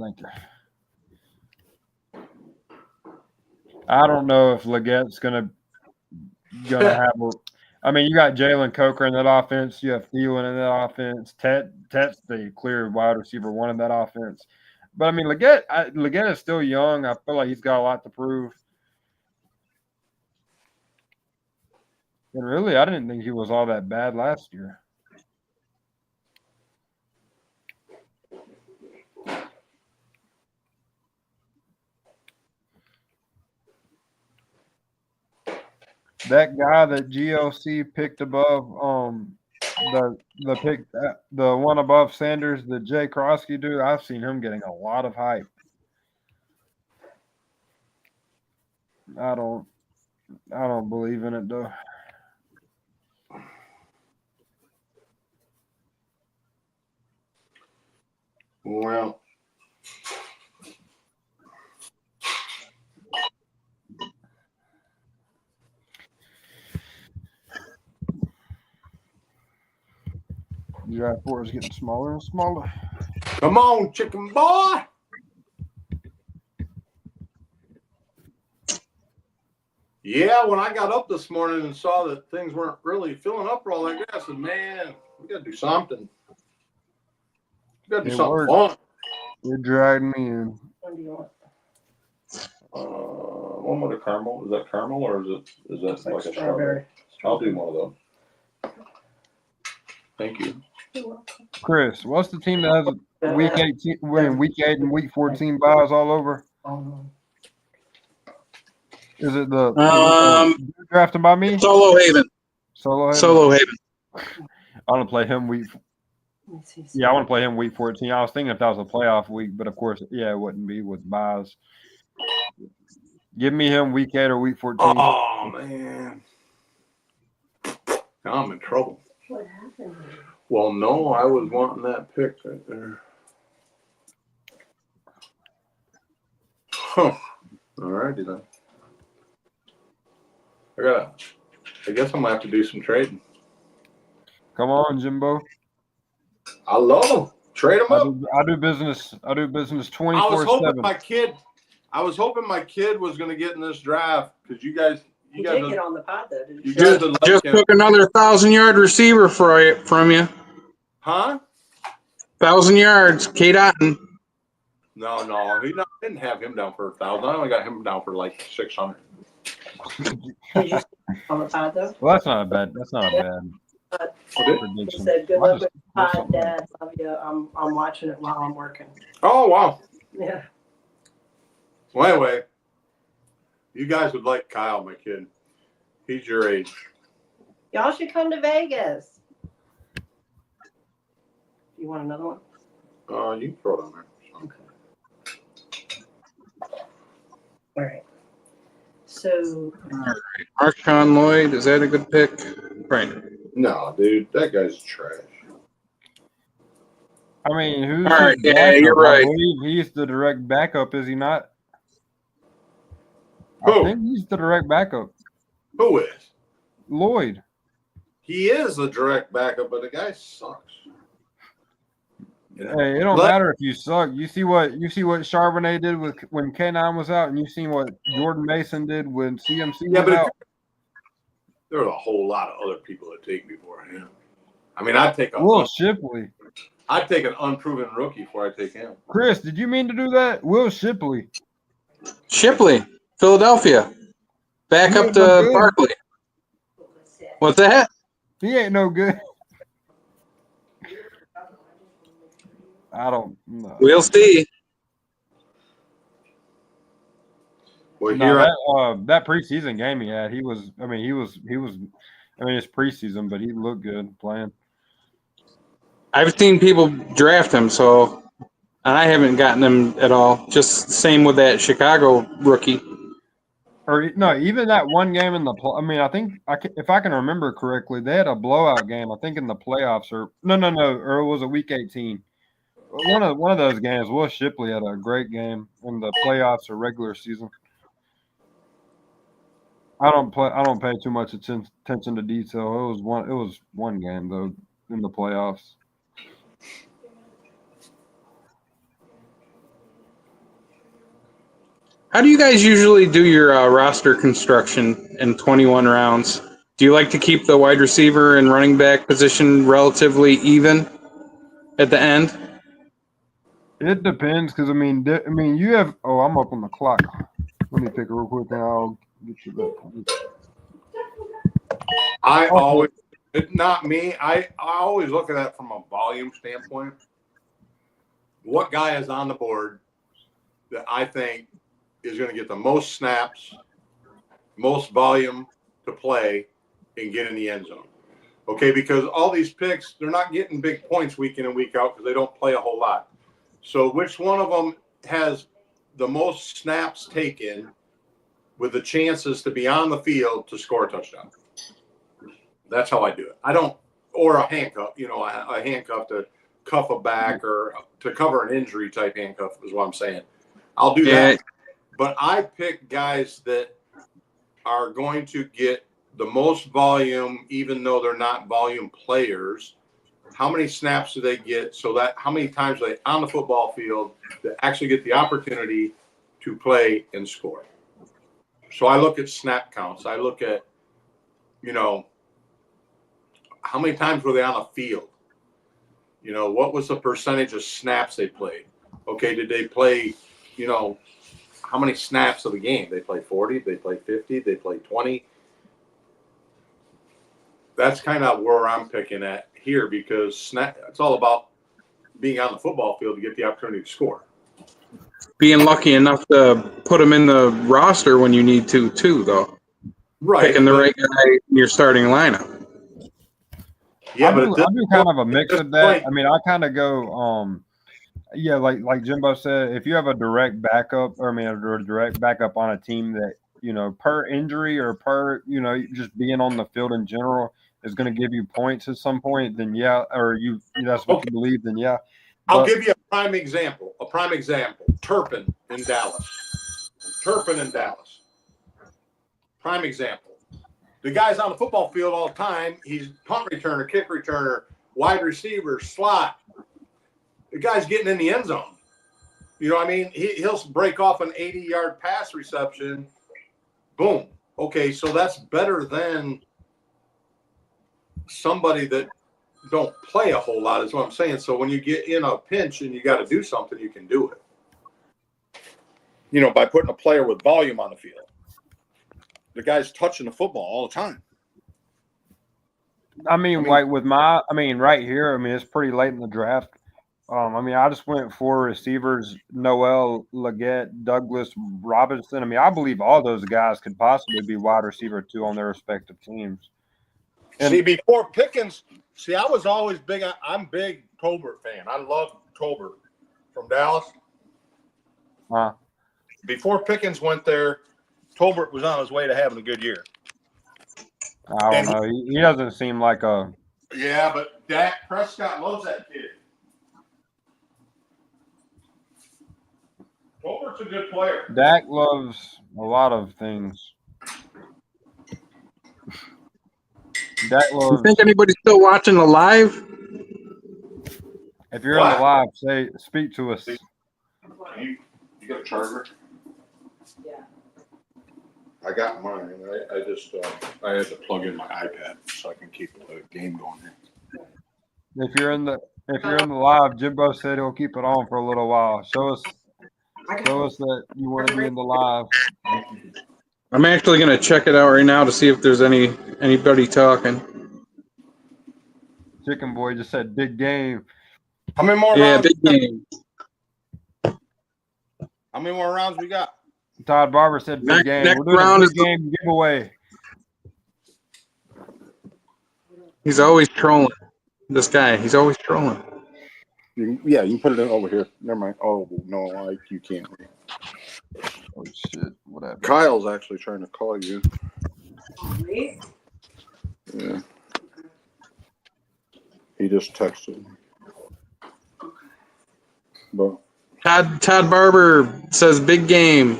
I don't know if Legette's gonna have. I mean, you got Jalen Coker in that offense. You have Thielen in that offense. Tet's the clear wide receiver one in that offense. But I mean, Legette is still young. I feel like he's got a lot to prove. And really, I didn't think he was all that bad last year. That guy that GLC picked above the one above Sanders, the Jay Krosky dude, I've seen him getting a lot of hype. I don't believe in it though. Well, The draft board is getting smaller and smaller. come on, chicken boy. Yeah, when I got up this morning and saw that things weren't really filling up for all that gas, I said, man, we got to do something. We got to do something fun. You're dragging me in. What do you want? One with a caramel. Is that caramel or is that like a strawberry? I'll do one of those. Thank you. Chris, what's the team that has week 18, week 8 and week 14 buys all over? Is it the drafted by me? Solo Haven. Solo Haven. I want to play him week. Yeah, I want to play him week 14. I was thinking if that was a playoff week, but of course, yeah, it wouldn't be with buys. Give me him week 8 or week 14. Oh man, now I'm in trouble. What happened? Well, no, I was wanting that pick right there. Huh. All righty then. I guess I'm gonna have to do some trading. Come on, Jimbo. I love them. Trade them up. I do business. I do business I was hoping 24/7. my kid was gonna get in this draft because you guys You did get on the pod though, didn't you? you guys would like Just him. took another 1,000-yard receiver from you. Huh? 1,000 yards, Kate Otten. No, didn't have him down for 1,000. I only got him down for like 600. Did you on the pod though? Well, that's not a bad. That's not a bad He prediction. said, "Good I luck just- with the pod, Dad. Love you. I'm watching it while I'm working." Oh wow. Yeah. Well, anyway, you guys would like Kyle, my kid. He's your age. Y'all should come to Vegas. You want another one? You can throw it on there. Okay. All right. So Marshawn Lloyd, is that a good pick? Right. No, dude, that guy's trash. I mean, who's All right, his yeah, backup? you're right. I believe he's the direct backup, is he not? Who? I think he's the direct backup. Who is? Lloyd. He is a direct backup, but the guy sucks. Hey, it don't matter if you suck. You see what Charbonnet did when K9 was out, and you seen what Jordan Mason did when CMC was out. There are a whole lot of other people that take before him. I mean, I'd take Will Shipley. I'd take an unproven rookie before I take him. Chris, did you mean to do that? Will Shipley. Shipley, Philadelphia. Back He up ain't no to good. Barkley. What's that? He ain't no good. I don't know. We'll see. Well, No, here that preseason game he had, he was it's preseason, but he looked good playing. I've seen people draft him, so I haven't gotten him at all. Just same with that Chicago rookie. Or no, even that one game in the I think if I can remember correctly, they had a blowout game. I think in the playoffs, or or it was a week 18. One of those games. Will Shipley had a great game in the playoffs or regular season. I don't pay too much attention to detail. It was one game though in the playoffs. How do you guys usually do your roster construction in 21 rounds? Do you like to keep the wide receiver and running back position relatively even at the end? It depends, because I mean you have. Oh, I'm up on the clock. Let me pick it real quick, and I'll get you that. I always, not me. I always look at that from a volume standpoint. What guy is on the board that I think is going to get the most snaps, most volume to play, and get in the end zone? Okay, because all these picks, they're not getting big points week in and week out because they don't play a whole lot. So which one of them has the most snaps taken with the chances to be on the field to score a touchdown? That's how I do it. I don't, or a handcuff, a handcuff to cuff a back or to cover an injury type handcuff is what I'm saying. I'll do that. But I pick guys that are going to get the most volume, even though they're not volume players. How many snaps do they get? So that how many times are they on the football field that actually get the opportunity to play and score? So I look at snap counts. I look at, how many times were they on the field? What was the percentage of snaps they played? Okay, did they play, how many snaps of the game? They play 40, they play 50, they play 20. That's kind of where I'm picking at here because it's all about being on the football field to get the opportunity to score. Being lucky enough to put them in the roster when you need to, too, though. Right. Picking the right guy in your starting lineup. Yeah, I do kind of a mix of that. I mean, I kind of go, like Jimbo said, if you have a direct backup, a direct backup on a team that, per injury or per, just being on the field in general is going to give you points at some point, then that's what you believe, then yeah. I'll give you a prime example. Turpin in Dallas. Prime example. the guy's on the football field all the time. He's punt returner, kick returner, wide receiver, slot. The guy's getting in the end zone. You know what I mean? He'll break off an 80-yard pass reception. Boom. Okay, so that's better than somebody that don't play a whole lot is what I'm saying. So when you get in a pinch and you got to do something, you can do it. You know, by putting a player with volume on the field. The guy's touching the football all the time. I mean, like with right here, I mean, it's pretty late in the draft. I mean, I just went for receivers: Noel, Leggett, Douglas, Robinson. I mean, I believe all those guys could possibly be wide receiver 2 on their respective teams. And see, before Pickens, I was always big. I'm big Tolbert fan. I love Tolbert from Dallas. Before Pickens went there, Tolbert was on his way to having a good year. I don't know. He doesn't seem like a. Yeah, but Dak Prescott loves that kid. Tolbert's a good player. Dak loves a lot of things. Dak loves. You think anybody's still watching the live? If you're on the live, speak to us. You got a charger? Yeah. I got mine. I just I had to plug in my iPad so I can keep the game going here. If you're in the live, Jimbo said he'll keep it on for a little while. Show us that you want to be in the live. I'm actually going to check it out right now to see if there's anybody talking. Chicken Boy just said big game. How many more Yeah, rounds? big game. How many more rounds we got? Todd Barber said big game. Next We're doing round a is big game giveaway. He's always trolling. This guy, he's always trolling. You can put it in over here. Never mind. Oh, no, you can't. Oh, shit. Whatever. Kyle's actually trying to call you. Yeah. He just texted me. But Todd Barber says big game.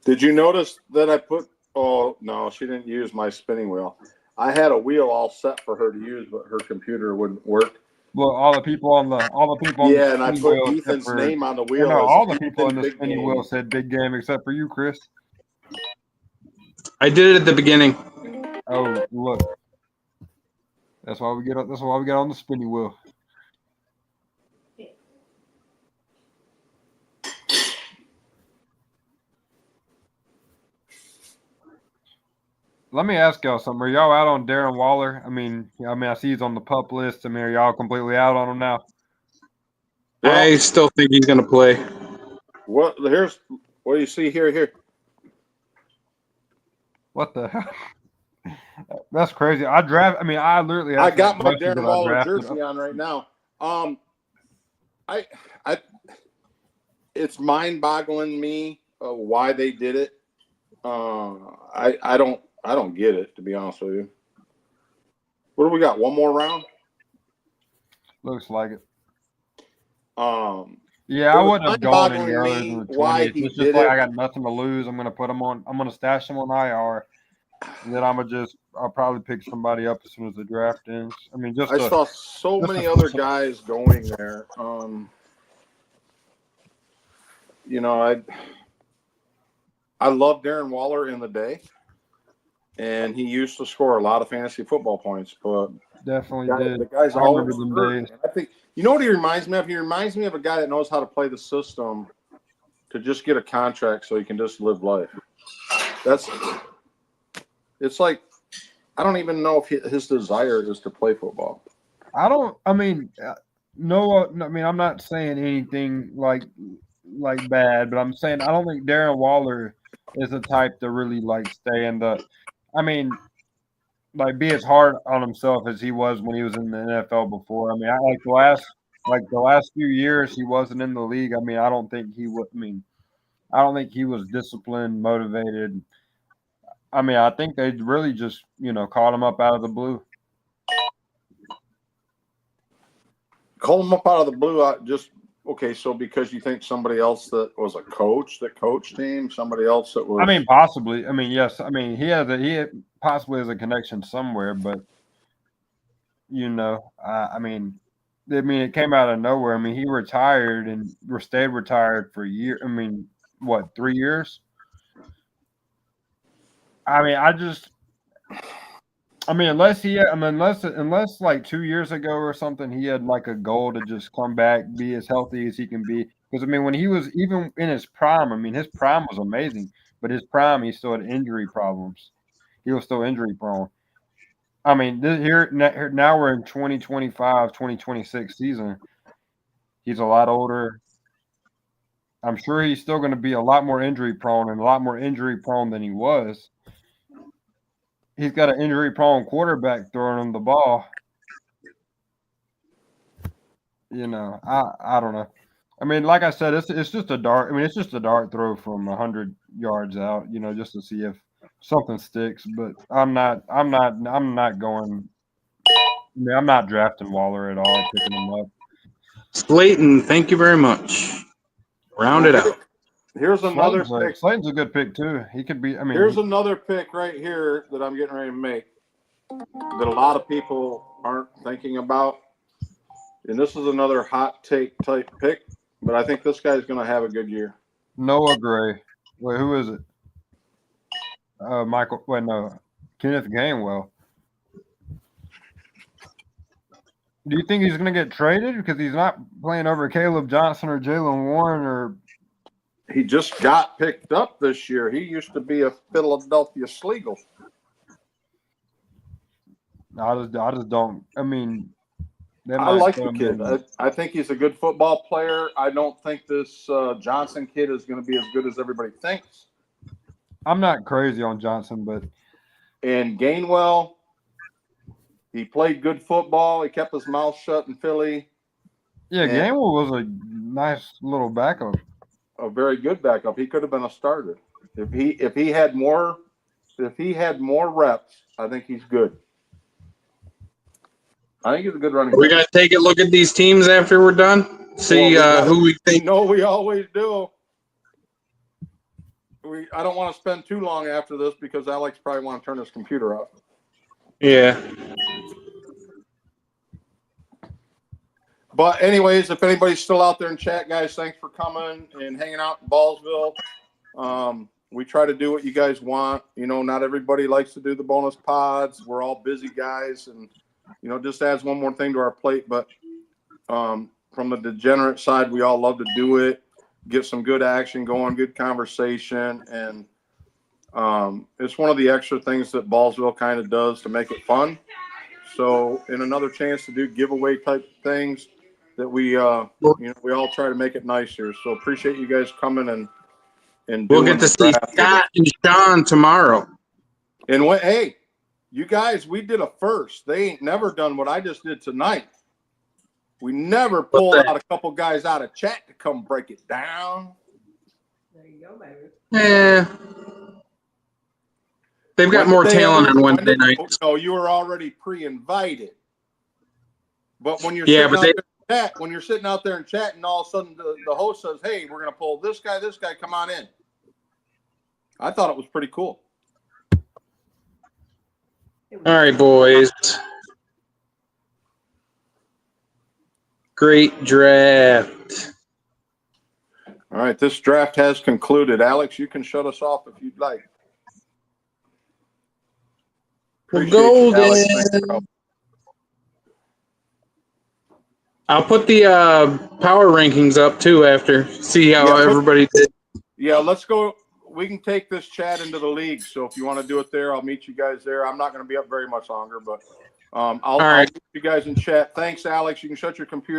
did you notice that I put? Oh no, she didn't use my spinning wheel. I had a wheel all set for her to use, but her computer wouldn't work. Well, all the people on the Yeah, and I put Ethan's name on the wheel. No, as all the people in Ethan the Big spinning Game. wheel said big game except for you, Chris. I did it at the beginning. Oh, look. That's why we get on the spinning wheel. Let me ask y'all something. Are y'all out on Darren Waller? I mean, I see he's on the PUP list. I mean, are y'all completely out on him now? I still think he's going to play. What do you see here? What the hell? That's crazy. I literally. I got my Darren Waller jersey on right now. It's mind-boggling me why they did it. I don't get it, to be honest with you. What do we got? One more round? Looks like it. Yeah, I wouldn't have gone any earlier than the 20th. Why he It's did just like it. I got nothing to lose. I'm gonna stash him on IR, and then I'll probably pick somebody up as soon as the draft ends. I mean, I saw so many other guys going there. I love Darren Waller in the day, and he used to score a lot of fantasy football points, but definitely the did. guy's I always remember them hurt. days. I think what he reminds me of. He reminds me of a guy that knows how to play the system to just get a contract so he can just live life. It's like I don't even know if his desire is to play football. I'm not saying anything like bad, but I'm saying I don't think Darren Waller is the type to really stay in the. I mean, be as hard on himself as he was when he was in the NFL before. I mean, the last few years he wasn't in the league. I mean, I don't think he would. I mean, I don't think he was disciplined, motivated. I mean, I think they really just called him up out of the blue. Call him up out of the blue. Okay, so because you think somebody else that was a coach that coached him, somebody else that was. I mean, possibly. I mean, yes. I mean, he possibly has a connection somewhere, but I mean, it came out of nowhere. I mean, he retired and stayed retired for a year. I mean, what, 3 years? I mean, unless like 2 years ago or something, he had like a goal to just come back, be as healthy as he can be. Because I mean, when he was even in his prime, I mean, his prime was amazing, but his prime, he still had injury problems. He was still injury prone. I mean, now we're in 2025, 2026 season. He's a lot older. I'm sure he's still going to be a lot more injury prone and a lot more injury prone than he was. He's got an injury prone quarterback throwing him the ball. I don't know. I mean, like I said, it's just a dart. I mean, it's just a dart throw from 100 yards out, just to see if something sticks. But I'm not going. I mean, I'm not drafting Waller at all, picking him up. Slayton, thank you very much. Round it out. Here's another pick. Slayton's a good pick too. He could be. I mean, here's another pick right here that I'm getting ready to make that a lot of people aren't thinking about. And this is another hot take type pick, but I think this guy's going to have a good year. Noah Gray. Wait, who is it? Michael. Wait, no. Kenneth Gainwell. Do you think he's going to get traded because he's not playing over Caleb Johnson or Jalen Warren or? He just got picked up this year. He used to be a Philadelphia Sleagle. I just don't. I mean, I like the kid. I think he's a good football player. I don't think this Johnson kid is going to be as good as everybody thinks. I'm not crazy on Johnson, but and Gainwell, he played good football. He kept his mouth shut in Philly. Yeah, Gainwell was a nice little backup. A very good backup. He could have been a starter. If he had more reps, I think he's good. I think he's a good running back. We're gonna take a look at these teams after we're done. See who we think. No, we always do. I don't want to spend too long after this because Alex probably want to turn his computer off. Yeah. But anyways, if anybody's still out there in chat, guys, thanks for coming and hanging out in Ballsville. We try to do what you guys want. Not everybody likes to do the bonus pods. We're all busy guys, and just adds one more thing to our plate. But from the degenerate side, we all love to do it, get some good action going, good conversation, and it's one of the extra things that Ballsville kind of does to make it fun. So, in another chance to do giveaway type things that we all try to make it nice here. So, appreciate you guys coming and we'll get to see Scott and Sean tomorrow. And hey, you guys, we did a first. They ain't never done what I just did tonight. We never pulled out a couple guys out of chat to come break it down. There you go, baby. Yeah. They've got more talent on Wednesday night. No, you were already pre-invited. But when you're sitting out there in chat, and all of a sudden the host says, "Hey, we're going to pull this guy, come on in." I thought it was pretty cool. All right, boys. Great draft. All right, this draft has concluded. Alex, you can shut us off if you'd like. Golden. I'll put the power rankings up too after. See how everybody did. Yeah, let's go. We can take this chat into the league. So if you want to do it there, I'll meet you guys there. I'm not going to be up very much longer, but I'll meet you guys in chat. Thanks, Alex. You can shut your computer.